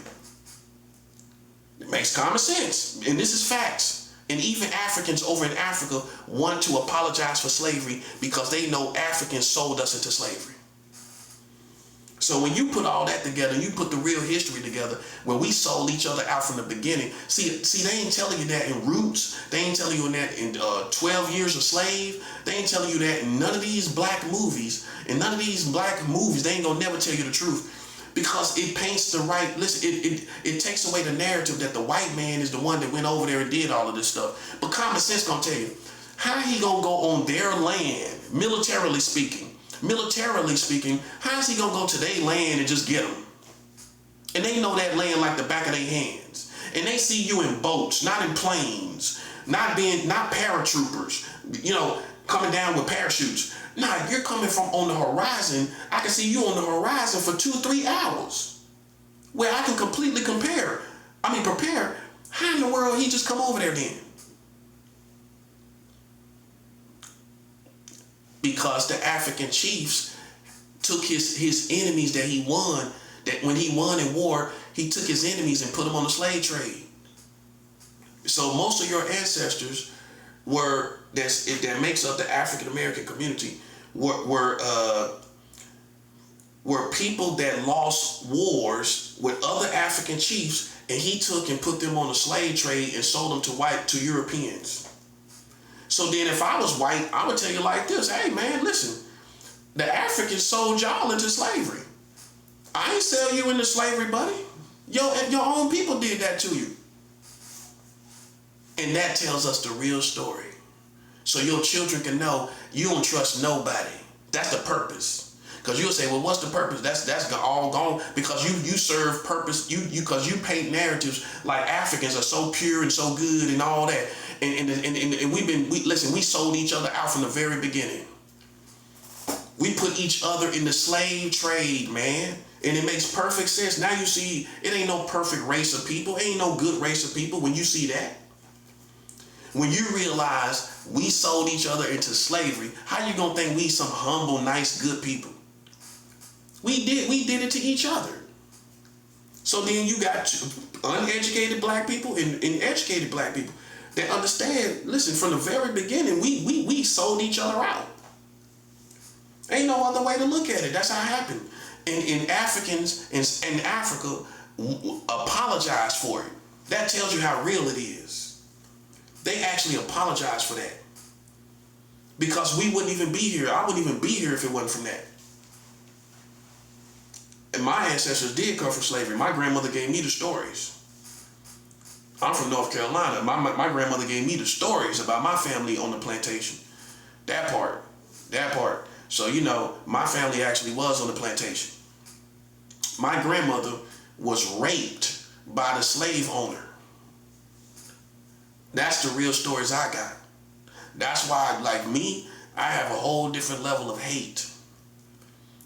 It makes common sense, and this is facts. And even Africans over in Africa want to apologize for slavery because they know Africans sold us into slavery. So when you put all that together, you put the real history together, where we sold each other out from the beginning. See, they ain't telling you that in Roots. They ain't telling you that in 12 Years a Slave. They ain't telling you that in none of these black movies. In none of these black movies, they ain't gonna never tell you the truth. Because it paints the right, listen, it takes away the narrative that the white man is the one that went over there and did all of this stuff. But common sense gonna tell you, how he gonna go on their land, militarily speaking, how's he gonna go to their land and just get them? And they know that land like the back of their hands. And they see you in boats, not in planes, not paratroopers, coming down with parachutes. Nah, you're coming from on the horizon. I can see you on the horizon for 2-3 hours, where I can completely prepare. How in the world he just come over there then? Because the African chiefs took his enemies that he won that when he won in war, he took his enemies and put them on the slave trade. So most of your ancestors that makes up the African American community were people that lost wars with other African chiefs, and he took and put them on the slave trade and sold them to Europeans. So then if I was white, I would tell you like this: hey man, listen, the Africans sold y'all into slavery. I ain't sell you into slavery, buddy. Your own people did that to you. And that tells us the real story. So your children can know you don't trust nobody. That's the purpose. Because you'll say, well, what's the purpose? That's all gone because you serve purpose. Because you paint narratives like Africans are so pure and so good and all that. And we sold each other out from the very beginning. We put each other in the slave trade, man. And it makes perfect sense. Now you see, it ain't no perfect race of people. It ain't no good race of people when you see that. When you realize we sold each other into slavery, how you gonna think we some humble, nice, good people? We did it to each other. So then you got uneducated black people and educated black people that understand, listen, from the very beginning, we sold each other out. Ain't no other way to look at it. That's how it happened. And Africans in Africa apologize for it. That tells you how real it is. They actually apologize for that. Because we wouldn't even be here. I wouldn't even be here if it wasn't from that. And my ancestors did come from slavery. My grandmother gave me the stories. I'm from North Carolina. My grandmother gave me the stories about my family on the plantation. That part. So, my family actually was on the plantation. My grandmother was raped by the slave owner. That's the real stories I got. That's why, like me, I have a whole different level of hate.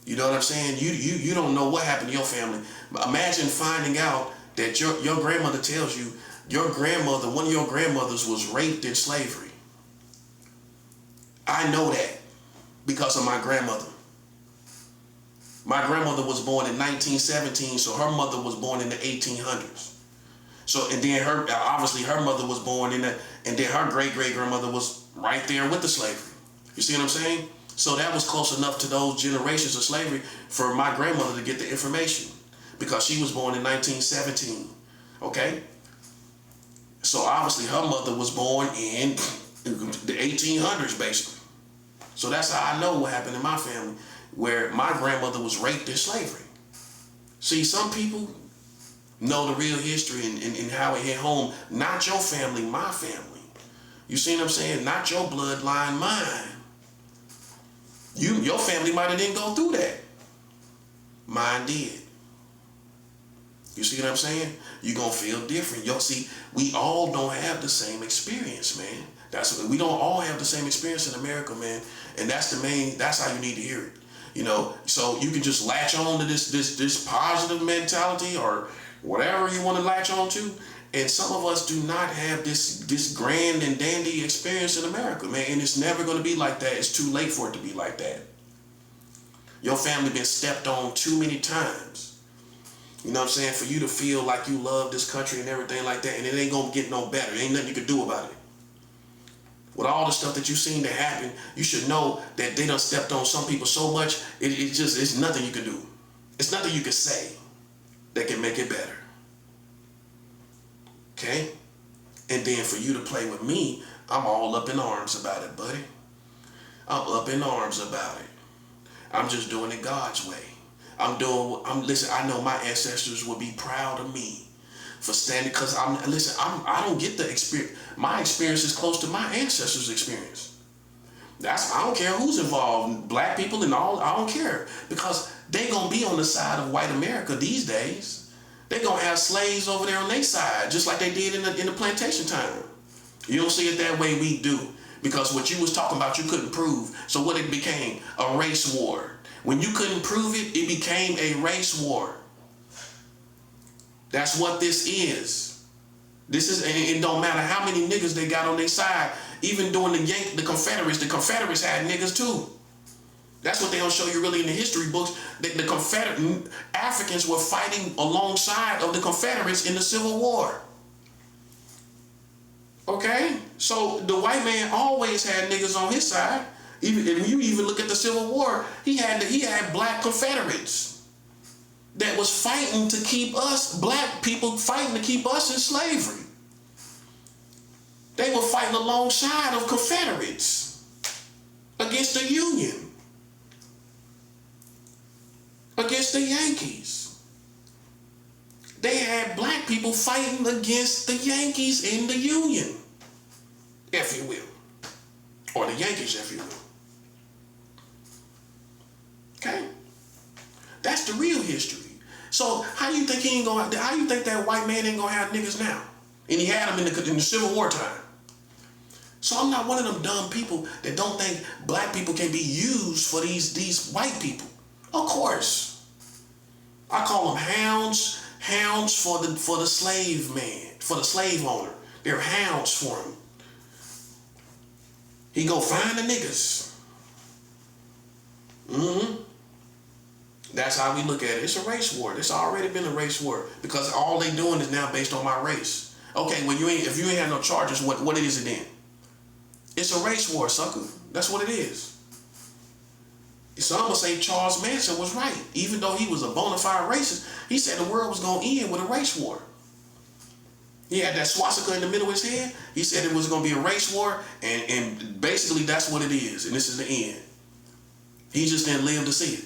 You know what I'm saying? You don't know what happened to your family. Imagine finding out that your grandmother tells you one of your grandmothers was raped in slavery. I know that because of my grandmother. My grandmother was born in 1917, so her mother was born in the 1800s. So, and then her mother was born and then her great-great-grandmother was right there with the slavery. You see what I'm saying? So that was close enough to those generations of slavery for my grandmother to get the information because she was born in 1917, okay? So obviously her mother was born in the 1800s, basically. So that's how I know what happened in my family, where my grandmother was raped in slavery. See, some people know the real history and how it hit home. Not your family, my family. You see what I'm saying? Not your bloodline, mine. Your family might have didn't go through that. Mine did. You see what I'm saying? You're going to feel different. See, we all don't have the same experience, man. We don't all have the same experience in America, man. And that's how you need to hear it. So you can just latch on to this positive mentality or whatever you want to latch on to. And some of us do not have this grand and dandy experience in America, man. And it's never going to be like that. It's too late for it to be like that. Your family been stepped on too many times. You know what I'm saying? For you to feel like you love this country and everything like that. And it ain't going to get no better. Ain't nothing you can do about it. With all the stuff that you've seen that happen, you should know that they done stepped on some people so much, it's nothing you can do. It's nothing you can say that can make it better. Okay? And then for you to play with me, I'm all up in arms about it, buddy. I'm up in arms about it. I'm just doing it God's way. Listen, I know my ancestors would be proud of me for standing, because I don't get the experience. My experience is close to my ancestors' experience. I don't care who's involved, black people and all, I don't care, because they gonna be on the side of white America these days. They gonna have slaves over there on their side, just like they did in the plantation time. You don't see it that way, we do. Because what you was talking about, you couldn't prove. So what it became? A race war. When you couldn't prove it, it became a race war. That's what this is. It don't matter how many niggas they got on their side. Even during the Confederates had niggas too. That's what they don't show you really in the history books. The Confederate Africans were fighting alongside of the Confederates in the Civil War. Okay? So the white man always had niggas on his side. Even if you even look at the Civil War, he had black Confederates that was fighting to keep us, black people fighting to keep us in slavery. They were fighting alongside of Confederates against the Union, against the Yankees. They had black people fighting against the Yankees in the Union, if you will. Or the Yankees, if you will. Okay? That's the real history. So how you think how you think that white man ain't gonna have niggas now? And he had them in the Civil War time. So I'm not one of them dumb people that don't think black people can be used for these white people. Of course. I call them hounds for the slave man, for the slave owner. They're hounds for him. He go find the niggas. That's how we look at it. It's a race war. It's already been a race war because all they doing is now based on my race. Okay, well if you ain't have no charges, what is it then? It's a race war, sucker. That's what it is. So I'm gonna say Charles Manson was right. Even though he was a bona fide racist, he said the world was gonna end with a race war. He had that swastika in the middle of his head. He said it was gonna be a race war, and basically that's what it is, and this is the end. He just didn't live to see it.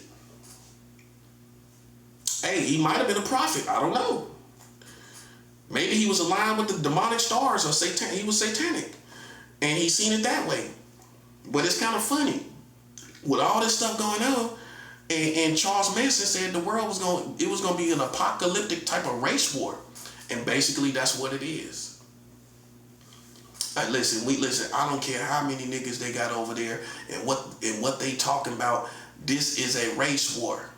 Hey, he might have been a prophet. I don't know. Maybe he was aligned with the demonic stars or he was satanic. And he seen it that way. But it's kind of funny. With all this stuff going on, and Charles Manson said the world was going to be an apocalyptic type of race war. And basically that's what it is. Listen, I don't care how many niggas they got over there and what they talking about. This is a race war.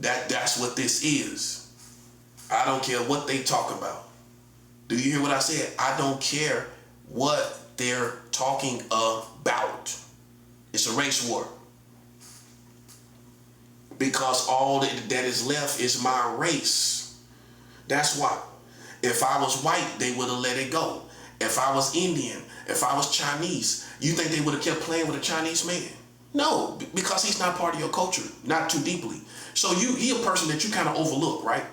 That's what this is. I don't care what they talk about. Do you hear what I said? I don't care what they're talking about. It's a race war. Because all that is left is my race. That's why. If I was white, they would have let it go. If I was Indian, if I was Chinese, you think they would have kept playing with a Chinese man? No, because he's not part of your culture, not too deeply. So he a person that you kind of overlook, right?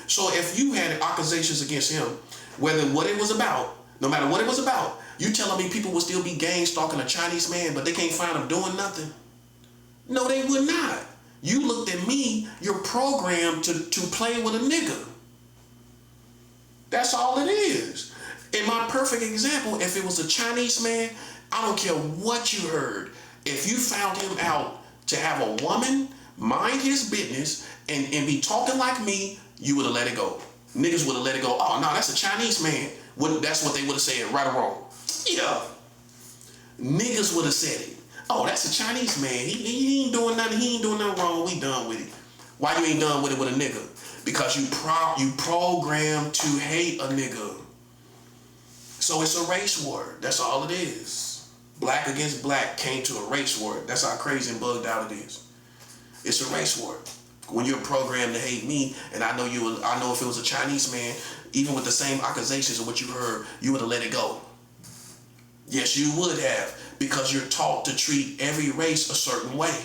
So if you had accusations against him, no matter what it was about, you telling me people would still be gang stalking a Chinese man, but they can't find him doing nothing? No, they would not. You looked at me, you're programmed to play with a nigga. That's all it is. In my perfect example, if it was a Chinese man, I don't care what you heard. If you found him out to have a woman, mind his business, and be talking like me, you would have let it go. Niggas would have let it go. Oh, no, that's a Chinese man. That's what they would have said, right or wrong. Yeah. Niggas would have said it. Oh, that's a Chinese man. He ain't doing nothing. He ain't doing nothing wrong. We done with it. Why you ain't done with it with a nigga? Because you programmed to hate a nigga. So it's a race war. That's all it is. Black against black came to a race war. That's how crazy and bugged out it is. It's a race war. When you're programmed to hate me, and I know if it was a Chinese man, even with the same accusations of what you heard, you would have let it go. Yes, you would have, because you're taught to treat every race a certain way.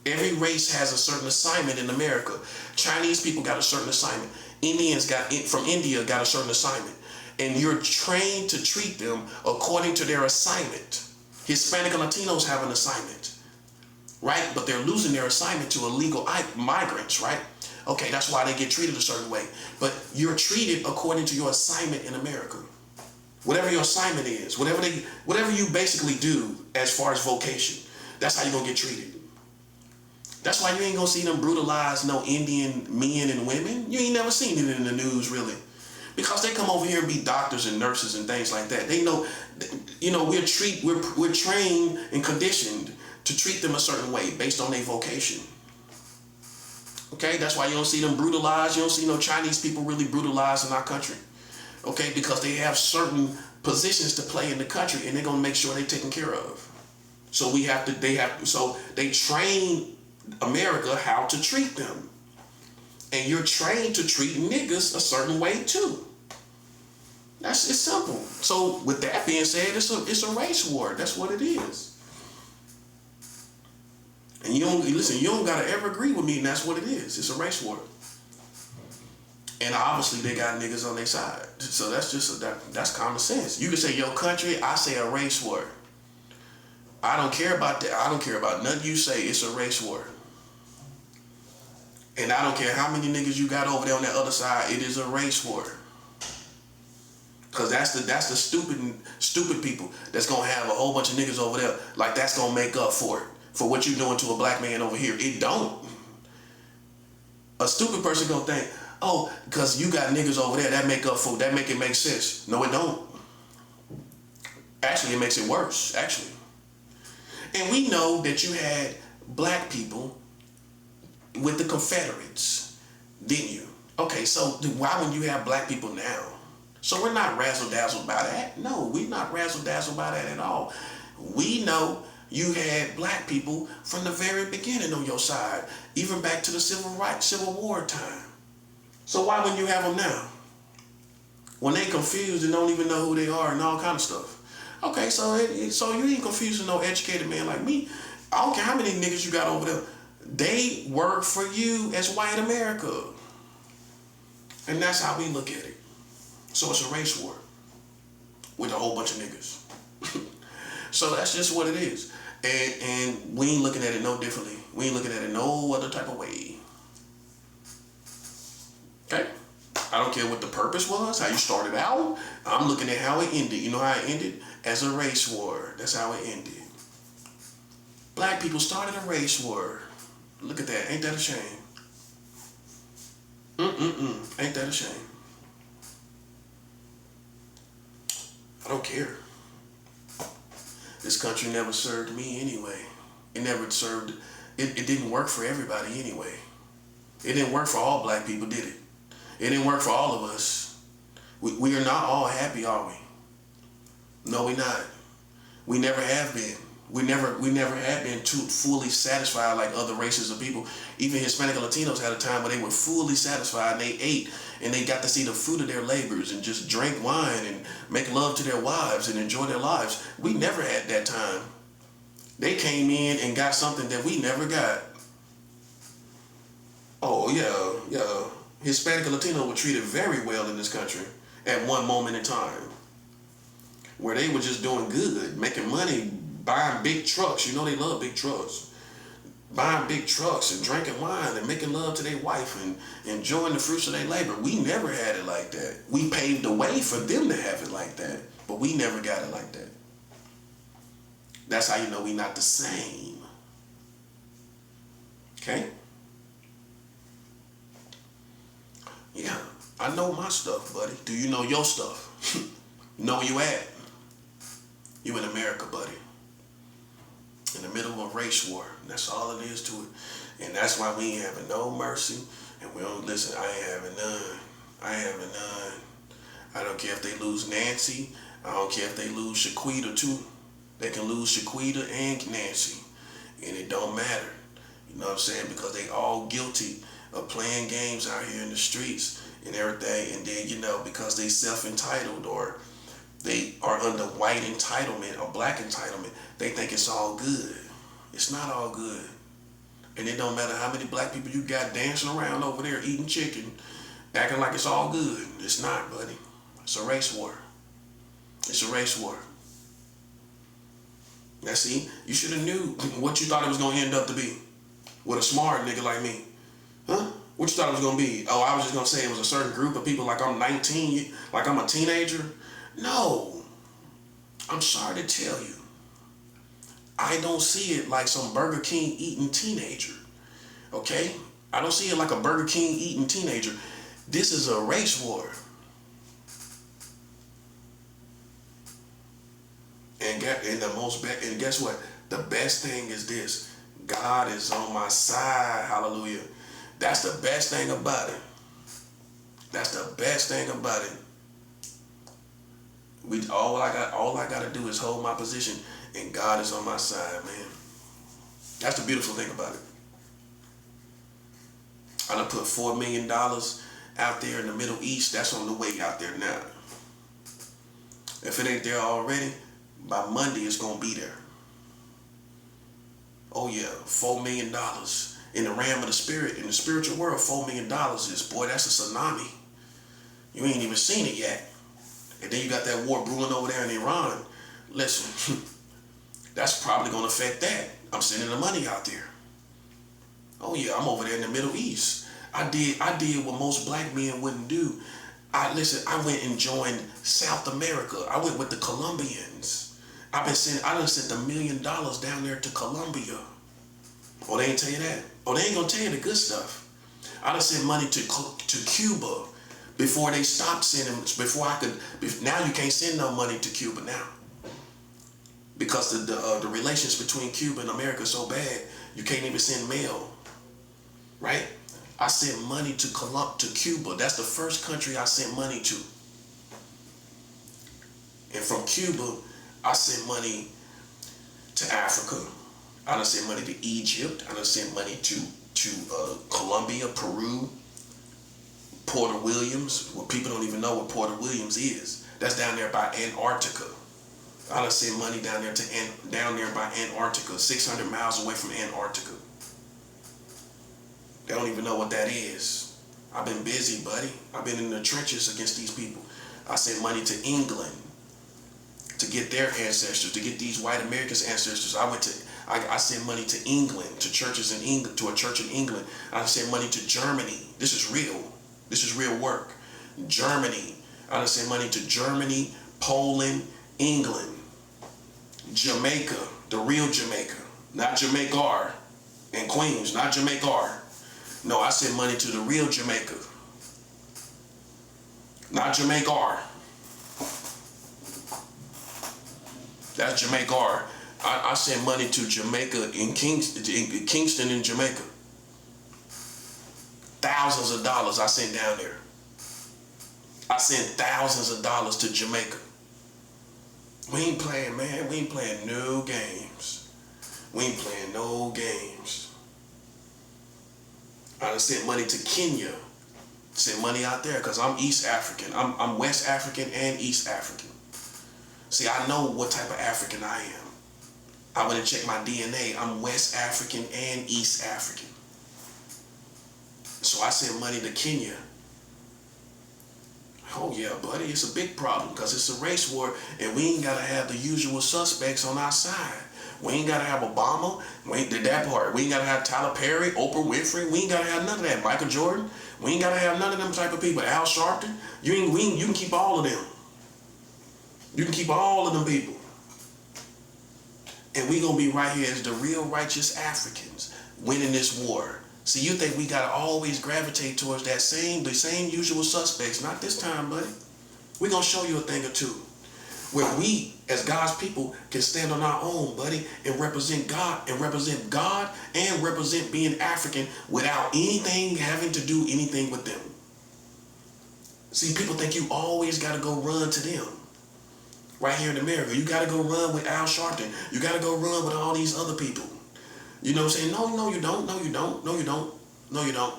Every race has a certain assignment in America. Chinese people got a certain assignment. Indians from India got a certain assignment. And you're trained to treat them according to their assignment. Hispanic and Latinos have an assignment. Right? But they're losing their assignment to illegal migrants, right? Okay, that's why they get treated a certain way. But you're treated according to your assignment in America. Whatever your assignment is, whatever you basically do as far as vocation, that's how you're gonna get treated. That's why you ain't gonna see them brutalize no Indian men and women. You ain't never seen it in the news, really. Because they come over here and be doctors and nurses and things like that. They know, we're trained and conditioned to treat them a certain way based on their vocation. Okay, that's why you don't see them brutalized. You don't see no Chinese people really brutalized in our country. Okay, because they have certain positions to play in the country and they're gonna make sure they're taken care of. So they train America how to treat them. And you're trained to treat niggas a certain way too. It's simple. So with that being said, it's a race war. That's what it is. And you don't gotta ever agree with me, and that's what it is. It's a race war. And obviously they got niggas on their side. So that's common sense. You can say your country, I say a race war. I don't care about that. I don't care about nothing you say. It's a race war. And I don't care how many niggas you got over there on that other side. It is a race war. Cause that's the stupid people that's gonna have a whole bunch of niggas over there. Like that's gonna make up for it. For what you doing to a black man over here. It don't. A stupid person gonna think, oh, cause you got niggas over there, that make it make sense. No, it don't. Actually, it makes it worse, actually. And we know that you had black people with the Confederates, didn't you? Okay, so why wouldn't you have black people now? So we're not razzle-dazzled by that. No, we're not razzle-dazzled by that at all. We know you had black people from the very beginning on your side, even back to the Civil War time. So why wouldn't you have them now? When they confused and don't even know who they are and all kind of stuff. Okay, so you ain't confusing no educated man like me. I don't care how many niggas you got over there. They work for you as white America. And that's how we look at it. So it's a race war with a whole bunch of niggas. So that's just what it is. And we ain't looking at it no differently. We ain't looking at it no other type of way. Okay? I don't care what the purpose was, how you started out. I'm looking at how it ended. You know how it ended? As a race war. That's how it ended. Black people started a race war. Look at that. Ain't that a shame? Ain't that a shame? I don't care. This country never served me anyway. It never served, it didn't work for everybody anyway. It didn't work for all black people, did it? It didn't work for all of us. We are not all happy, are we? No, we're not. We never have been. We never have been too fully satisfied like other races of people. Even Hispanic and Latinos had a time where they were fully satisfied and they ate and they got to see the fruit of their labors and just drink wine and make love to their wives and enjoy their lives. We never had that time. They came in and got something that we never got. Oh yeah. Hispanic and Latino were treated very well in this country at one moment in time, where they were just doing good, making money, buying big trucks. You know they love big trucks. Buying big trucks and drinking wine and making love to their wife and enjoying the fruits of their labor. We never had it like that. We paved the way for them to have it like that, but we never got it like that. That's how you know we not the same. Okay? Yeah, I know my stuff, buddy. Do you know your stuff? You know where you at? You in America, buddy. In the middle of a race war. That's all it is to it. And that's why we ain't having no mercy. And we don't listen. I ain't having none. I ain't having none. I don't care if they lose Nancy. I don't care if they lose Shaquita too. They can lose Shaquita and Nancy. And it don't matter. You know what I'm saying? Because they all guilty of playing games out here in the streets and everything. And then, you know, because they self-entitled or they are under white entitlement or black entitlement, they think it's all good. It's not all good. And it don't matter how many black people you got dancing around over there eating chicken, acting like it's all good. It's not, buddy. It's a race war. It's a race war. Now see, you should have knew what you thought it was going to end up to be with a smart nigga like me. Huh? What you thought it was going to be? Oh, I was just going to say it was a certain group of people like I'm 19, like I'm a teenager. No. I'm sorry to tell you. I don't see it like some Burger King eating teenager. Okay? I don't see it like a Burger King eating teenager. This is a race war. And guess what? The best thing is this. God is on my side. Hallelujah. That's the best thing about it. That's the best thing about it. All I gotta do is hold my position and God is on my side, man. That's the beautiful thing about it. I done put $4 million out there in the Middle East. That's on the way out there now. If it ain't there already, by Monday it's gonna be there. Oh yeah, $4 million. In the realm of the spirit, in the spiritual world, $4 million is, boy, that's a tsunami. You ain't even seen it yet. And then you got that war brewing over there in Iran. Listen, that's probably gonna affect that. I'm sending the money out there. Oh yeah, I'm over there in the Middle East. I did what most black men wouldn't do. I went and joined South America. I went with the Colombians. I done sent $1 million down there to Colombia. Oh, they ain't tell you that? Oh, they ain't gonna tell you the good stuff. I done sent money to Cuba before they stopped sending, now you can't send no money to Cuba now. Because the relations between Cuba and America is so bad, you can't even send mail, right? I sent money to Cuba. That's the first country I sent money to. And from Cuba, I sent money to Africa. I done sent money to Egypt. I done sent money to Colombia, Peru, Porter Williams. Well, people don't even know what Porter Williams is. That's down there by Antarctica. I done sent money down there by Antarctica, 600 miles away from Antarctica. They don't even know what that is. I've been busy, buddy. I've been in the trenches against these people. I sent money to England to get their ancestors, to get these white Americans' ancestors. I sent money to England, to churches in England, to a church in England. I sent money to Germany. This is real. This is real work. Germany. I sent money to Germany, Poland, England, Jamaica, the real Jamaica, not Jamaica and Queens, not Jamaica. No, I sent money to the real Jamaica, not Jamaica. That's Jamaica. I sent money to Jamaica in Kingston in Jamaica. Thousands of dollars I sent down there. I sent thousands of dollars to Jamaica. We ain't playing, man. We ain't playing no games. We ain't playing no games. I done sent money to Kenya. Sent money out there because I'm East African. I'm West African and East African. See, I know what type of African I am. I went and checked my DNA. I'm West African and East African. So I sent money to Kenya. Oh yeah, buddy, it's a big problem because it's a race war and we ain't got to have the usual suspects on our side. We ain't got to have Obama. We ain't did that part. We ain't got to have Tyler Perry, Oprah Winfrey. We ain't got to have none of that. Michael Jordan. We ain't got to have none of them type of people. Al Sharpton. You can keep all of them. You can keep all of them people. And we going to be right here as the real righteous Africans winning this war. See, you think we got to always gravitate towards the same usual suspects. Not this time, buddy. We're going to show you a thing or two. Where we, as God's people, can stand on our own, buddy, and represent God and represent being African without anything having to do anything with them. See, people think you always got to go run to them. Right here in America, you got to go run with Al Sharpton. You got to go run with all these other people. You know what I'm saying? No, you don't. No, you don't. No, you don't. No, you don't.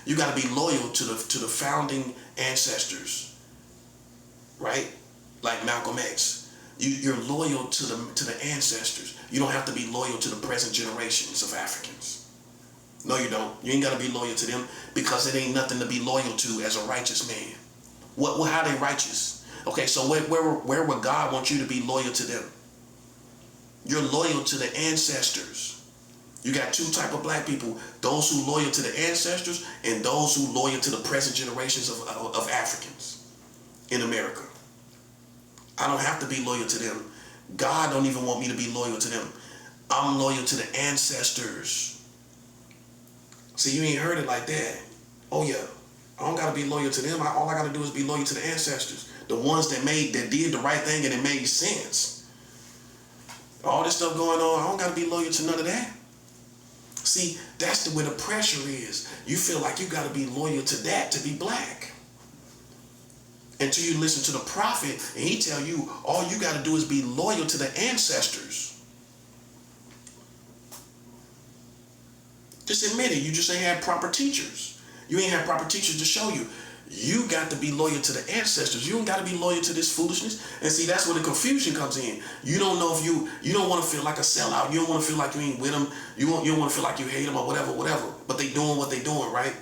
You got to be loyal to the founding ancestors, right? Like Malcolm X. You're loyal to the ancestors. You don't have to be loyal to the present generations of Africans. No, you don't. You ain't got to be loyal to them because it ain't nothing to be loyal to as a righteous man. How they righteous? Okay, so where would God want you to be loyal to them? You're loyal to the ancestors. You got two type of black people, those who loyal to the ancestors and those who loyal to the present generations of Africans in America. I don't have to be loyal to them. God don't even want me to be loyal to them. I'm loyal to the ancestors. See, you ain't heard it like that. Oh yeah, I don't gotta be loyal to them. All I gotta do is be loyal to the ancestors. The ones that did the right thing and it made sense. All this stuff going on, I don't gotta be loyal to none of that. See, that's where the pressure is. You feel like you gotta be loyal to that to be black. until you listen to the prophet and he tell you all you got to do is be loyal to the ancestors. Just admit it. You just ain't had proper teachers. You ain't had proper teachers to show you. You got to be loyal to the ancestors. You don't got to be loyal to this foolishness. And see, that's where the confusion comes in. You don't know if you don't want to feel like a sellout. You don't want to feel like you ain't with them. You don't want to feel like you hate them or whatever. But they doing what they doing, right?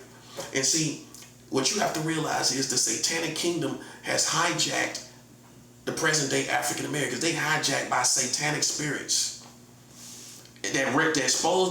And see, what you have to realize is the satanic kingdom has hijacked the present day African Americans. They hijacked by satanic spirits that expose